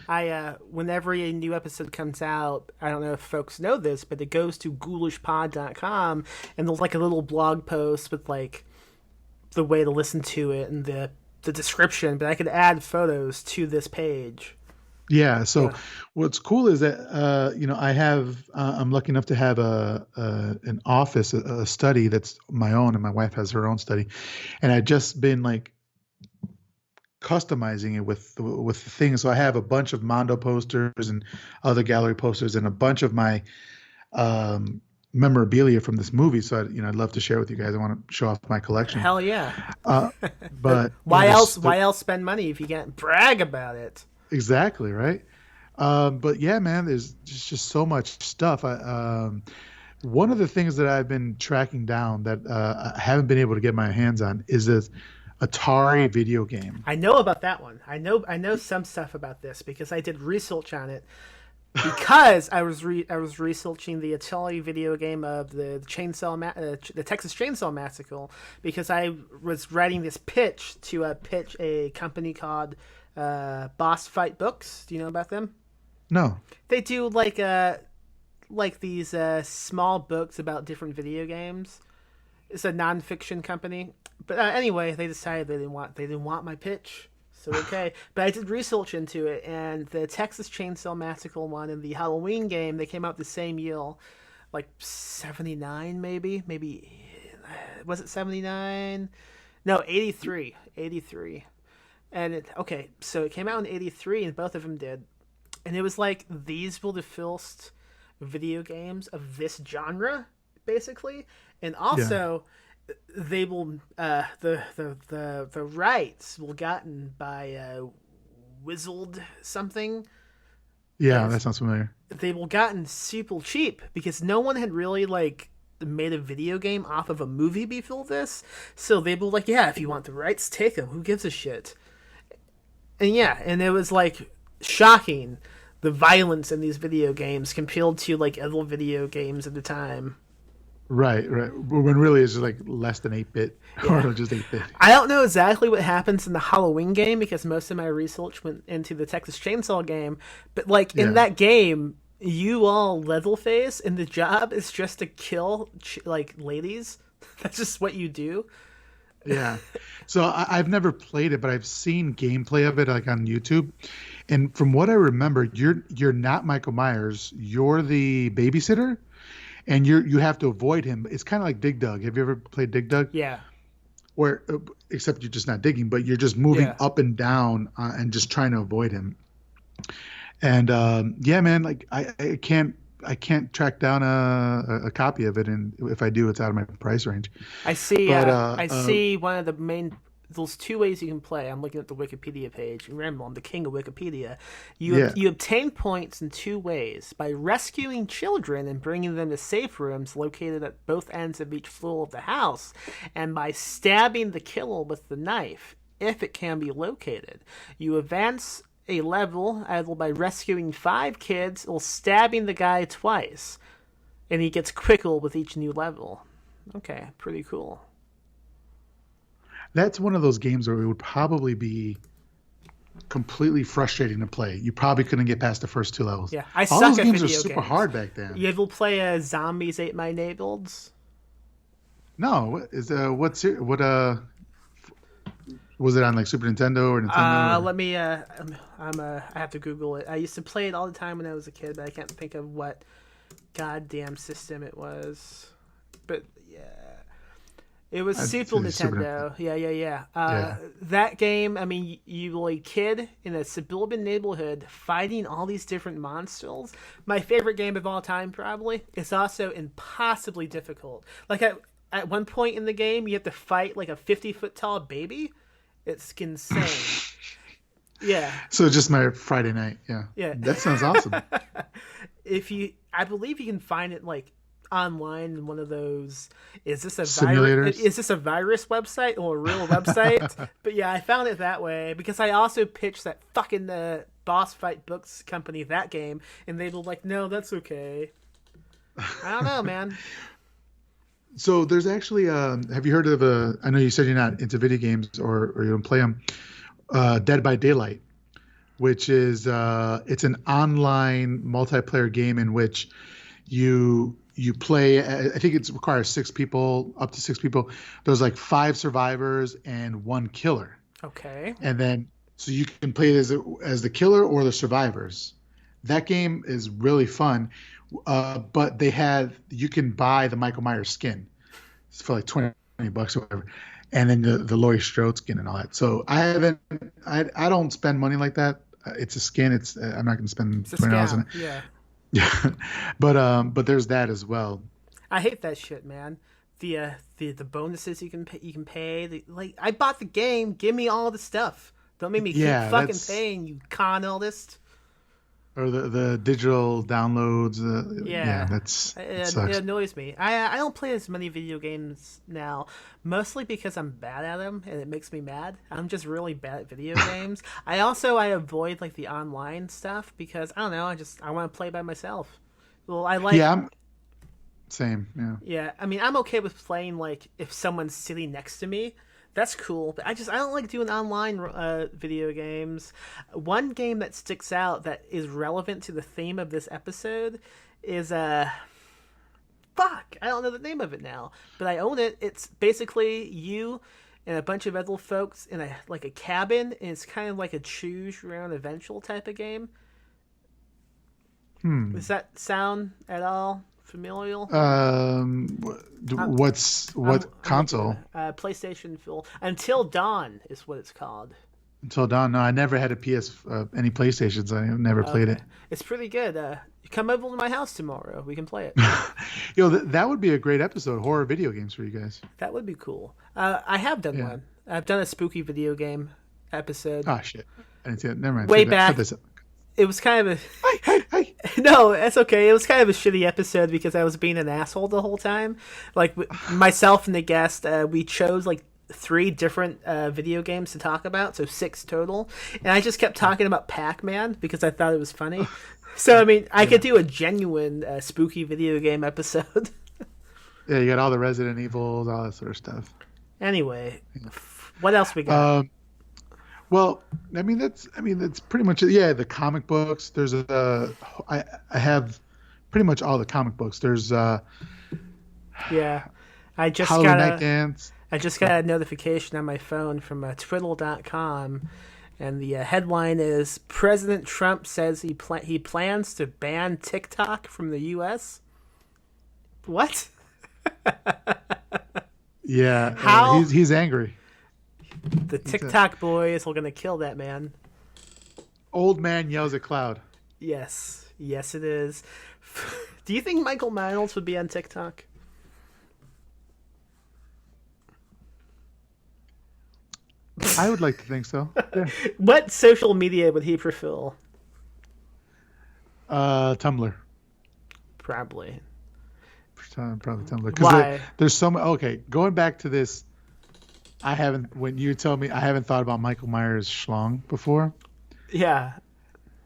I whenever a new episode comes out, I don't know if folks know this, but it goes to ghoulishpod.com, and there's like a little blog post with like the way to listen to it and the description, but I could add photos to this page. Yeah. So Yeah. what's cool is that I have I'm lucky enough to have an office, a study that's my own, and my wife has her own study, and I've just been like customizing it with the things. So I have a bunch of Mondo posters and other gallery posters, and a bunch of my um, memorabilia from this movie. So I'd love to share with you guys. I want to show off my collection. Hell yeah. Uh, but Why else? there, Why else spend money if you can't brag about it? exactly right. But yeah, man, there's just so much stuff. One of the things that I've been tracking down that I haven't been able to get my hands on is this Atari video game. I know about that one. I know some stuff about this because I did research on it because I was researching the Atari video game of the Texas Chainsaw Massacre because I was writing this pitch to pitch a company called Boss Fight Books. Do you know about them? No. They do like these small books about different video games. It's a nonfiction company, but anyway, they decided they didn't want my pitch. So okay, but I did research into it, and the Texas Chainsaw Massacre one and the Halloween game they came out the same year, like '79 maybe was it '79? No, '83, '83. Okay, so it came out in '83, and both of them did, and it was like these were the first video games of this genre, basically, and Yeah. also they will the rights were gotten by Wizard something, Yeah, and that sounds familiar. they were gotten super cheap because no one had really like made a video game off of a movie before this, so they were like, yeah, if you want the rights, take them. Who gives a shit? And yeah, and it was like shocking the violence in these video games compared to like other video games at the time. Right, right. When really it's just like less than 8-bit Yeah. or just 8-bit. I don't know exactly what happens in the Halloween game because most of my research went into the Texas Chainsaw game. But like in Yeah. that game, you all Leatherface, and the job is just to kill like ladies. That's just what you do. Yeah. So I've never played it, but I've seen gameplay of it like on YouTube. And from what I remember, you're not Michael Myers. You're the babysitter, and you have to avoid him. It's kind of like Dig Dug. Have you ever played Dig Dug? Yeah, Where except you're just not digging, but you're just moving yeah. up and down and just trying to avoid him. And yeah, man, like I can't track down a copy of it, and if I do, it's out of my price range. I see. But I see one of the main. There's two ways you can play. I'm looking at the Wikipedia page. Remember, I'm the king of Wikipedia. You yeah, you obtain points in two ways: by rescuing children and bringing them to safe rooms located at both ends of each floor of the house, and by stabbing the killer with the knife if it can be located. You advance a level either by rescuing 5 kids or stabbing the guy twice, and he gets quicker with each new level. Okay, pretty cool. that's one of those games where it would probably be completely frustrating to play. You probably couldn't get past the first 2 levels. Yeah, I All suck those at games are video super games. hard back then. You ever play Zombies Ate My Neighborhoods? No, what was it on like Super Nintendo or Nintendo? Let me. I have to Google it. I used to play it all the time when I was a kid, but I can't think of what goddamn system it was. But yeah, it was Super Super Nintendo. Yeah, yeah, yeah. Yeah. That game. I mean, you were a kid in a suburban neighborhood fighting all these different monsters. My favorite game of all time, probably. It's also impossibly difficult. Like at one point in the game, you have to fight like a 50-foot tall baby. It's insane. Yeah, So just my Friday night. Yeah. yeah. That sounds awesome. I believe you can find it like online in one of those. Is this a virus? Simulators. Is this a virus website or a real website? But yeah, I found it that way because I also pitched that fucking Boss Fight Books company that game, and they were like, "No, that's okay." I don't know, man. So there's actually, have you heard of I know you said you're not into video games or you don't play them, Dead by Daylight, which is, it's an online multiplayer game in which you play, I think it requires 6 people, up to 6 people. There's like 5 survivors and 1 killer. Okay. And then So you can play it as the killer or the survivors. That game is really fun. But you can buy the Michael Myers skin for like $20 or whatever, and then the Laurie Strode skin and all that. So I don't spend money like that. It's a skin. I'm not going to spend It's a $20 on scam. it. Yeah. Yeah, but there's that as well. I hate that shit, man. The bonuses you can pay. Like I bought the game. Give me all the stuff. Don't make me keep Yeah, fucking that's paying, you con artist. or the digital downloads. Yeah, Yeah, that it sucks. annoys me. I don't play as many video games now, mostly because I'm bad at them and it makes me mad. I'm just really bad at video games. I avoid like the online stuff because I don't know. I want to play by myself. Well, I like Yeah, I'm same. Yeah. Yeah, I mean, I'm okay with playing like if someone's sitting next to me. That's cool, but I don't like doing online video games. One game that sticks out that is relevant to the theme of this episode is fuck, I don't know the name of it now, but I own it. It's basically you and a bunch of other folks in a cabin, and it's kind of like a choose your own adventure type of game. Hmm. Does that sound at all familiar? I'm, What I'm looking console? at PlayStation Full Until Dawn is what it's called. Until Dawn. No, I never had any PlayStations. I never played Okay, it. it's pretty good. You come over to my house tomorrow. We can play it. That would be a great episode. Horror video games for you guys. That would be cool. I have done Yeah. one. I've done a spooky video game episode Ah, shit. I didn't see it. Never mind. way Cut back. this up. It was kind of Hey. a no, that's okay. It was kind of a shitty episode because I was being an asshole the whole time. Like myself and the guest, we chose like three different video games to talk about, so six total. And I just kept talking about Pac-Man because I thought it was funny. So I mean, I could do a genuine spooky video game episode. Yeah, you got all the Resident Evils, all that sort of stuff. Anyway, what else we got? Well, that's pretty much it. Yeah, the comic books. I have pretty much all the comic books. There's Yeah, I just Halloween got Night a Dance. I just got a notification on my phone from twiddle.com, and the headline is President Trump says he plans to ban TikTok from the U.S. What? Yeah, How? he's angry. The TikTok boys are gonna kill that man. Old man yells at cloud. Yes, yes, it is. Do you think Michael Myers would be on TikTok? I would like to think so. Yeah. What social media would he prefer? Tumblr. Probably. Probably Tumblr. Why? There's so much. Okay, going back to this, when you tell me, I haven't thought about Michael Myers schlong before. Yeah.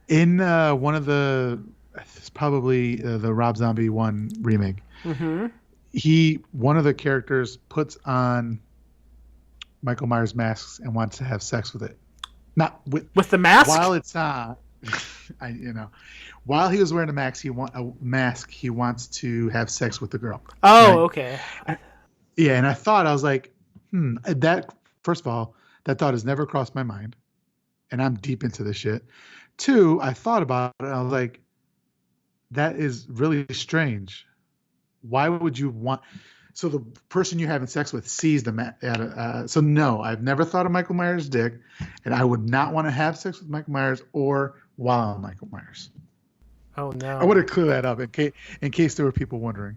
In one of it's probably the Rob Zombie 1 remake, one of the characters puts on Michael Myers masks and wants to have sex with it. Not with the mask? While it's on, while he was wearing a mask, he wants to have sex with the girl. Oh, right? okay. Yeah, and I was like, that, first of all, that thought has never crossed my mind, and I'm deep into this shit. Two, I thought about it, and I was like, that is really strange. Why would you want... So the person you're having sex with sees the mask. So no, I've never thought of Michael Myers' dick, and I would not want to have sex with Michael Myers or while I'm Michael Myers. Oh, no. I want to clear that up in case there were people wondering.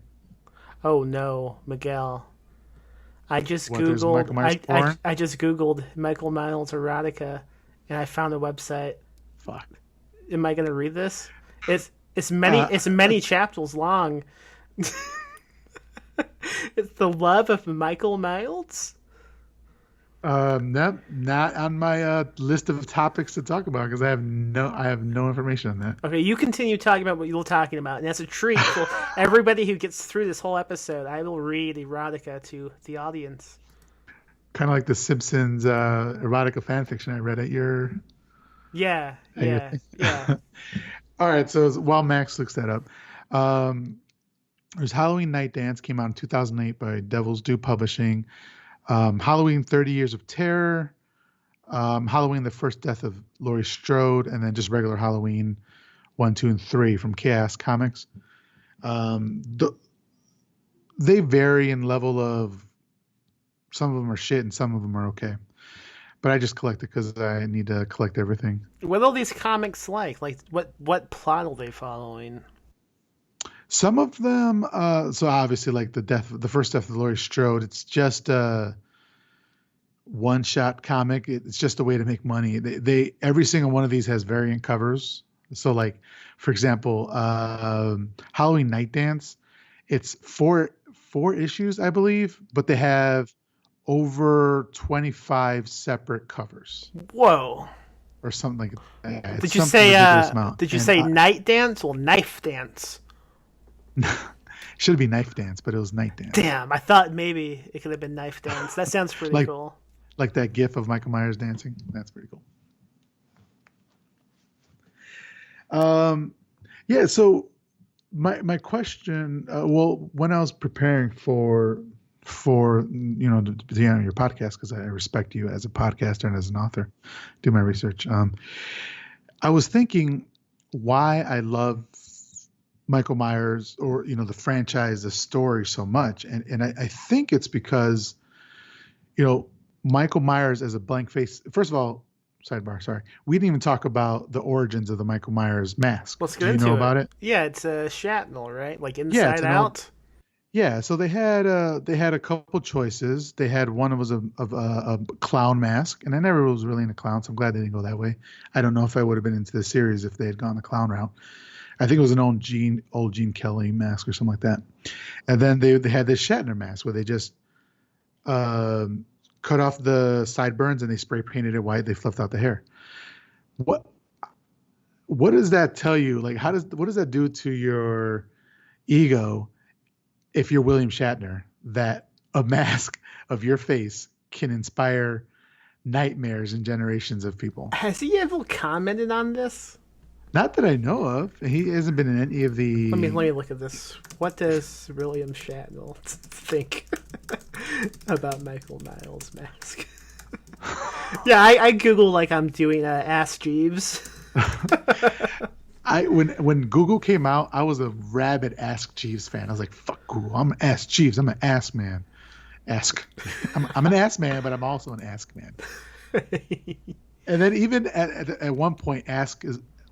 Oh, no, Miguel. I just There's Michael Myers porn? I just Googled Michael Myers erotica, and I found a website. Fuck. Am I going to read this? It's many chapters long. It's the love of Michael Myers. Not on my list of topics to talk about because I have no information on that. Okay, you continue talking about what you're talking about, and that's a treat for everybody who gets through this whole episode. I will read erotica to the audience. Kind of like the Simpsons erotica fan fiction I read at your. Yeah. All right, so while Max looks that up, there's Halloween Night Dance, came out in 2008 by Devil's Due Publishing. Halloween 30 Years of Terror. Halloween, the first death of Laurie Strode, and then just regular Halloween 1, 2, and 3 from Chaos Comics. They vary in level of, some of them are shit and some of them are okay. But I just collect it because I need to collect everything. What are these comics like? Like, what plot are they following? Some of them, so obviously like the first death of Laurie Strode, it's just a one-shot comic. It's just a way to make money. They every single one of these has variant covers. So like, for example, Halloween Night Dance, it's four issues, I believe, but they have over 25 separate covers Whoa. or something like that. It's Did you something say ridiculous amount. did you And say night dance or knife dance? should be Knife Dance, but it was Night Dance. Damn, I thought maybe it could have been knife dance. That sounds pretty Like- cool. Like that gif of Michael Myers dancing. That's pretty cool. Yeah, so my question, well, when I was preparing for to be on your podcast, because I respect you as a podcaster and as an author, do my research. I was thinking why I love Michael Myers, or the franchise, the story, so much, and I think it's because Michael Myers as a blank face. First of all, sidebar, sorry, we didn't even talk about the origins of the Michael Myers mask. Let's get Do you into know about it? Yeah, it's a Shatnel, right? Like Yeah, Inside it's an Out. Yeah, so they had a couple choices. They had one was a clown mask, and I never was really into clowns, so I'm glad they didn't go that way. I don't know if I would have been into the series if they had gone the clown route. I think it was an old Gene Kelly mask or something like that. And then they had this Shatner mask where they just cut off the sideburns and they spray painted it white. They fluffed out the hair. What does that tell you? Like, what does that do to your ego if you're William Shatner, that a mask of your face can inspire nightmares in generations of people? Has he ever commented on this? Not that I know of. He hasn't been in any of the. Let me look at this. What does William Shatner think about Michael Myers' mask? Yeah, I Google like I'm doing Ask Jeeves. When Google came out, I was a rabid Ask Jeeves fan. I was like, "Fuck Google! I'm Ask Jeeves. I'm an Ask man. I'm an Ask man, but I'm also an Ask man." And then even at one point,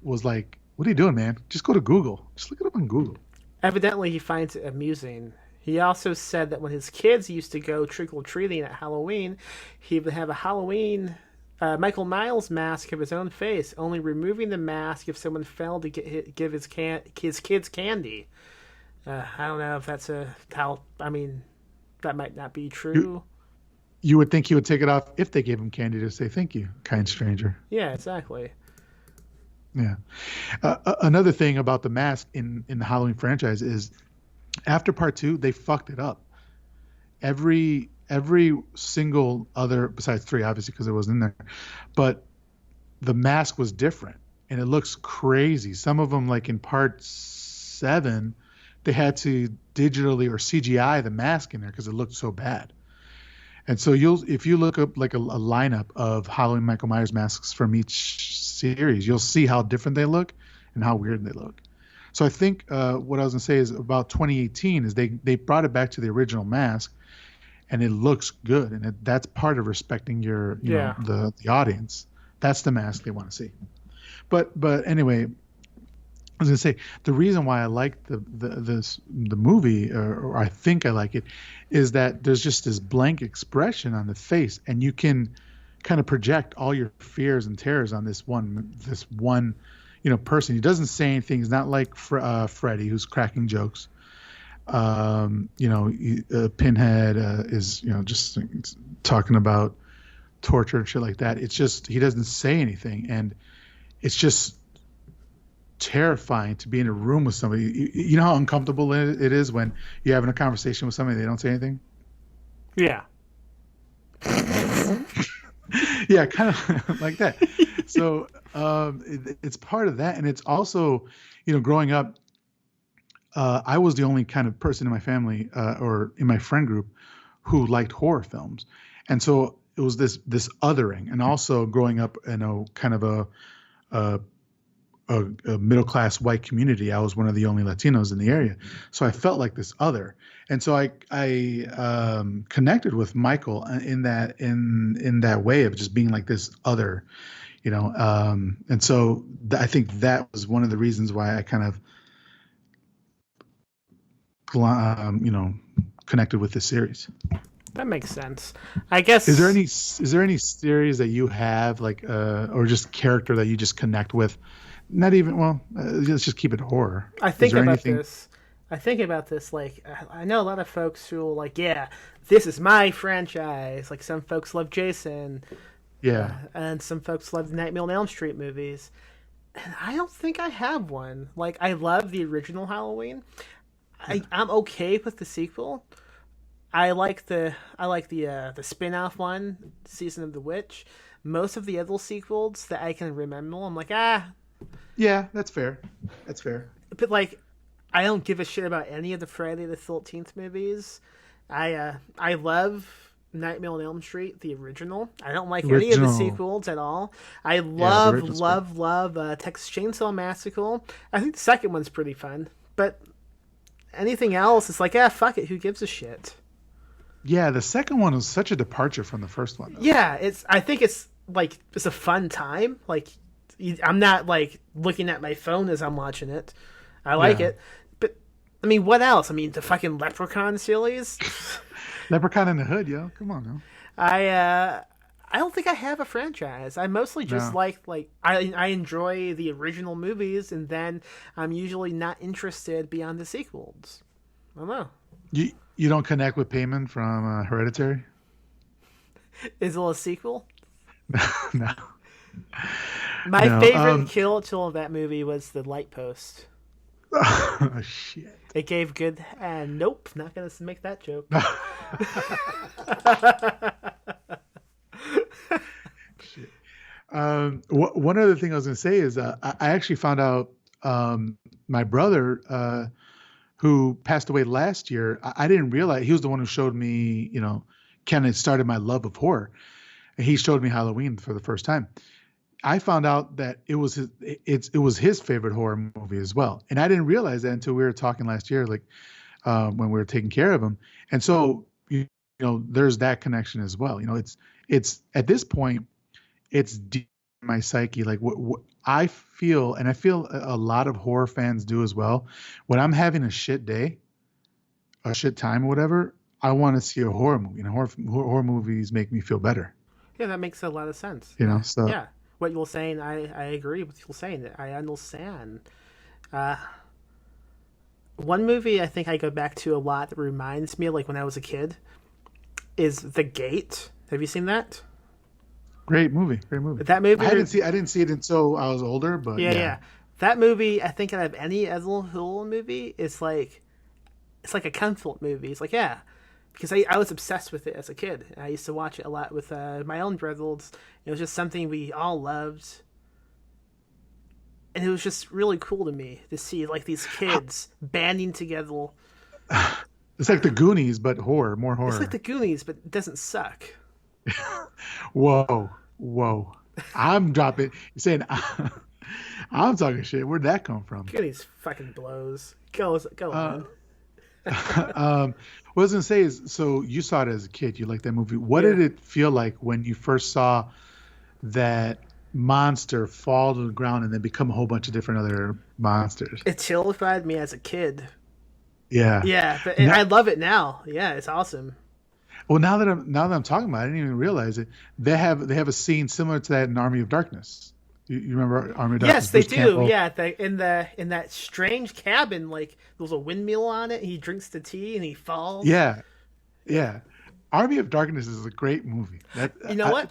was like, "What are you doing, man? Just go to Google. Just look it up on Google." Evidently, he finds it amusing. He also said that when his kids used to go trick-or-treating at Halloween, he would have a Halloween Michael Myers mask of his own face, only removing the mask if someone failed to give his kids candy. I don't know if that's that might not be true. You would think he would take it off if they gave him candy to say thank you, kind stranger. Yeah, exactly. Yeah. Another thing about the mask in the Halloween franchise is after part 2, they fucked it up. Every single other, besides 3, obviously, because it wasn't in there, but the mask was different and it looks crazy. Some of them, like in part 7, they had to digitally or CGI the mask in there because it looked so bad. And so if you look up like a lineup of Halloween Michael Myers masks from each series, you'll see how different they look and how weird they look. So I think what I was gonna say is about 2018 is they brought it back to the original mask, and it looks good, and that's part of respecting your know the audience. That's the mask they want to see. But anyway, I was gonna say the reason why I like the movie, or I think I like it, is that there's just this blank expression on the face, and you can kind of project all your fears and terrors on this one person. He doesn't say anything. He's not like Freddy, who's cracking jokes. Pinhead is just talking about torture and shit like that. It's just he doesn't say anything, and it's just terrifying to be in a room with somebody. You know how uncomfortable it is when you're having a conversation with somebody and they don't say anything? Yeah. Yeah, kind of like that. So it's part of that, and it's also, growing up, I was the only kind of person in my family or in my friend group who liked horror films, and so was this othering, and also growing up in a kind of a, a middle class white community. I was one of the only Latinos in the area, so I felt like this other, and so I connected with Michael in that way of just being like this other, and so I think that was one of the reasons why I kind of connected with this series. That makes sense. I guess. Is there any series that you have like or just character that you just connect with? Not even let's just keep it horror. I think about this. I think about this like I know a lot of folks who are like, yeah, this is my franchise. Like some folks love Jason. Yeah. And some folks love the Nightmare on Elm Street movies. And I don't think I have one. Like I love the original Halloween. I'm okay with the sequel. I like the spin-off one, Season of the Witch. Most of the other sequels that I can remember, I'm like, yeah, that's fair. That's fair. But like, I don't give a shit about any of the Friday the 13th movies. I love Nightmare on Elm Street, the original. I don't like any of the sequels at all. I love Texas Chainsaw Massacre. I think the second one's pretty fun, but anything else, it's like, fuck it, who gives a shit? Yeah, the second one was such a departure from the first one, though. Yeah, I think it's like it's a fun time. Like I'm not like looking at my phone as I'm watching it. I like it, but I mean, what else? I mean, the fucking Leprechaun series. Leprechaun in the Hood, yo, come on, now. I don't think I have a franchise. I mostly just like I enjoy the original movies, and then I'm usually not interested beyond the sequels. I don't know. You don't connect with Payman from Hereditary? Is it a sequel? No. My favorite kill of that movie was the light post. Oh, shit. It gave good... nope, not going to make that joke. Shit. One other thing I was going to say is I actually found out my brother... who passed away last year, I didn't realize he was the one who showed me, kind of started my love of horror. And he showed me Halloween for the first time. I found out that it was his favorite horror movie as well. And I didn't realize that until we were talking last year, like when we were taking care of him. And so, there's that connection as well. It's at this point, it's deep in my psyche. Like what I feel, and I feel a lot of horror fans do as well. When I'm having a shit day, a shit time, or whatever, I want to see a horror movie. And horror movies make me feel better. Yeah, that makes a lot of sense. So yeah, what you're saying, I agree with you saying. I understand. One movie I think I go back to a lot that reminds me of like when I was a kid is The Gate. Have you seen that? Great movie. That movie, I didn't see it until I was older, but yeah. That movie, I think out of any other horror movie, it's like a comfort movie. It's like because I was obsessed with it as a kid. I used to watch it a lot with my own brothers. It was just something we all loved, and it was just really cool to me to see like these kids banding together. It's like the Goonies, but more horror. It's like the Goonies, but it doesn't suck. Whoa. I'm dropping. You're saying I'm talking shit. Where'd that come from? Goonies fucking blows. Go on. What I was going to say is, so you saw it as a kid. You liked that movie. What did it feel like when you first saw that monster fall to the ground and then become a whole bunch of different other monsters? It terrified me as a kid. Yeah. Yeah, but I love it now. Yeah, it's awesome. Well, now that I'm talking about it, I didn't even realize it. They have a scene similar to that in Army of Darkness. You remember Army of Darkness? Yes, they do. Campbell? Yeah, in that strange cabin, like there's a windmill on it. He drinks the tea and he falls. Yeah. Army of Darkness is a great movie. You know what?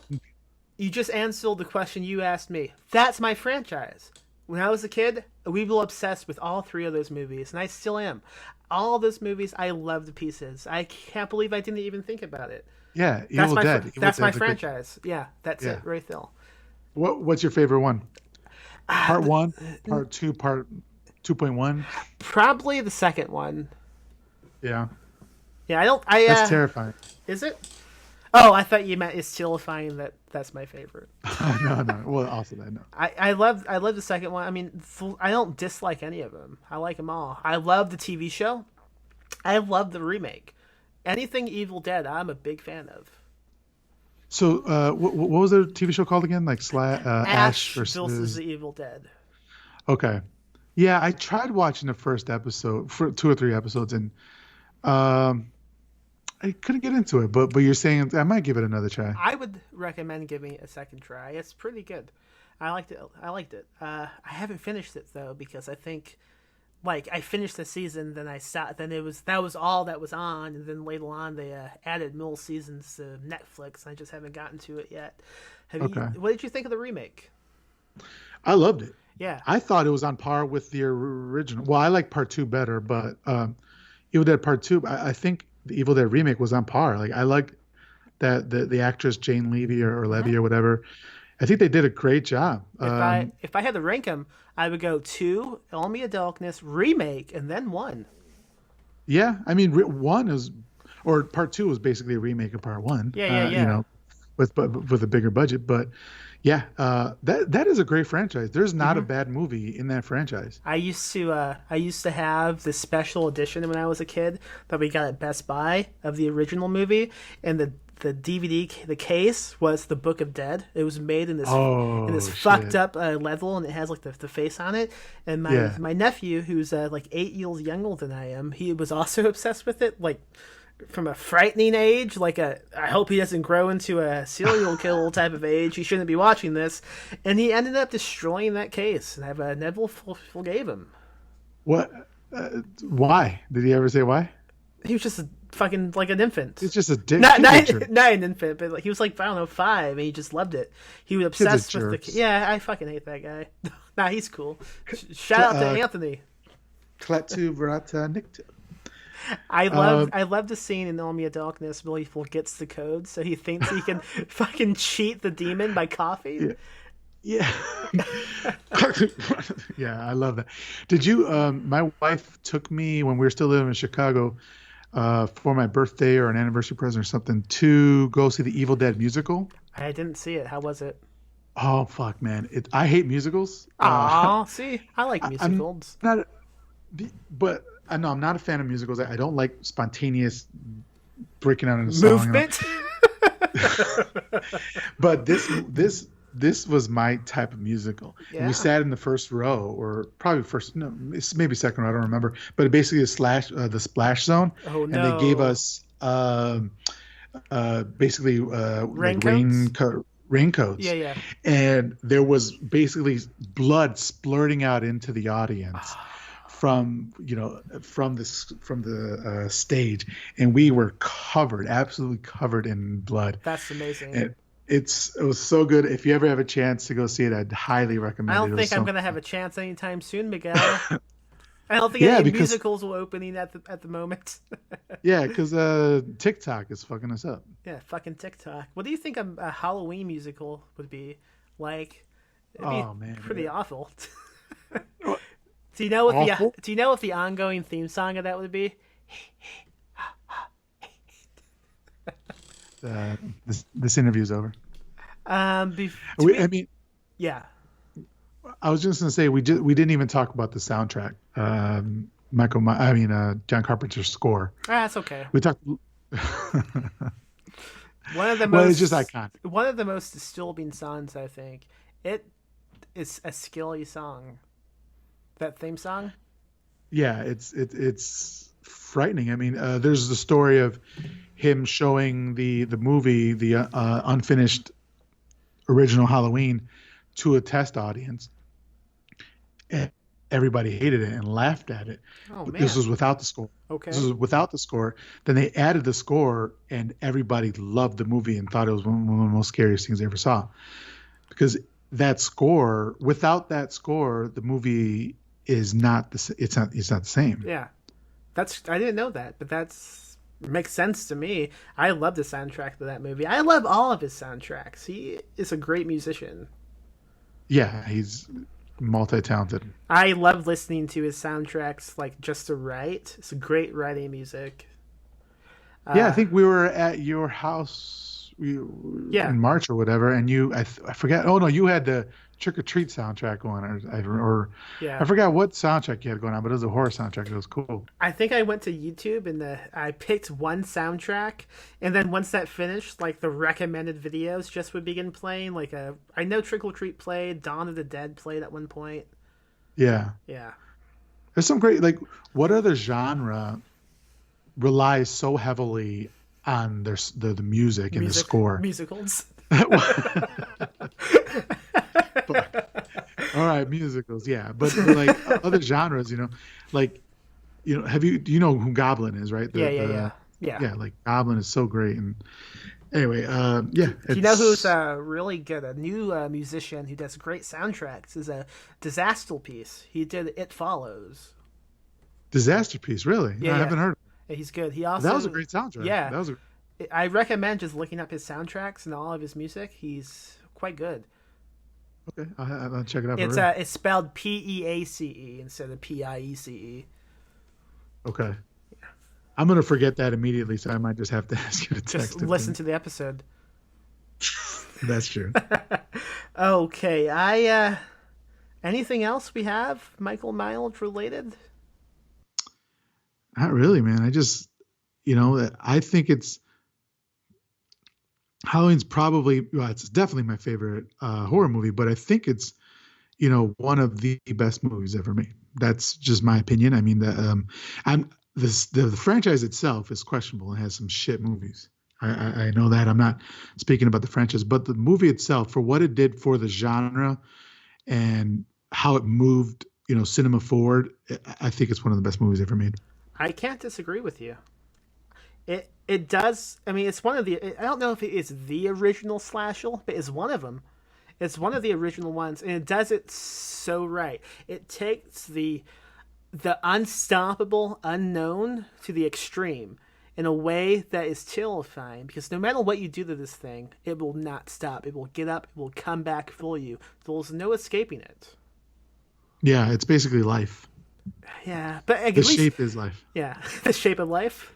You just answered the question you asked me. That's my franchise. When I was a kid, we were obsessed with all three of those movies, and I still am. All those movies, I love the pieces. I can't believe I didn't even think about it. Yeah, that's my franchise. Yeah, that's it right there. What's your favorite one? Part 1, part 2, part 2.1? Probably the second one. Yeah. Yeah, That's terrifying. Is it? Oh, I thought you meant it's terrifying that that's my favorite. No, no. Well, also that no. I love the second one. I mean, I don't dislike any of them. I like them all. I love the TV show. I love the remake. Anything Evil Dead, I'm a big fan of. So, what was the TV show called again? Like Ash Ash versus versus. the Evil Dead. Okay. Yeah, I tried watching the first episode for 2 or 3 episodes, and um, I couldn't get into it. But you're saying I might give it another try. I would recommend giving it a second try. It's pretty good. I liked it. I liked it. I haven't finished it though because I think like I finished the season, then I stopped. Then that was all that was on, and then later on they added more seasons to Netflix. I just haven't gotten to it yet. Have you? Okay. What did you think of the remake? I loved it. Yeah, I thought it was on par with the original. Well, I like part two better, but Evil Dead Part Two. I think the Evil Dead remake was on par. Like I like that the actress Jane Levy or yeah. Levy or whatever. I think they did a great job. If I had to rank them, I would go two, Army of Darkness remake, and then one. Yeah, I mean, one is, or part two was basically a remake of part one. Yeah, yeah, You yeah. know, with a bigger budget. But yeah, that is a great franchise. There's not a bad movie in that franchise. I used to have this special edition when I was a kid that we got at Best Buy of the original movie, and the DVD the case was the Book of Dead. It was made in this Oh fucked shit! up leather, and it has like the face on it. And my Yeah. my nephew, who's like 8 years younger than I am, he was also obsessed with it. Like from a frightening age, like I hope he doesn't grow into a serial killer type of age. He shouldn't be watching this, and he ended up destroying that case, and I never forgave him. What? Why? Did he ever say why? He was just a fucking like an infant. He's just a dick. Not Kid's a not jerk. not an infant, but like he was like I don't know 5, and he just loved it. He was Kids are obsessed with the. jerks. Yeah, I fucking hate that guy. Nah, he's cool. Shout Cl- out to Anthony. Klaatu Barata Nikto. I love the scene in Army of Darkness where he forgets the code, so he thinks he can fucking cheat the demon by coughing. Yeah. Yeah, I love that. Did you my wife took me when we were still living in Chicago for my birthday or an anniversary present or something to go see the Evil Dead musical. I didn't see it. How was it? Oh fuck, man. I hate musicals. Aw, see, I like I'm musicals. not but I know I'm not a fan of musicals. I don't like spontaneous breaking out in a song. Movement. But this was my type of musical. And Yeah. we sat in the first row, or probably first, no, it's maybe second row. I don't remember. But it basically is the splash zone, Oh and they gave no. us basically like Raincoats. raincoats, Yeah, yeah. and there was basically blood splurting out into the audience from the stage, and we were absolutely covered in blood. That's amazing. And it was so good. If you ever have a chance to go see it, I'd highly I recommend it. don't It was think I'm so gonna have a chance anytime soon, Miguel. I don't think yeah, any because musicals are opening at the moment. TikTok is fucking us up. Yeah, fucking TikTok. What do you think a Halloween musical would be like? It'd be Oh man, pretty awful. What, Do you know what awful. the ongoing theme song of that would be? Uh, this interview's over. To I me, mean, yeah. I was just gonna say we didn't even talk about the soundtrack. John Carpenter's score. That's okay. We talked. One of the Well, most it's just iconic. one of the most disturbing songs, I think. It is a skilly song. That theme song. Yeah, it's frightening. I mean, there's the story of him showing the movie, the unfinished original Halloween, to a test audience. And everybody hated it and laughed at it. Oh But man. this was without the score. Okay. This was without the score. Then they added the score, and everybody loved the movie and thought it was one of the most scariest things they ever saw. Because without that score, the movie is not it's not the same. Yeah. I didn't know that, but makes sense to me. I love the soundtrack to that movie. I love all of his soundtracks. He is a great musician. Yeah, he's multi-talented. I love listening to his soundtracks, like just to write. It's great writing music. Yeah, I think we were at your house Yeah. in March or whatever, and I forget. Oh no, you had the Trick or Treat soundtrack going, or I Yeah. forgot what soundtrack you had going on, but it was a horror soundtrack. It was cool. I think I went to YouTube and I picked one soundtrack, and then once that finished, like the recommended videos just would begin playing. Like I know Trick or Treat played, Dawn of the Dead played at one point. Yeah, Yeah, there's some great like. What other genre relies so heavily on the music and the score? musicals. But, all right, musicals, yeah, but like other genres, like do you know who Goblin is, right? Yeah, yeah, yeah, yeah. Yeah, like Goblin is so great. And anyway, yeah, Do you know who's really good? A new musician who does great soundtracks is a Disaster Piece. He did It Follows. Disaster Piece, really? Yeah, I haven't heard. Yeah, he's good. He also That was a great soundtrack. Yeah, that was a. I recommend just looking up his soundtracks and all of his music. He's quite good. Okay, I'll check it out. It's spelled Peace instead of Piece. Okay. I'm gonna forget that immediately, so I might just have to ask you to text Just it. listen to the episode. That's true. Okay, anything else we have Michael Miles related? Not really, man. I just, I think Halloween's probably, well, it's definitely my favorite horror movie, but I think it's, one of the best movies ever made. That's just my opinion. I mean, the franchise itself is questionable and has some shit movies. I know that. I'm not speaking about the franchise, but the movie itself, for what it did for the genre and how it moved, cinema forward, I think it's one of the best movies ever made. I can't disagree with you. It does. I mean, it's one of the. I don't know if it is the original slasher, but it's one of them. It's one of the original ones, and it does it so right. It takes the unstoppable unknown to the extreme in a way that is terrifying, because no matter what you do to this thing, it will not stop. It will get up. It will come back for you. There's no escaping it. Yeah, it's basically life. Yeah, but at the least, shape is life. Yeah, the shape of life.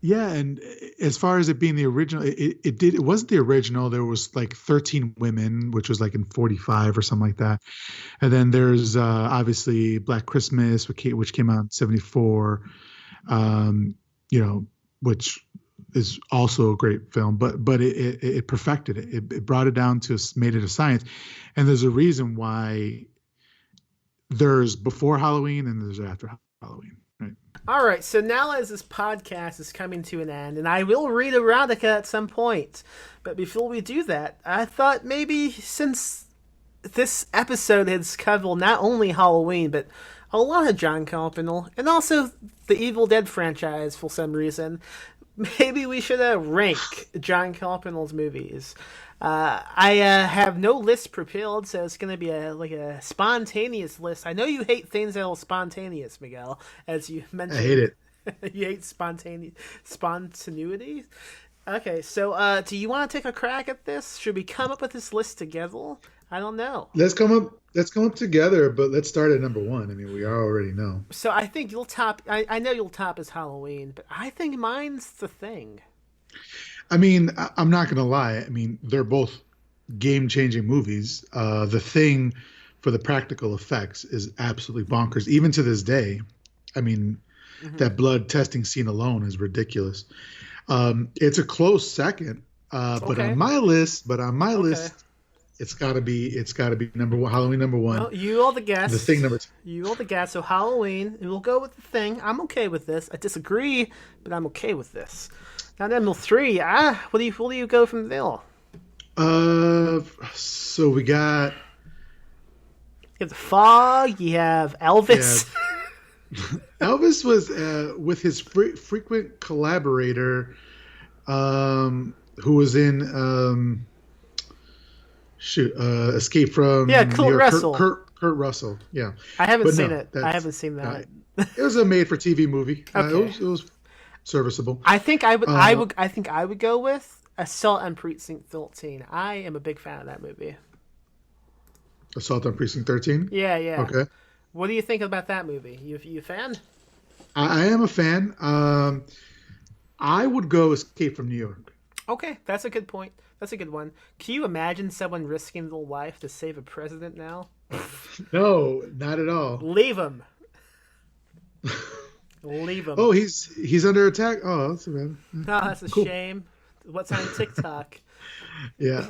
Yeah, and as far as it being the original, it wasn't the original. There was like 13 women, which was like in 45 or something like that. And then there's obviously Black Christmas, which came out in 74. Which is also a great film, but it perfected it. It brought it down to, made it a science. And there's a reason why there's before Halloween and there's after Halloween, right? All right, so now as this podcast is coming to an end, and I will read erotica at some point, but before we do that, I thought maybe since this episode has covered not only Halloween, but a lot of John Carpenter, and also the Evil Dead franchise for some reason, maybe we should rank John Carpenter's movies. I have no list prepared, so it's going to be a spontaneous list. I know you hate things that are spontaneous, Miguel, as you mentioned. I hate it. You hate spontaneity? Okay, so do you want to take a crack at this? Should we come up with this list together? I don't know. Let's come up together, but let's start at number one. I mean, we already know. So I think you'll top. I know you'll top is Halloween, but I think mine's The Thing. I mean, I'm not going to lie. I mean, they're both game-changing movies. The Thing, for the practical effects, is absolutely bonkers. Even to this day, I mean, that blood testing scene alone is ridiculous. It's a close second, but on my list, it's got to be number one. Halloween number one. Well, you all the guess. The Thing number two. You all the guess. So Halloween, and we'll go with The Thing. I'm okay with this. I disagree, but I'm okay with this. Now number three. What do you go from there? So we got. You have The Fog. You have Elvis. Yeah. Elvis was with his frequent collaborator, who was in Escape from Kurt Russell. Kurt Russell. Yeah, I haven't seen it. I haven't seen that. It was a made-for-TV movie. Okay. It was serviceable. I think I would go with Assault on Precinct 13. I am a big fan of that movie. Assault on Precinct 13. Yeah. Okay. What do you think about that movie? You a fan? I am a fan. I would go Escape from New York. Okay, that's a good point. That's a good one. Can you imagine someone risking their life to save a president now? No, not at all. Leave him. Leave him. Oh, he's under attack. Oh, that's bad. No, that's a Cool. shame. What's on TikTok? Yeah.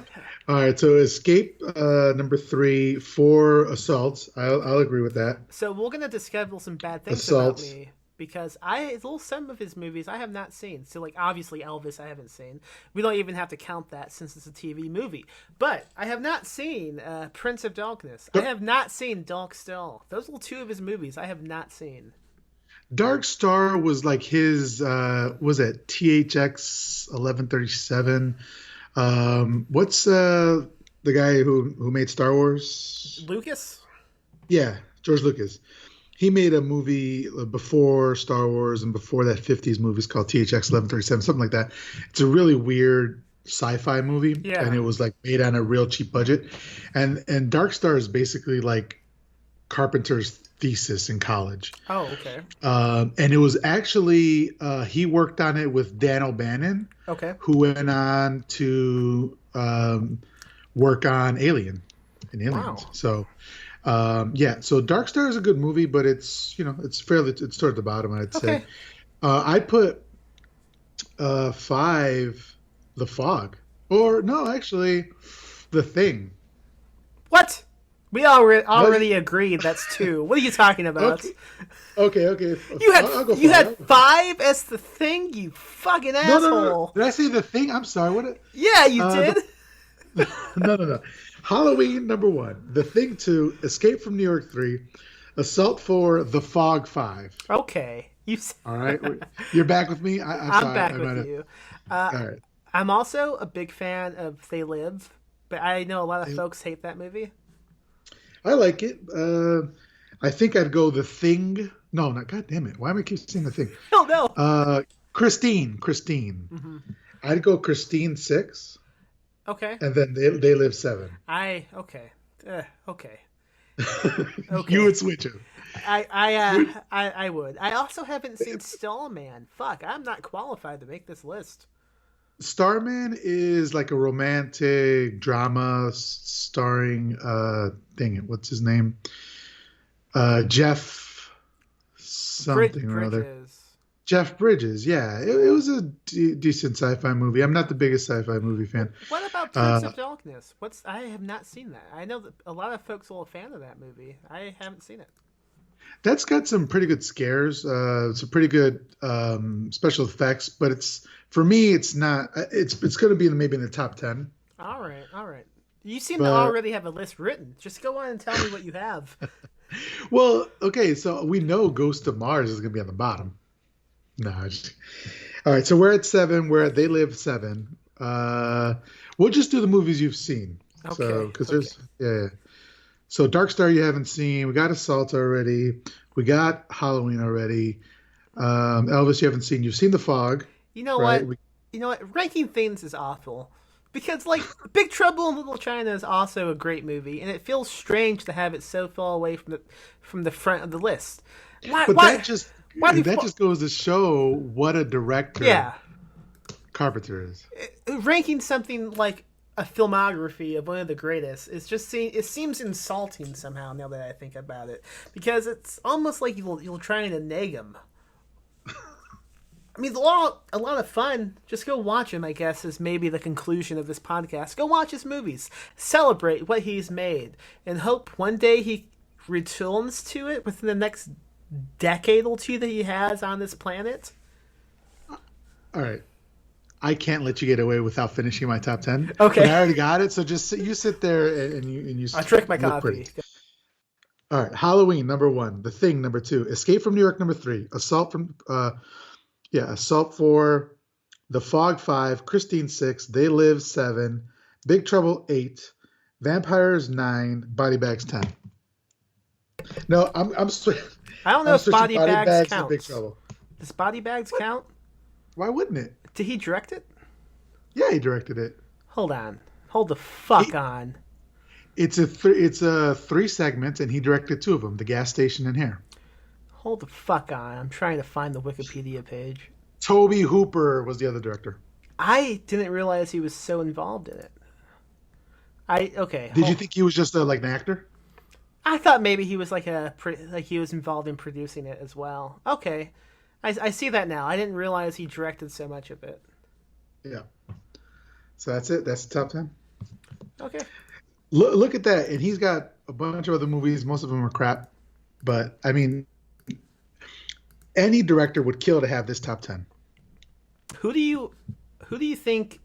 All right. So escape number 3 for assaults. I'll agree with that. So we're gonna discover some bad things about Assaults. me because some of his movies I have not seen. So like obviously Elvis I haven't seen. We don't even have to count that since it's a TV movie. But I have not seen Prince of Darkness. I have not seen Dark Star. Those are two of his movies I have not seen. Dark Star was like his was it THX 1137? What's the guy who made Star Wars? Lucas? Yeah, George Lucas. He made a movie before Star Wars and before that 50s movie called THX 1137, something like that. It's a really weird sci-fi movie, Yeah. and it was like made on a real cheap budget. And Dark Star is basically like Carpenter's thesis in college. Oh, okay. And it was actually he worked on it with Dan O'Bannon, Okay. who went on to work on Alien and Aliens. Wow. So yeah, so Dark Star is a good movie, but it's toward the bottom, I'd say. Okay. I'd put 5 The Fog, or no, actually, The Thing. What? We already agreed that's 2. What are you talking about? Okay. You go you for had it. 5 as the thing, you fucking asshole. No. Did I say The Thing? I'm sorry. What? Yeah, you did. No. Halloween number 1, The Thing 2, Escape from New York 3, Assault 4, The Fog 5. Okay. All right, you're back with me. I'm I'm sorry. back I with might have- you. All right. I'm also a big fan of They Live, but I know a lot of folks hate that movie. I like it. I think I'd go The Thing. No, not. God damn it! Why am I keep saying The Thing? Oh no. Christine. Mm-hmm. I'd go Christine 6, Okay. and then They Live 7. Okay. Okay. You would switch it. I would. I also haven't seen Stallman. Fuck, I'm not qualified to make this list. Starman is like a romantic drama starring dang it, what's his name? Jeff something or other. Bridges. Jeff Bridges, yeah. It was a decent sci-fi movie. I'm not the biggest sci-fi movie fan. What about Prince of Darkness? I have not seen that. I know that a lot of folks are a fan of that movie. I haven't seen it. That's got some pretty good scares. It's a pretty good special effects, but for me, it's not. It's going to be maybe in the top 10. All right. You seem to But already have a list written. Just go on and tell me what you have. well, okay, so we know Ghost of Mars is going to be on the bottom. No, all right. So we're at 7. We're at They Live 7. We'll just do the movies you've seen. Okay. So because there's yeah. So Dark Star you haven't seen. We got Assault already. We got Halloween already. Elvis you haven't seen. You've seen The Fog. You know right? what? You know what? Ranking things is awful. Because, like, Big Trouble in Little China is also a great movie, and it feels strange to have it so far away from the front of the list. But that just goes to show what a director Carpenter is. Ranking something like a filmography of one of the greatest it seems insulting somehow now that I think about it, because it's almost like you're trying to nag him. I mean, a lot of fun. Just go watch him, I guess, is maybe the conclusion of this podcast. Go watch his movies. Celebrate what he's made. And hope one day he returns to it within the next decade or 2 that he has on this planet. All right. I can't let you get away without finishing my top 10. Okay. But I already got it, so just you sit there and you I'll drink my look coffee. pretty. All right. Halloween, number 1. The Thing, number 2. Escape from New York, number 3. Assault 4. The Fog 5. Christine 6. They Live 7. Big Trouble 8. Vampires 9. Body Bags 10. No, I'm I don't know if Body Bags and counts. Big Trouble. Does Body Bags count? Why wouldn't it? Did he direct it? Yeah, he directed it. Hold on. Hold the fuck on. It's a 3 segments, and he directed 2 of them: the gas station and here. Hold the fuck on. I'm trying to find the Wikipedia page. Toby Hooper was the other director. I didn't realize he was so involved in it. Did you think he was just like an actor? I thought maybe he was like he was involved in producing it as well. Okay, I see that now. I didn't realize he directed so much of it. Yeah. So that's it. That's the top 10. Okay. Look at that, and he's got a bunch of other movies. Most of them are crap, but I mean, any director would kill to have this top 10. Who do you think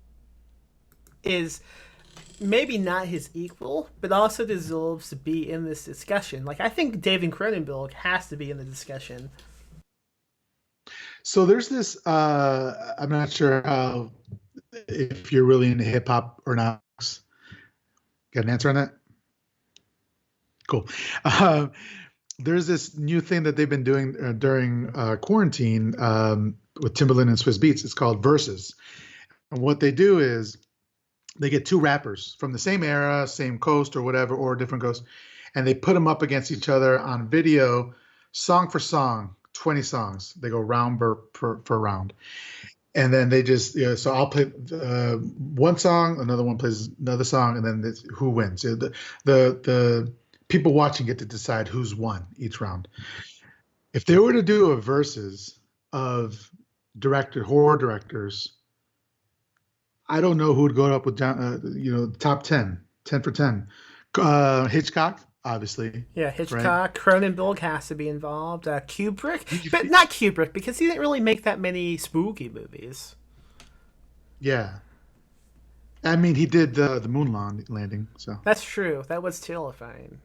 is maybe not his equal, but also deserves to be in this discussion? Like, I think David Cronenberg has to be in the discussion. So there's this. I'm not sure how if you're really into hip hop or not. Got an answer on that? Cool. There's this new thing that they've been doing during quarantine with Timbaland and Swiss Beats. It's called Versus. And what they do is they get two rappers from the same era, same coast or whatever, or different coast, and they put them up against each other on video, song for song, 20 songs. They go round per round. And then they just, so I'll play one song, another one plays another song, and then who wins. The people watching get to decide who's won each round. If they were to do a versus of horror directors, I don't know who would go up with, top 10 for 10. Hitchcock, obviously. Yeah, Hitchcock. Right? Cronenberg has to be involved. Kubrick, but not Kubrick because he didn't really make that many spooky movies. Yeah. I mean, he did the moon landing, so. That's true. That was terrifying.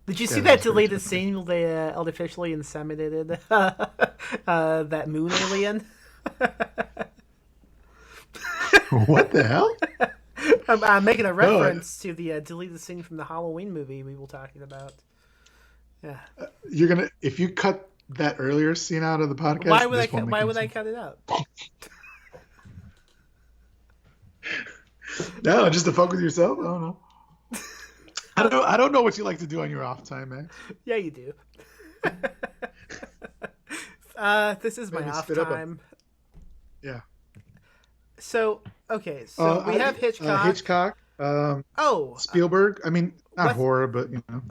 Did you see that deleted scene where they artificially inseminated that moon alien? What the hell? I'm making a reference to the deleted scene from the Halloween movie we were talking about. Yeah. You're gonna if you cut that earlier scene out of the podcast. Why would I cut it out? No, just to fuck with yourself. I don't know. I don't know what you like to do on your off time, man. Yeah, you do. This is my off time. Yeah. So okay, so we have Hitchcock. Hitchcock. Spielberg. I mean, not horror, but you know.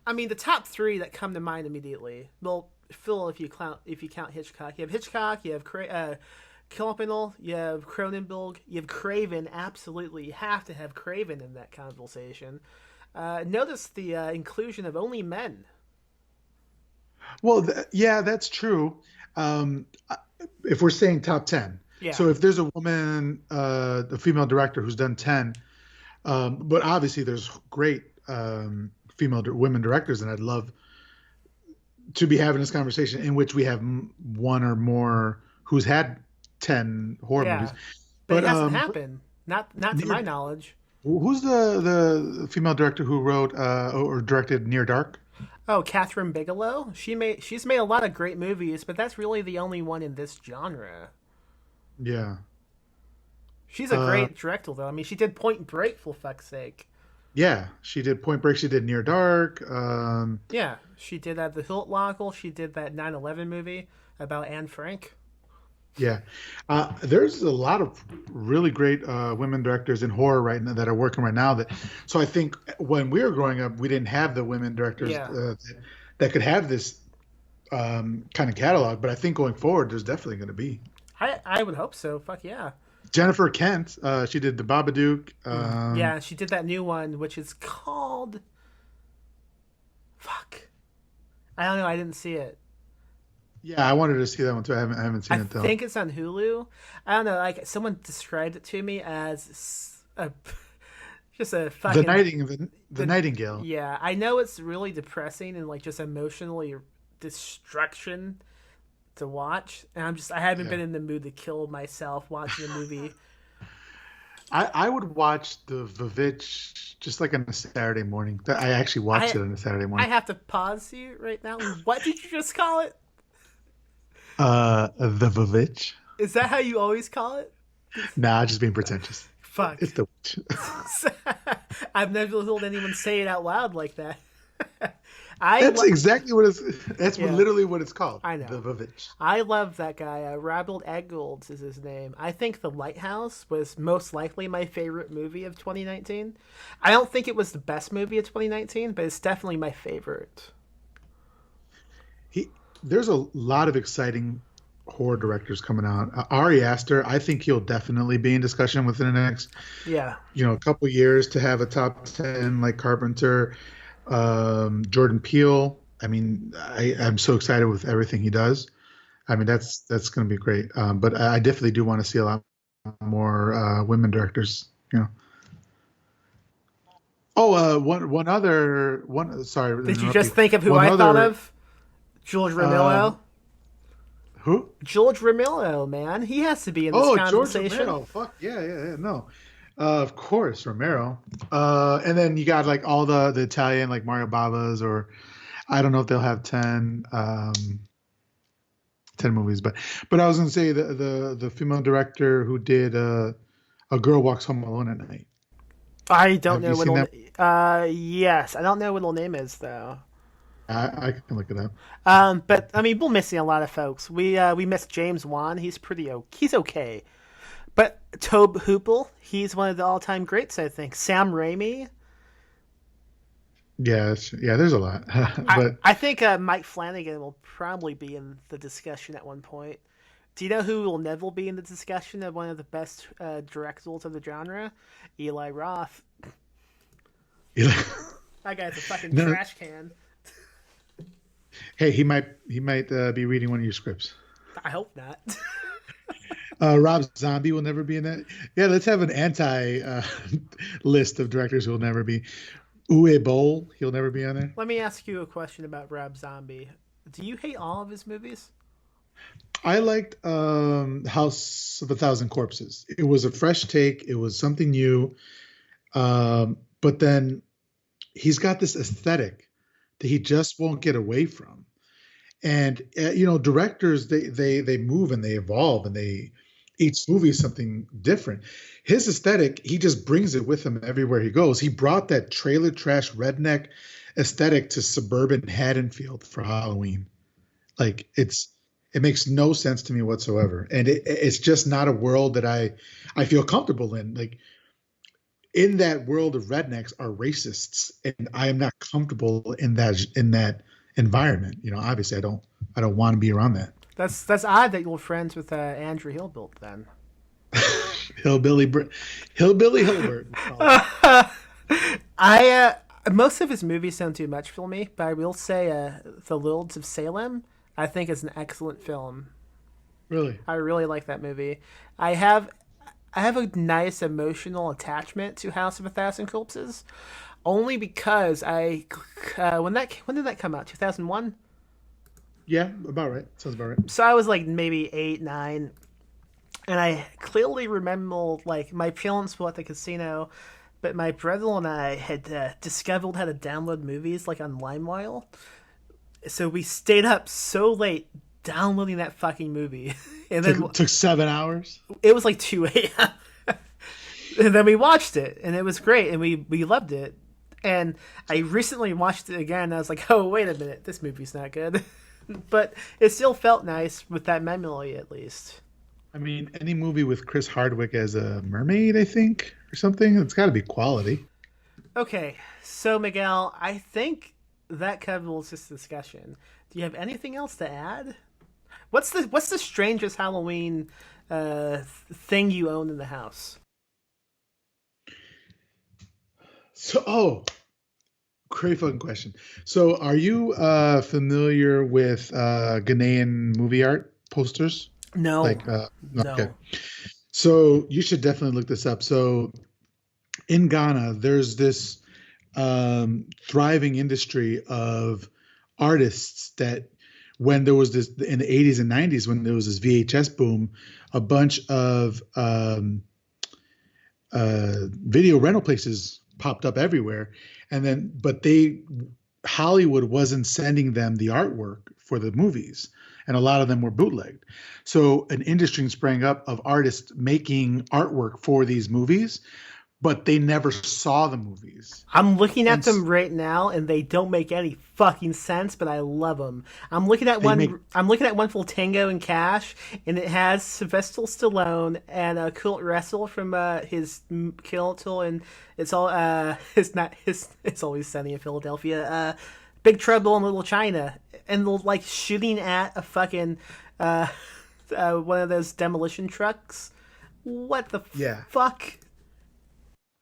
I mean, the top three that come to mind immediately. Well, Phil, if you count Hitchcock, you have Hitchcock, you have Cronenberg, you have Cronenberg, you have Craven. Absolutely, you have to have Craven in that conversation. Notice the inclusion of only men. Well, yeah, that's true. If we're saying top 10. Yeah. So if there's a woman, a female director who's done 10, but obviously there's great women directors, and I'd love to be having this conversation in which we have one or more who's had 10 horror movies. But it hasn't happened. Not to my knowledge. Who's the female director who wrote or directed Near Dark? Oh, Catherine Bigelow. She's made a lot of great movies, but that's really the only one in this genre. Yeah. She's a great director, though. I mean, she did Point Break, for fuck's sake. Yeah, she did Point Break. She did Near Dark. Yeah, she did The Hilt Lockle. She did that 9/11 movie about Anne Frank. Yeah. There's a lot of really great women directors in horror right now that are working right now. So I think when we were growing up, we didn't have the women directors that could have this kind of catalog. But I think going forward, there's definitely going to be. I would hope so. Fuck yeah. Jennifer Kent, she did The Babadook. Yeah, she did that new one, which is called... Fuck. I don't know. I didn't see it. Yeah, I wanted to see that one too. I haven't seen it though. I think it's on Hulu. I don't know. Like someone described it to me as just a fucking the Nightingale. Yeah, I know it's really depressing and like just emotionally destruction to watch, and I haven't been in the mood to kill myself watching the movie. I would watch the Vivitch just like on a Saturday morning. I actually watched it on a Saturday morning. I have to pause you right now. What did you just call it? The Vivitch. Is that how you always call it? Nah, just being pretentious. Fuck. It's the witch. I've never heard anyone say it out loud like that. I That's lo- exactly what it's. That's yeah, literally what it's called. I The know. Vavitch. I love that guy. Robert Eggles is his name. I think The Lighthouse was most likely my favorite movie of 2019. I don't think it was the best movie of 2019, but it's definitely my favorite. He There's a lot of exciting horror directors coming out. Ari Aster, I think he'll definitely be in discussion within the next, Yeah. couple years to have a top 10 like Carpenter, Jordan Peele. I mean, I'm so excited with everything he does. I mean, that's going to be great. But I definitely do want to see a lot more women directors. You know. Oh, one other one. Sorry to Did you interrupt just you. think of who One I thought other. of? George Ramillo. Um, who? George Ramillo, man. He has to be in this Oh, George conversation. Romero. Fuck yeah, yeah, yeah. No, of course Romero. And then you got like all the Italian like Mario Bava's, or I don't know if they'll have 10 movies, but I was gonna say the female director who did A Girl Walks Home Alone at Night. I don't Have you know what seen it'll. that? Yes, I don't know what her name is though. I can look it up. But I mean, we're missing a lot of folks. We missed James Wan. He's okay. But Tobe Hoople, he's one of the all-time greats, I think. Sam Raimi. Yeah, yeah. There's a lot, but I think Mike Flanagan will probably be in the discussion at one point. Do you know who will never be in the discussion of one of the best directors of the genre? Eli Roth. That guy's a fucking no. trash can. Hey, he might be reading one of your scripts. I hope not. Rob Zombie will never be in that. Yeah, let's have an anti list of directors who will never be. Uwe Boll, he'll never be on there. Let me ask you a question about Rob Zombie. Do you hate all of his movies? I liked House of a Thousand Corpses. It was a fresh take. It was something new. But then he's got this aesthetic that he just won't get away from. And directors they move and they evolve and they each movie is something different. His aesthetic, he just brings it with him everywhere he goes. He brought that trailer trash redneck aesthetic to suburban Haddonfield for Halloween. Like it makes no sense to me whatsoever, and it's just not a world that I feel comfortable in. Like in that world of rednecks are racists, and I am not comfortable in that environment. Obviously I don't want to be around that. That's odd that you're friends with Andrew Hillbilt then. hillbilly hillbilly Hilbert. I Most of his movies don't do much for me, but I will say The Lords of Salem I think is an excellent film. Really? I really like that movie. I have I have a nice emotional attachment to House of a Thousand Corpses, only because when did that come out? 2001. Yeah, about right. Sounds about right. So I was like maybe 8, 9, and I clearly remember like my parents were at the casino, but my brother and I had discovered how to download movies like on LimeWire. So we stayed up so late downloading that fucking movie, and then Took 7 hours. it was like 2 a.m. And then we watched it, and it was great, and we loved it. And I recently watched it again, and I was like, oh wait a minute, this movie's not good. But it still felt nice with that memory, at least. I mean, any movie with Chris Hardwick as a mermaid, I think, or something, it's got to be quality. Okay, so Miguel, I think that covers this discussion. Do you have anything else to add? What's the strangest Halloween thing you own in the house? Great fucking question. So, are you familiar with Ghanaian movie art posters? No, Like, okay. no. So you should definitely look this up. So in Ghana, there's this thriving industry of artists that when there was this in the 80s and 90s, when there was this VHS boom, a bunch of video rental places popped up everywhere. And then, but Hollywood wasn't sending them the artwork for the movies. And a lot of them were bootlegged. So an industry sprang up of artists making artwork for these movies, but they never saw the movies. I'm looking at And them right now, and they don't make any fucking sense, but I love them. I'm looking at they make one. I'm looking at one full Tango and Cash, and it has Sylvester Stallone and Kurt Russell from his Kill Till, and it's all it's not his. It's Always Sunny in Philadelphia. Big Trouble in Little China, and they're like shooting at a fucking one of those demolition trucks. What the yeah. fuck?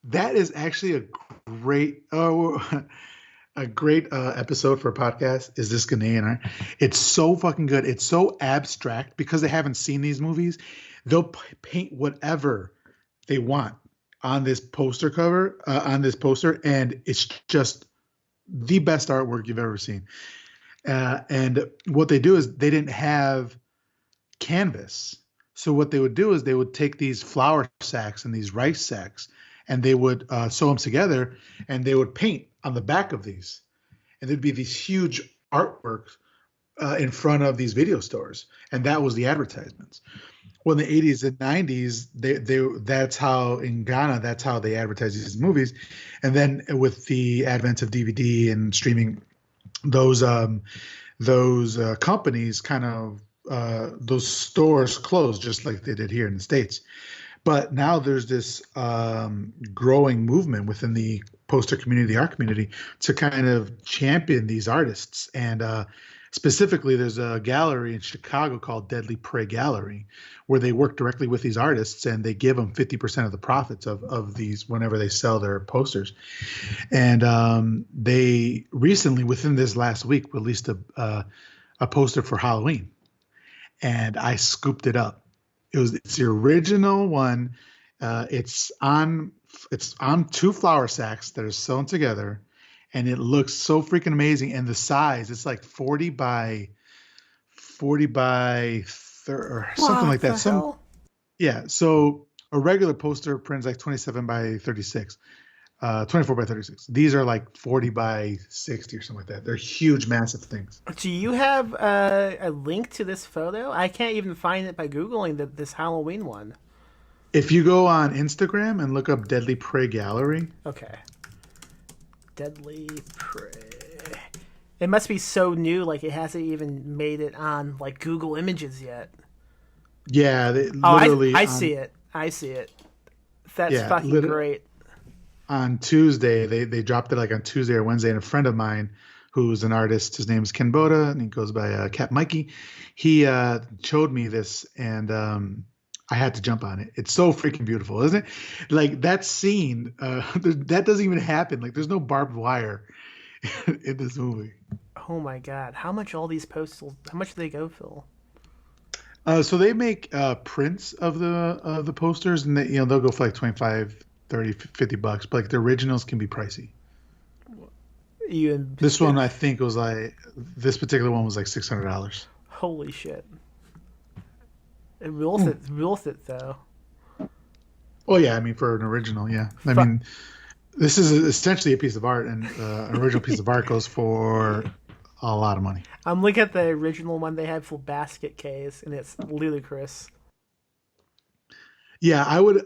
That is actually a great a great episode for a podcast. Is this Ghanaian art? It's so fucking good. It's so abstract because they haven't seen these movies. They'll paint whatever they want on this poster cover, on this poster, and it's just the best artwork you've ever seen. And what they do is they didn't have canvas. So what they would do is they would take these flour sacks and these rice sacks, and they would sew them together, and they would paint on the back of these. And there'd be these huge artworks in front of these video stores, and that was the advertisements. Well, in the 80s and 90s, that's how in Ghana, that's how they advertised these movies. And then with the advent of DVD and streaming, those companies kind of those stores closed just like they did here in the States. But now there's this growing movement within the poster community, the art community, to kind of champion these artists. And specifically, there's a gallery in Chicago called Deadly Prey Gallery, where they work directly with these artists and they give them 50% of the profits of these whenever they sell their posters. And they recently, within this last week, released a poster for Halloween. And I scooped it up. It's the original one. It's on two flour sacks that are sewn together, and it looks so freaking amazing. And the size, it's like 40 by 30 or something like that. Yeah. So a regular poster print is like 27 by 36, 24 by 36. These are like 40 by 60 or something like that. They're huge, massive things. Do you have a link to this photo? I can't even find it by Googling this Halloween one. If you go on Instagram and look up Deadly Prey Gallery. Okay. Deadly Prey. It must be so new, like it hasn't even made it on like Google Images yet. Yeah, literally. I see it. I see it. That's fucking great. On Tuesday, they dropped it like on Tuesday or Wednesday, and a friend of mine who's an artist, his name is Ken Boda, and he goes by Cat Mikey. He showed me this, and I had to jump on it. It's so freaking beautiful, isn't it? Like that scene, that doesn't even happen. Like there's no barbed wire in this movie. Oh my god, how much all these postals? How much do they go, Phil? So they make prints of the posters, and they'll go for like 25, 30, 50 bucks. But like the originals can be pricey. This one, I think, was like this particular one was like $600. Holy shit! It worth it though. Oh yeah, I mean for an original, yeah. I mean, this is essentially a piece of art, and an original piece of art goes for a lot of money. I'm looking at the original one they had for basket case, and it's ludicrous. Yeah, I would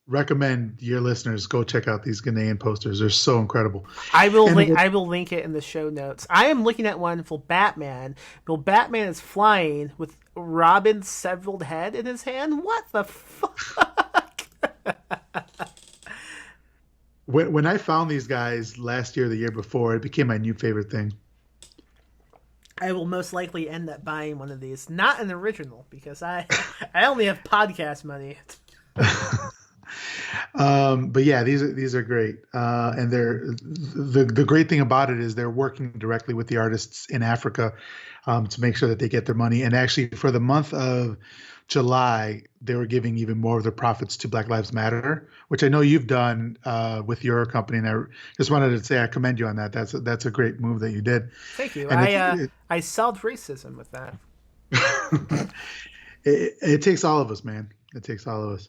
recommend your listeners go check out these Ghanaian posters. They're so incredible. I will link it in the show notes. I am looking at one for Batman. Well, Batman is flying with Robin's severed head in his hand. What the fuck? When I found these guys last year, the year before, it became my new favorite thing. I will most likely end up buying one of these. Not an original, because I only have podcast money. But yeah, these are great, and they're the great thing about it is they're working directly with the artists in Africa to make sure that they get their money. And actually, for the month of July, they were giving even more of their profits to Black Lives Matter, which I know you've done with your company. And I just wanted to say I commend you on that. That's a great move that you did. Thank you. And I solved racism with that. It takes all of us, man. It takes all of us.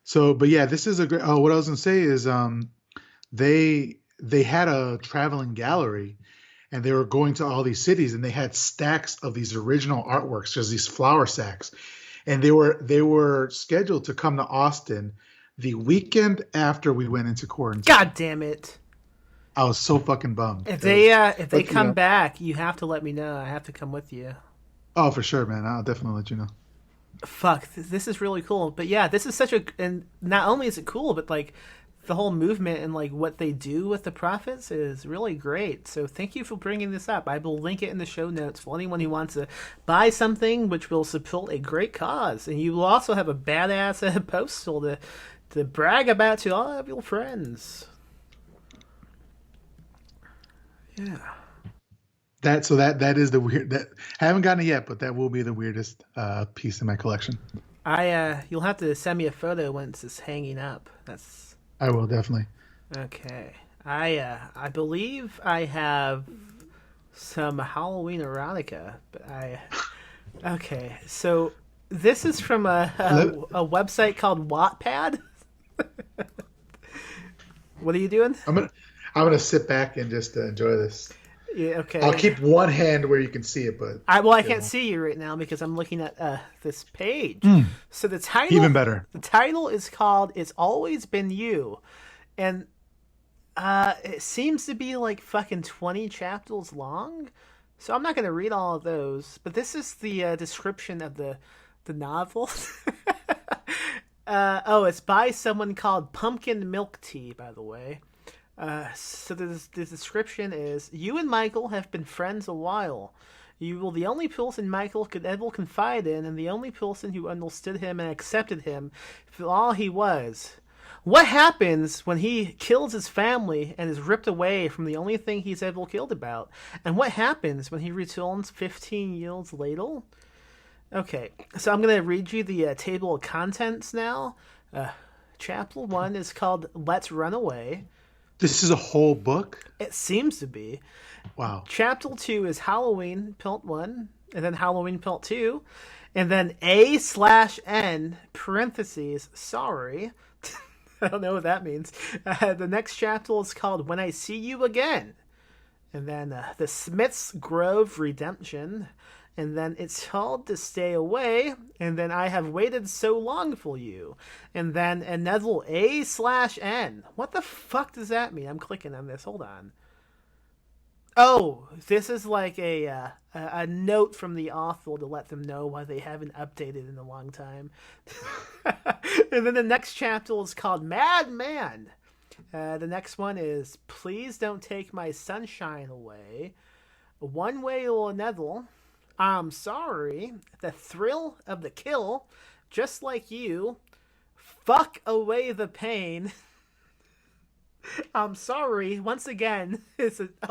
So, but yeah, this is a great. Oh, what I was gonna say is, they had a traveling gallery, and they were going to all these cities, and they had stacks of these original artworks, just these flour sacks, and they were scheduled to come to Austin the weekend after we went into quarantine. God damn it! I was so fucking bummed. If they come know. back, you have to let me know. I have to come with you. Oh, for sure, man. I'll definitely let you know. Fuck, this is really cool. But yeah, this is such a, and not only is it cool, but like the whole movement and like what they do with the profits is really great. So thank you for bringing this up. I will link it in the show notes for anyone who wants to buy something which will support a great cause, and you will also have a badass postal to brag about to all of your friends. Yeah. That is the weird, that I haven't gotten it yet, but that will be the weirdest piece in my collection. You'll have to send me a photo once it's hanging up. That's I will definitely. okay. I believe I have some Halloween erotica, but okay. So this is from a website called Wattpad. What are you doing? I'm gonna sit back and just enjoy this. Yeah, okay. I'll keep one hand where you can see it, but I can't see you right now because I'm looking at this page. So the title, even better. The title is called "It's Always Been You," and it seems to be like fucking 20 chapters long. So I'm not going to read all of those, but this is the description of the novel. It's by someone called Pumpkin Milk Tea, by the way. So the description is, you and Michael have been friends a while. You were the only person Michael could ever confide in, and the only person who understood him and accepted him for all he was. What happens when he kills his family and is ripped away from the only thing he's ever cared about? And what happens when he returns 15 years later? Okay, so I'm going to read you the table of contents now. Chapter 1 is called Let's Run Away. This is a whole book? It seems to be. Wow. Chapter 2 is Halloween, Part 1, and then Halloween, Part 2, and then A/N, parentheses, sorry. I don't know what that means. The next chapter is called When I See You Again. And then The Smith's Grove Redemption. And then It's Hard to Stay Away. And then I Have Waited So Long for You. And then another A/N. What the fuck does that mean? I'm clicking on this. Hold on. Oh, this is like a note from the author to let them know why they haven't updated in a long time. And then the next chapter is called Madman. The next one is Please Don't Take My Sunshine Away. One Way or Another. I'm Sorry. The Thrill of the Kill. Just Like You. Fuck Away the Pain. I'm Sorry. Once again,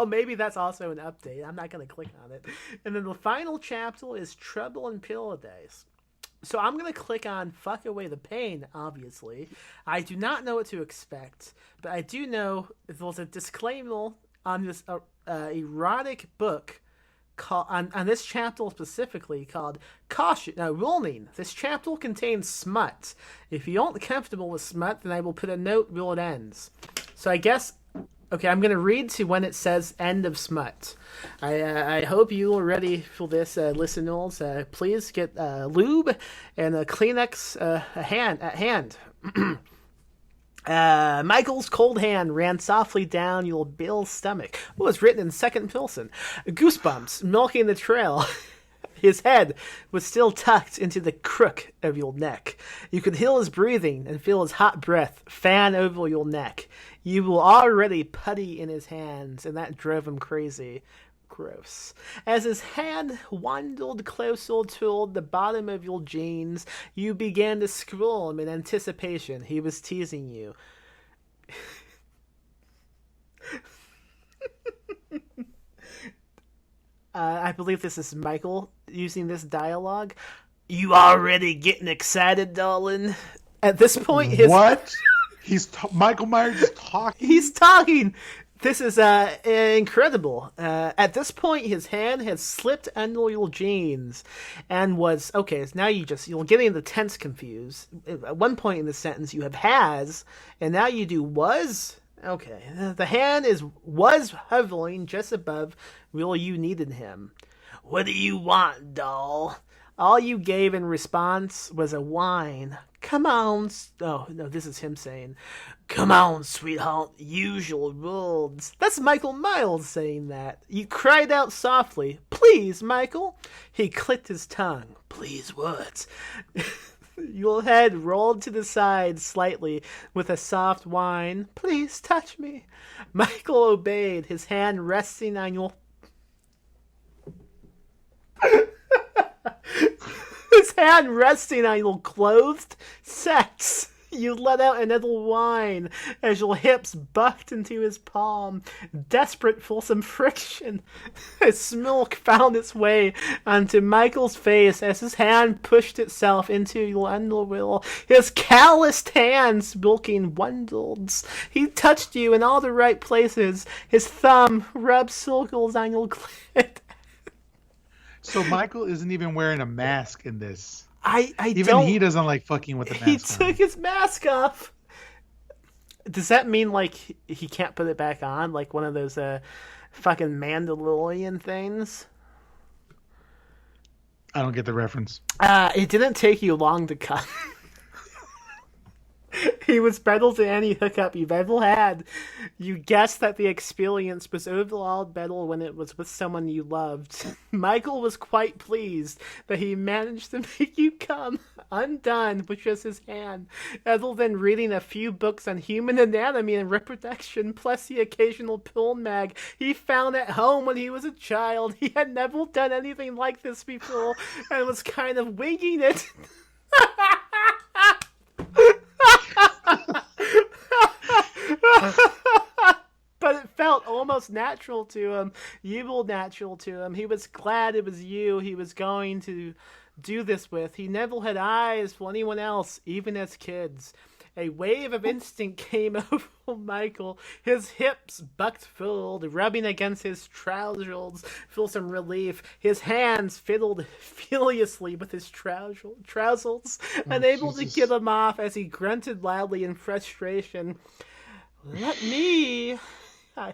maybe that's also an update. I'm not going to click on it. And then the final chapter is Trouble in Paradise. So I'm going to click on Fuck Away the Pain, obviously. I do not know what to expect, but I do know there's a disclaimer on this erotic book called, on this chapter specifically, called Caution. Now, warning, this chapter contains smut. If you aren't comfortable with smut, then I will put a note where it ends. So I guess, okay, I'm going to read to when it says end of smut. I hope you are ready for this, listeners. Please get lube and a Kleenex at hand. Michael's cold hand ran softly down your Bill's stomach. It was written in second person. Goosebumps milking the trail. His head was still tucked into the crook of your neck. You could hear his breathing and feel his hot breath fan over your neck. You were already putty in his hands, and that drove him crazy. Gross. As his hand wandered closer toward the bottom of your jeans, you began to squirm in anticipation. He was teasing you. I believe this is Michael using this dialogue. You already getting excited, darling? At this point, his... What? Michael Myers is talking? He's talking! This is incredible. At this point, his hand had slipped under your jeans and was... Okay, so now you're getting the tense confused. At one point in the sentence, you have has, and now you do was... Okay, the hand was hovering just above where you needed him. What do you want, doll? All you gave in response was a whine. Come on. Oh, no, this is him saying, come on, sweetheart, use your words. That's Michael Miles saying that. You cried out softly, please, Michael. He clicked his tongue. Please what? Your head rolled to the side slightly with a soft whine. Please touch me. Michael obeyed, his hand resting on your... his hand resting on your clothed sex. You let out another whine as your hips bucked into his palm, desperate for some friction. His milk found its way onto Michael's face as his hand pushed itself into your underwear. His calloused hands milking wonders. He touched you in all the right places. His thumb rubbed circles on your clit. So Michael isn't even wearing a mask in this. Even he doesn't like fucking with the mask. He took his mask off. Does that mean like he can't put it back on, like one of those fucking Mandalorian things? I don't get the reference. It didn't take you long to come. He was better than any hookup you've ever had. You guessed that the experience was overall better when it was with someone you loved. Michael was quite pleased that he managed to make you come undone with just his hand. Other than reading a few books on human anatomy and reproduction, plus the occasional pill mag he found at home when he was a child, he had never done anything like this before and was kind of winging it. But it felt almost natural to him. You were natural to him. He was glad it was you he was going to do this with. He never had eyes for anyone else, even as kids. A wave of instinct came over Michael. His hips bucked forward, rubbing against his trousers for some relief. His hands fiddled furiously with his trousers, unable to get them off as he grunted loudly in frustration. Let me,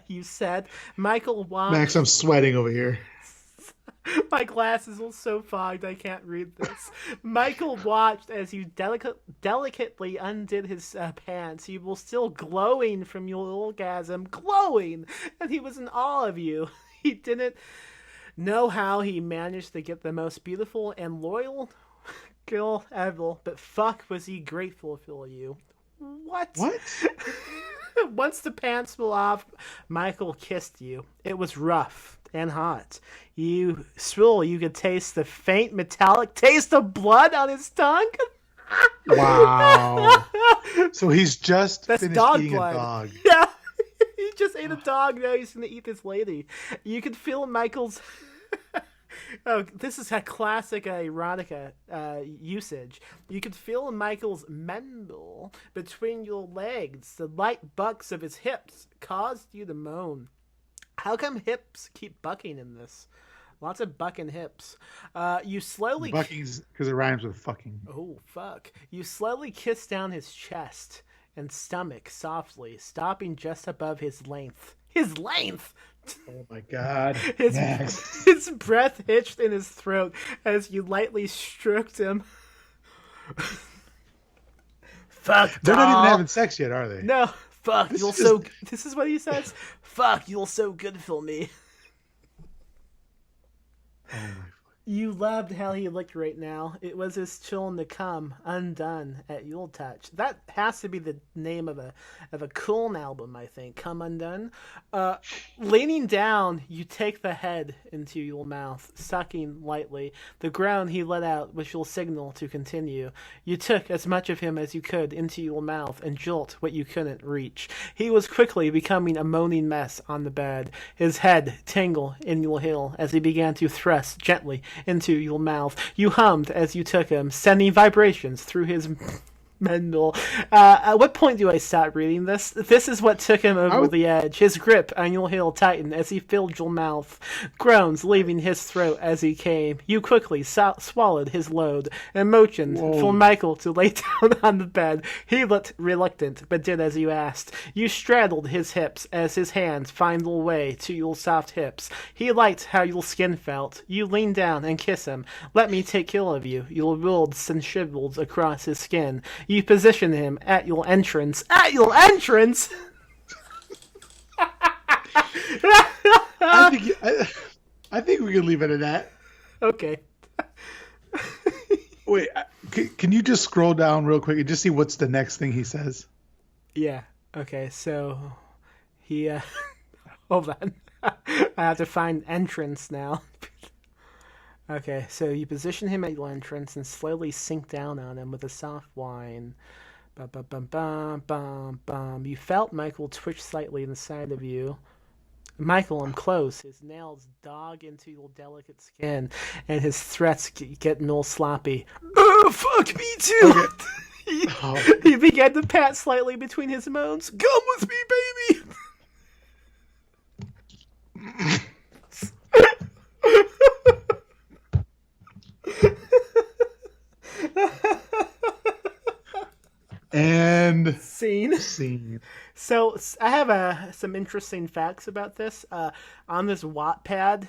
you said. Michael watched. Max, I'm sweating over here. My glasses are so fogged I can't read this. Michael watched as you delicately undid his pants. He was still glowing from your orgasm. Glowing! And he was in awe of you. He didn't know how he managed to get the most beautiful and loyal girl ever, but fuck was he grateful for you. What? Once the pants fell off, Michael kissed you. It was rough and hot. You could taste the faint metallic taste of blood on his tongue. Wow. So he's just finished eating blood. a dog. Yeah. He just ate a dog. Now he's going to eat this lady. You could feel Michael's... Oh, this is a classic erotica usage. You could feel Michael's member between your legs. The light bucks of his hips caused you to moan. How come hips keep bucking in this? Lots of bucking hips. You slowly... Bucking's because it rhymes with fucking. Oh, fuck. You slowly kiss down his chest and stomach softly, stopping just above his length. His length! Oh my god. His breath hitched in his throat as you lightly stroked him. Fuck, they're not even having sex yet, are they? No. Fuck, this is what he says? Fuck, you're so good for me. Oh my. You loved how he looked right now. It was his chilling to come, undone at your touch. That has to be the name of a Cooln album, I think. Come Undone. Leaning down, you take the head into your mouth, sucking lightly. The groan he let out was your signal to continue. You took as much of him as you could into your mouth and jolt what you couldn't reach. He was quickly becoming a moaning mess on the bed, his head tangled in your heel as he began to thrust gently into your mouth. You hummed as you took him, sending vibrations through his Mendel. At what point do I stop reading this? This is what took him over the edge. His grip on your heel tightened as he filled your mouth. Groans leaving his throat as he came. You quickly swallowed his load and motioned for Michael to lay down on the bed. He looked reluctant, but did as you asked. You straddled his hips as his hands find their way to your soft hips. He liked how your skin felt. You leaned down and kissed him. Let me take care of you. Your world shivered across his skin. You position him at your entrance. At your entrance? I think we can leave it at that. Okay. Wait, can you just scroll down real quick and just see what's the next thing he says? Yeah. Okay, so he hold on. I have to find entrance now. Okay, so you position him at your entrance and slowly sink down on him with a soft whine. Bum, bum, bum, bum, bum, bum. You felt Michael twitch slightly inside of you. Michael, I'm close. His nails dog into your delicate skin, and his threats getting all sloppy. Oh, fuck me too! Okay. He began to pat slightly between his moans. Come with me, baby! And scene. So I have some interesting facts about this. On this Wattpad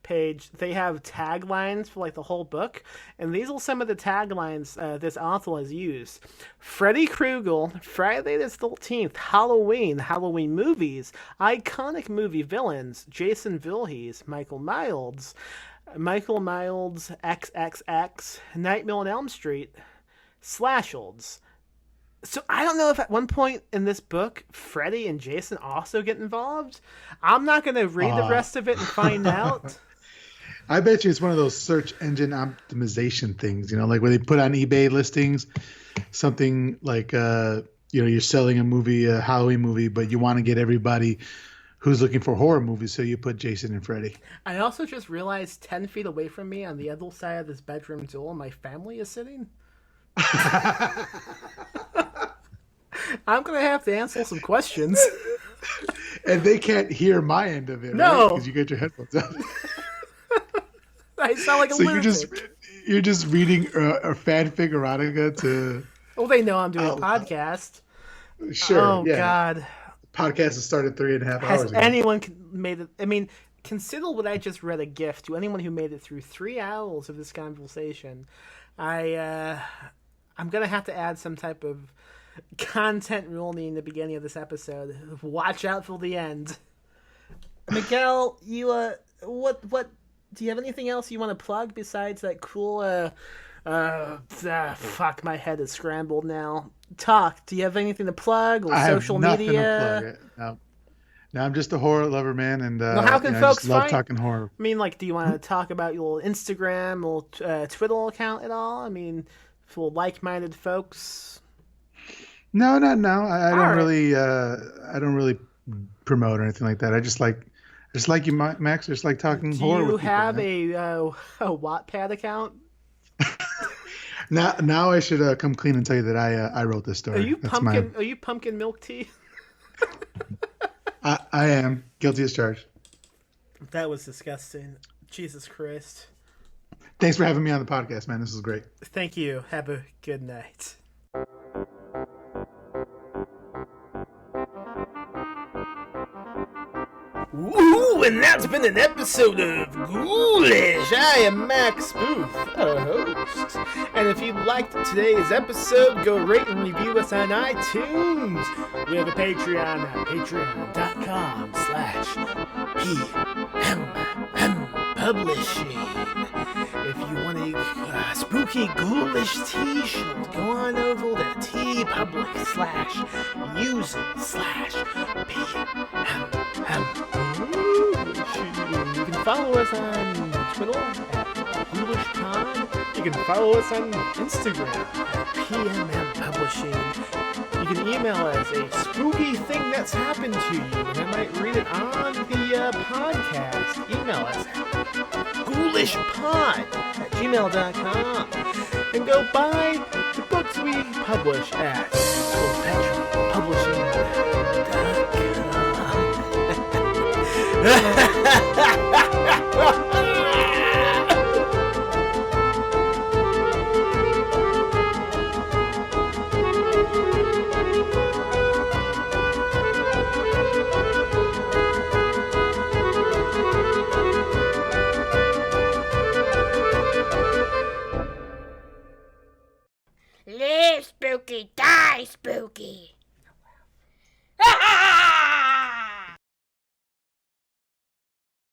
page, they have taglines for like the whole book, and these are some of the taglines this author has used: Freddy Krueger, Friday the 13th, Halloween movies, iconic movie villains, Jason Voorhees, Michael Myers, XXX, Nightmare on Elm Street, Slashers. So I don't know if at one point in this book, Freddy and Jason also get involved. I'm not going to read the rest of it and find out. I bet you it's one of those search engine optimization things, like where they put on eBay listings, something like, you're selling a movie, a Halloween movie, but you want to get everybody who's looking for horror movies, so you put Jason and Freddy. I also just realized 10 feet away from me on the other side of this bedroom door, my family is sitting. I'm going to have to answer some questions. And they can't hear my end of it, no, because you get your headphones on. I sound like a lunatic. You're just reading a fanfic erotica to... Well, they know I'm doing a podcast. Sure, oh, God. Podcast has started 3.5 hours ago. Has anyone made it... I mean, consider what I just read a gift to anyone who made it through 3 hours of this conversation. I'm going to have to add some type of content warning in the beginning of this episode. Watch out for the end. Miguel, you, what, do you have anything else you want to plug besides that cool, fuck, my head is scrambled now. Talk, do you have anything to plug or social media? To plug it. No, I'm just a horror lover, man, and how can folks I just love talking horror. I mean, like, do you want to talk about your Instagram or Twitter account at all? I mean, for like-minded folks. No. I don't really promote or anything like that. I just like you, Max. I just like talking horror. Do you with people, have a Wattpad account? Now I should come clean and tell you that I wrote this story. Are you pumpkin milk tea? I am guilty as charged. That was disgusting. Jesus Christ. Thanks for having me on the podcast, man. This is great. Thank you. Have a good night. Ooh, and that's been an episode of Ghoulish. I am Max Booth, a host. And if you liked today's episode, go rate and review us on iTunes. We have a Patreon at patreon.com/PMM Publishing. If you want a spooky Ghoulish t-shirt, go on over to tpublic/user/PMM. You can follow us on Twitter at Ghoulish Pod. You can follow us on Instagram at PMM Publishing. You can email us a spooky thing that's happened to you, and I might read it on the podcast. Email us at ghoulishpod@gmail.com. and go buy the books we publish at perpetualpublishing.com. Live spooky, die spooky.